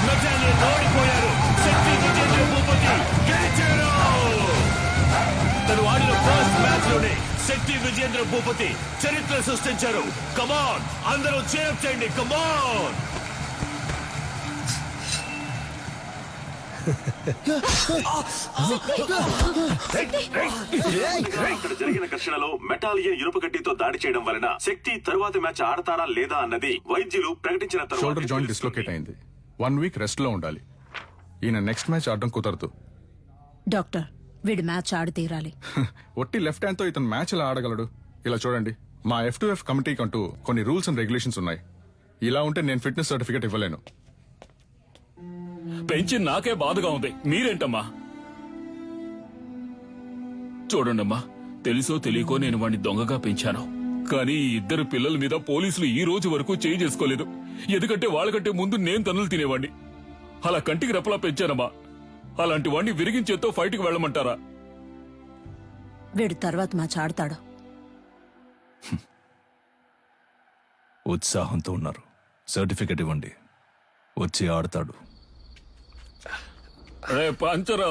మెటాలియన్ ఓడిపోయారు. శక్తి విజేంద్ర భూపతి గెలిచారు. తను ఆడిన ఫస్ట్ మ్యాచ్ లోనే శక్తి విజేంద్ర భూపతి చరిత్ర సృష్టించారు. కమాన్ అందరూ చేర్ చేయండి. కమాన్. ఇక్కడ జరిగిన ఘర్షణలో మెటాలియన్ ఇనుప గడ్డితో దాడి చేయడం వలన శక్తి తరువాత మ్యాచ్ ఆడతారా లేదా అన్నది వైద్యులు ప్రకటించిన షోల్డర్ జాయింట్ డిస్లోకేట్ అయింది. 1 వీక్ రెస్ట్ లో ఉండాలి. ఈయన నెక్స్ట్ మ్యాచ్ ఆడడం కుదరదు. డాక్టర్, వీడు మ్యాచ్ ఆడి తీరాలి. ఒట్టి లెఫ్ట్ హ్యాండ్ తో ఇతను మ్యాచ్ ఎలా ఆడగలడు? ఇలా చూడండి, మా F2F కమిటీకి అంటూ కొన్ని రూల్స్ అండ్ రెగ్యులేషన్స్ ఉన్నాయి. ఇలా ఉంటే నేను ఫిట్నెస్ సర్టిఫికేట్ ఇవ్వలేను. పెంచి నాకే బాధగా ఉంది. మీరేంటమ్మా? చూడండమ్మా, తెలుసో తెలియకో నేను వాడిని దొంగగా పెంచాను. కానీ ఈ ఇద్దరు పిల్లల మీద పోలీసులు ఈ రోజు వరకు చేయి చేసుకోలేదు. ఎందుకంటే వాళ్ళకంటే ముందు నేను తన్నులు తినేవాడిని. అలా కంటికి రెప్పలా పెంచానమ్మా. అలాంటి వాడిని విరిగించేతో ఫైట్కి వెళ్ళమంటారా? వీడు తర్వాత మ్యాచ్ ఆడతాడు. ఉత్సాహంతో ఉన్నారు. సర్టిఫికెట్ ఇవ్వండి. వచ్చి ఆడతాడు. రే పంచరా,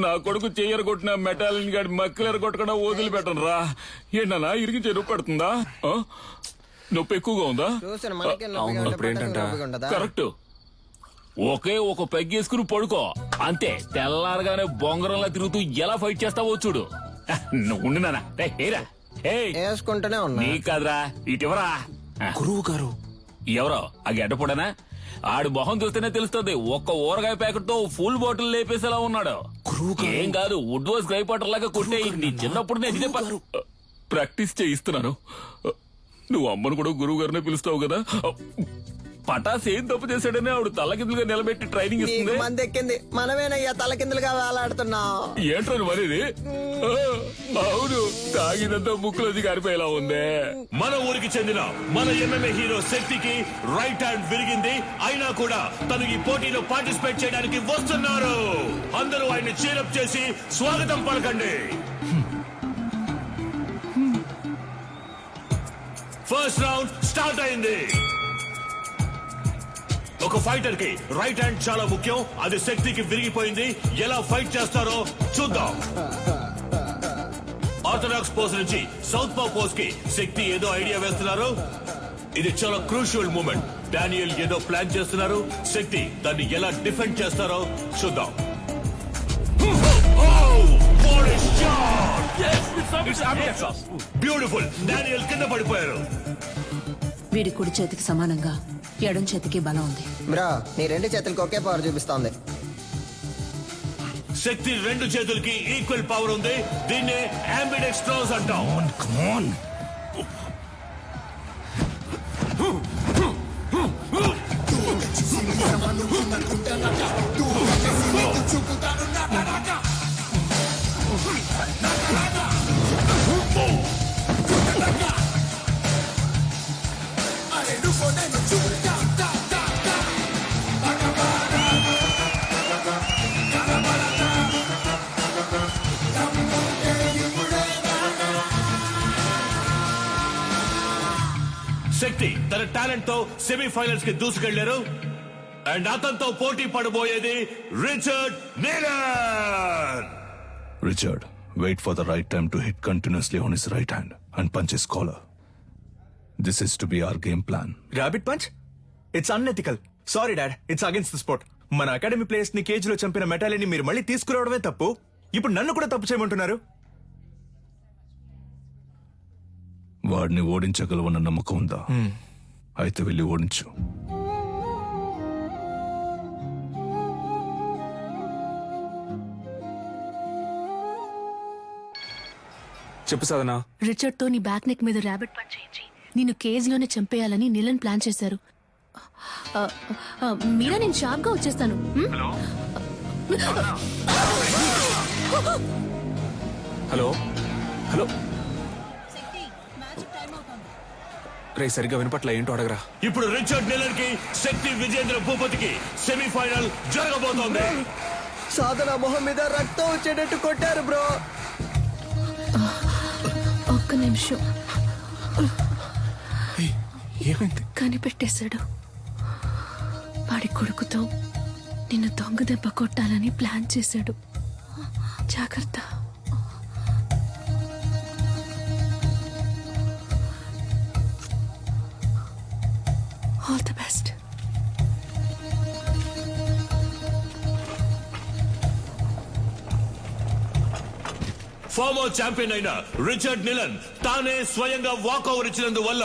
నా కొడుకు చెయ్యరు కొట్టిన మెటాలియన్ గాడి మక్కలేరు కొట్టకుండా వదిలిపెట్టను రా. ఏంటన్నా ఇరిగి చెరువు పడుతుందా? నొప్పి ఎక్కువగా ఉందా? కరెక్ట్. ఒకే ఒక పెగ్గేసుకుని పడుకో అంతే. తెల్లారగానే బొంగరంలా తిరుగుతూ ఎలా ఫైట్ చేస్తావో చూడు. ఉండినానా వేసుకుంటూనే ఉన్నా. నీ కాదురా, ఇటువరా. గురువు గారు ఎవరో ఆ గడ్డపడనా? ఆడు మొహం చూస్తేనే తెలుస్తుంది. ఒక్క ఊరగాయ ప్యాకెట్ తో ఫుల్ బాటిల్ లేపేసేలా ఉన్నాడు. ఏం కాదు, వుడ్ వాస్ గ్రై పాటర్ లాగా కొట్టే. నీ చిన్నప్పుడు నేను ఇదే ప్రాక్టీస్ చేయిస్తున్నాను. నువ్వు అమ్మను కూడా గురువు గారినే పిలుస్తావు కదా. పటాస్ ఏం తప్పు చేశాడని ఆవిడ తలకిందులుగా నిలబెట్టి ట్రైనింగ్ ఇస్తుంది. మంది ఎక్కింది, మనమేనయ్యా తలకిందులుగా వేలాడుతున్నావు. ఏంట్రా మరేది? అవును, తాగినంత ముక్కులోది గారిపోయేలా ఉందే. మన ఊరికి చెందిన మన MMA హీరో శక్తికి రైట్ హ్యాండ్ విరిగింది. అయినా కూడా తను ఈ పోటీలో పార్టిసిపేట్ చేయడానికి వస్తున్నారు. అందరూ ఆయన్ని చీరప్ చేసి స్వాగతం పలకండి. ఫస్ట్ రౌండ్ స్టార్ట్ అయింది. ఒక ఫైటర్ కి రైట్ హ్యాండ్ చాలా ముఖ్యం. అది శక్తికి విరిగిపోయింది. ఎలా ఫైట్ చేస్తారో చూద్దాం. ఆర్థడాక్స్ పోజ్ నుంచి సౌత్ పా పోజ్ కి శక్తి ఏదో ఐడియా వేస్తున్నారు. ఇది చాలా క్రూషియల్ మూమెంట్. డానియల్ ఏదో ప్లాన్ చేస్తున్నారు. శక్తి దాన్ని ఎలా డిఫెండ్ చేస్తారో చూద్దాం. బ్యూటిఫుల్. డానియల్ కింద పడిపోయారు. వీడి కుడి చేతికి సమానంగా ఎడం చేతికి బలం ఉంది. బ్రో, నీ 2 చేతులకి ఒకే పవర్ చూపిస్తోంది. శక్తి 2 చేతులకి ఈక్వల్ పవర్ ఉంది. దీన్నే అంబిడెక్స్ట్రోస్ అంటాం. శక్తి తన టాలెంట్ తో సెమీఫైనల్స్ కి దూసుకెళ్లారు. అండ్ అతనితో పోటీ పడబోయేది Richard నీలన్. Richard, wait for the right time to hit continuously on his right hand and punch his collar. This is to be our game plan. Rabbit punch? It's unethical. Sorry dad, it's against the sport. మన academy players ని cage లో చంపిన మెటాలిని మీరు మళ్ళీ తీసుకురావడమే తప్పు. ఇప్పుడు నన్ను కూడా తప్పు చేయమంటున్నారు. వాడిని ఓడించగలవన్న నమ్మకం ఉందా? అయితే వెళ్ళి ఓడించు. చెప్పు సాధనా. రిచర్డ్ తో నీ బ్యాక్ నెక్ మీద ర్యాబిట్ పంచ్ చేయించి నిన్ను కేజ్ లోనే చంపేయాలని నిలన్ ప్లాన్ చేశారు. మీరా, నేను షార్ప్ గా వచ్చేస్తాను. హలో హలో రే, సరిగ్గా వినపట్ల, ఏంటో అడగరా. ఇప్పుడు రిచర్డ్ నీలన్ కి శక్తి విజేంద్ర భూపతికి సెమీఫైనల్ జరగబోతోంది. సాధన మొహం మీద రక్తం వచ్చేటట్టు కొట్టారు బ్రో. ఒక్క నిమిషం. ఏమైంది? కనిపెట్టేశాడు. వాడి కొడుకుతో నిన్ను దొంగ దెబ్బ కొట్టాలని ప్లాన్ చేశాడు. జాగ్రత్త. All the best. Former champion అయిన రిచర్డ్ నీలన్ తానే స్వయంగా వాకౌవర్ ఇచ్చినందువల్ల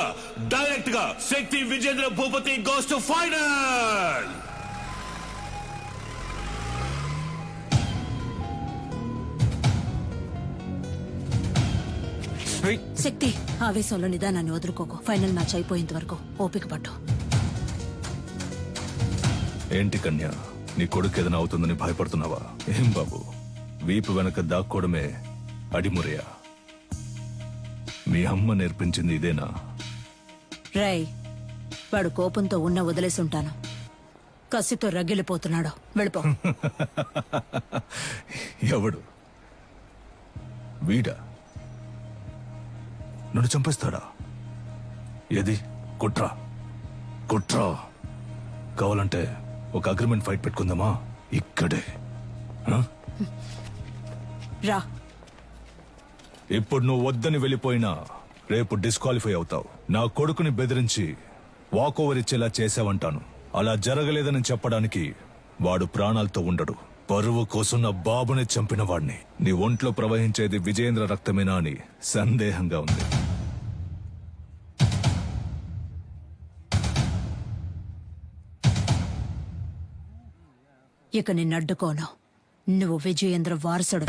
డైరెక్ట్ గా Shakti Vijendra Bhupathi goes to final. Shakti, ఆవేశంలో నిదానాన్ని వదులుకోకు. ఫైనల్ మ్యాచ్ అయిపోయేంత వరకు ఓపిక పట్టు. ఏంటి కన్య, నీ కొడుకు ఏదైనా అవుతుందని భయపడుతున్నావా? ఏం బాబు, వీపు వెనక దాక్కోవడమే అడిమురయా? మీ అమ్మ నేర్పించింది ఇదేనా? రై, వాడు కోపంతో ఉన్న వదిలేసి ఉంటాను. కసితో రగిలిపోతున్నాడు. వెళ్ళిపో. ఎవడు? వీడా? నన్ను చంపేస్తాడా? ఏది? కుట్రా కుట్రా. కావాలంటే ఒక అగ్రిమెంట్ ఫైట్ పెట్టుకుందామా? ఇక్కడే. రా. ఇప్పుడు నువ్వు వద్దని వెళ్ళిపోయినా రేపు డిస్క్వాలిఫై అవుతావు. నా కొడుకుని బెదిరించి వాకోవర్ ఇచ్చేలా చేసావంటాను. అలా జరగలేదని చెప్పడానికి వాడు ప్రాణాలతో ఉండడు. పరువు కోసం నా బాబుని చంపిన వాడిని. నీ ఒంట్లో ప్రవహించేది విజయేంద్ర రక్తమేనా అని సందేహంగా ఉంది. ఇక నిన్ను అడ్డుకోను. నువ్వు విజయేంద్ర వారసుడు.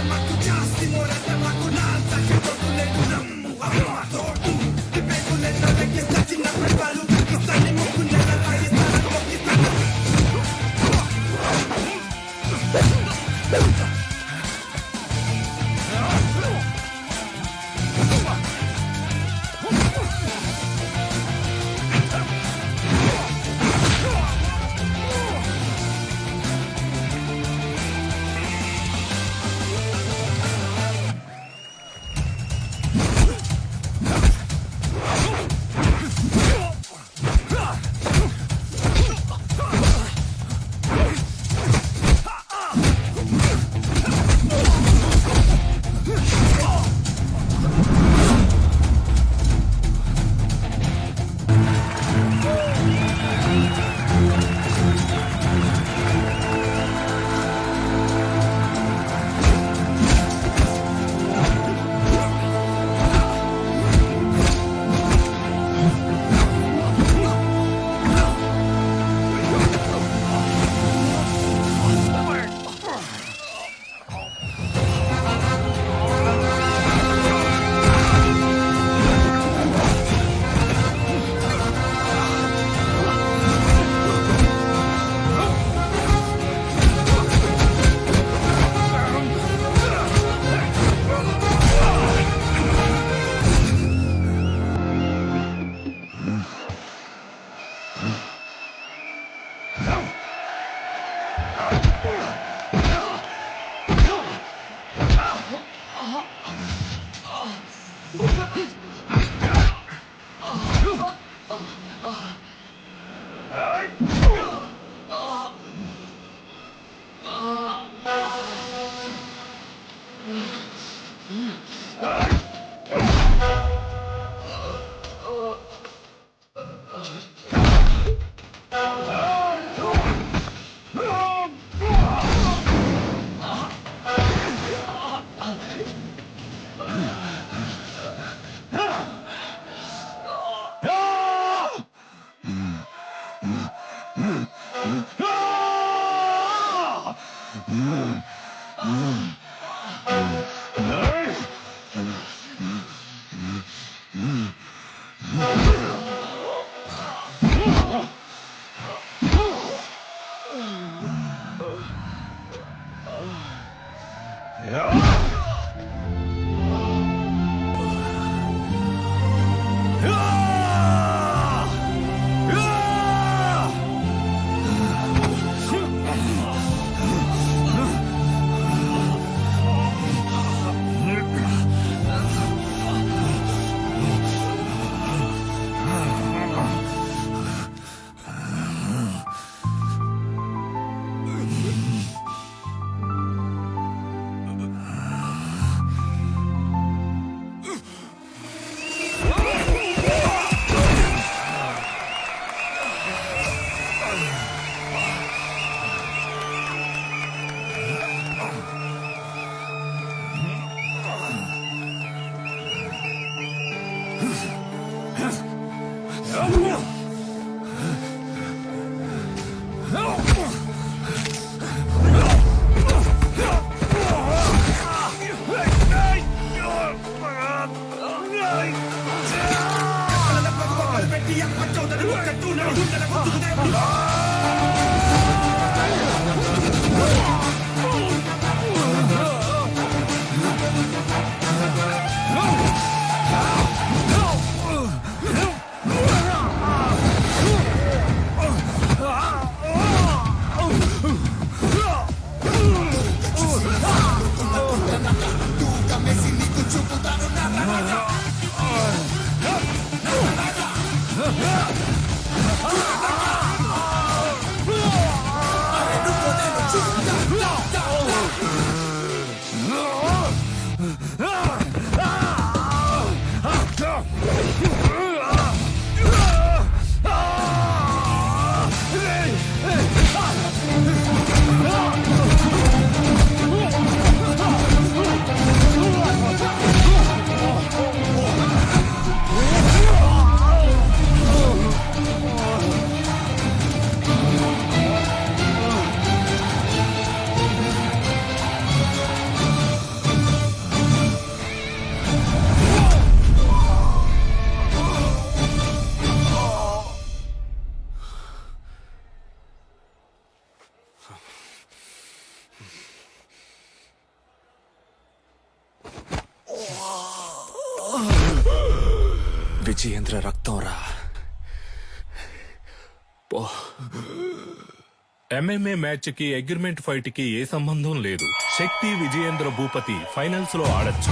విజయేంద్ర రక్తం రా. ఎంఎంఏ మ్యాచ్ కి అగ్రిమెంట్ ఫైట్ కి ఏ సంబంధం లేదు. శక్తి విజయేంద్ర భూపతి ఫైనల్స్ లో ఆడొచ్చు.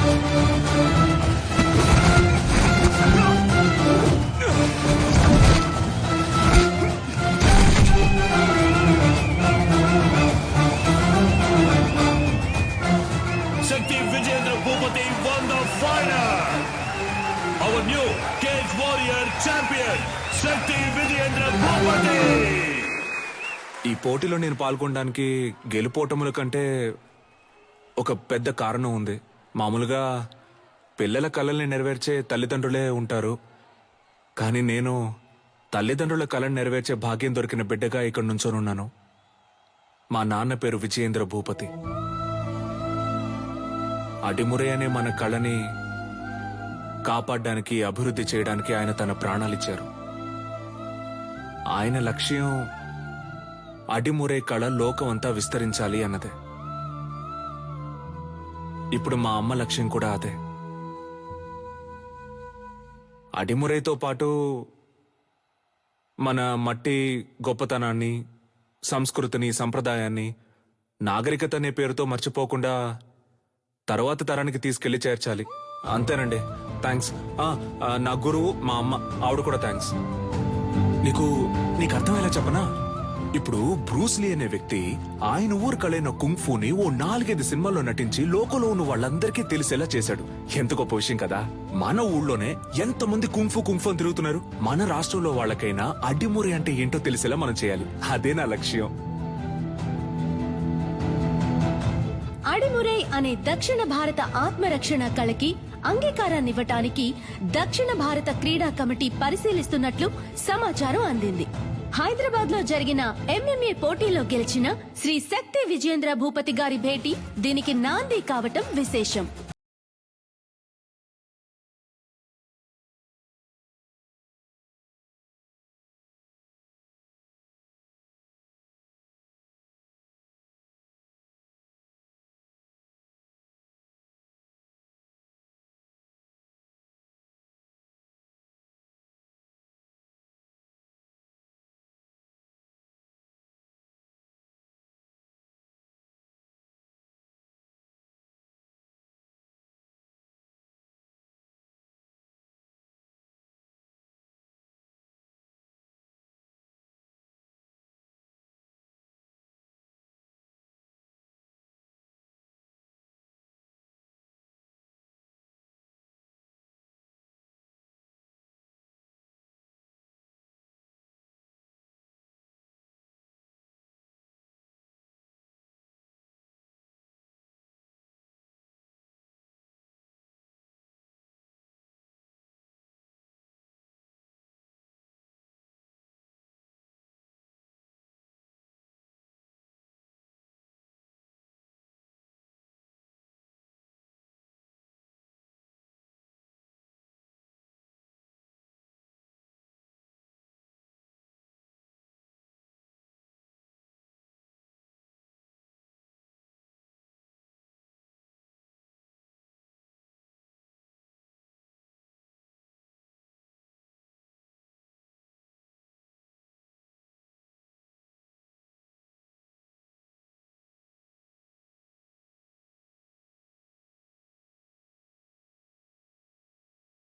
శక్తి Vijayendra Bhupathi won the final. Our new Cage Warrior champion, శక్తి విజయేంద్ర భూపతి. ఈ పోటీలో నేను పాల్గొనడానికి గెలుపోటముల కంటే ఒక పెద్ద కారణం ఉంది. మామూలుగా పిల్లల కలల్ని నెరవేర్చే తల్లిదండ్రులే ఉంటారు, కానీ నేను తల్లిదండ్రుల కళను నెరవేర్చే భాగ్యం దొరికిన బిడ్డగా ఇక్కడ నుంచోనున్నాను. మా నాన్న పేరు విజయేంద్ర భూపతి. అడిమురే అనే మన కళని కాపాడడానికి, అభివృద్ధి చేయడానికి ఆయన తన ప్రాణాలిచ్చారు. ఆయన లక్ష్యం అడిమురే కళ లోకమంతా విస్తరించాలి అన్నదే. ఇప్పుడు మా అమ్మ లక్ష్యం కూడా అదే. అడిమురేతో పాటు మన మట్టి గొప్పతనాన్ని, సంస్కృతిని, సంప్రదాయాన్ని, నాగరికత అనే పేరుతో మర్చిపోకుండా తర్వాత తరానికి తీసుకెళ్లి చేర్చాలి. అంతేనండి. థ్యాంక్స్. నా గురువు మా అమ్మ, ఆవిడ కూడా థ్యాంక్స్. నీకు అర్థమయ్యేలా చెప్పనా? ఇప్పుడు బ్రూస్లీ అనే వ్యక్తి ఆయన ఊరు కళైన కుంగ్ఫూని ఓ 4-5 సినిమాల్లో నటించి లోకంలో ఉన్న వాళ్ళందరికీ తెలిసేలా చేశాడు. ఎంత గొప్ప విషయం కదా. మన ఊళ్ళోనే ఎంతమంది కుంగ్ఫూ అని తిరుగుతున్నారు. మన రాష్ట్రంలో వాళ్ళకైనా అడ్డిమురి అంటే ఏంటో తెలిసేలా మనం చేయాలి. అదే నా లక్ష్యం. అడిమురై అనే దక్షిణ భారత ఆత్మరక్షణ కళకి అంగీకారాన్నివ్వటానికి దక్షిణ భారత క్రీడా కమిటీ పరిశీలిస్తున్నట్లు సమాచారం అందింది. హైదరాబాద్ లో జరిగిన ఎంఎంఏ పోటీలో గెలిచిన శ్రీ శక్తి విజయేంద్ర భూపతి గారి భేటీ దీనికి నాంది కావటం విశేషం.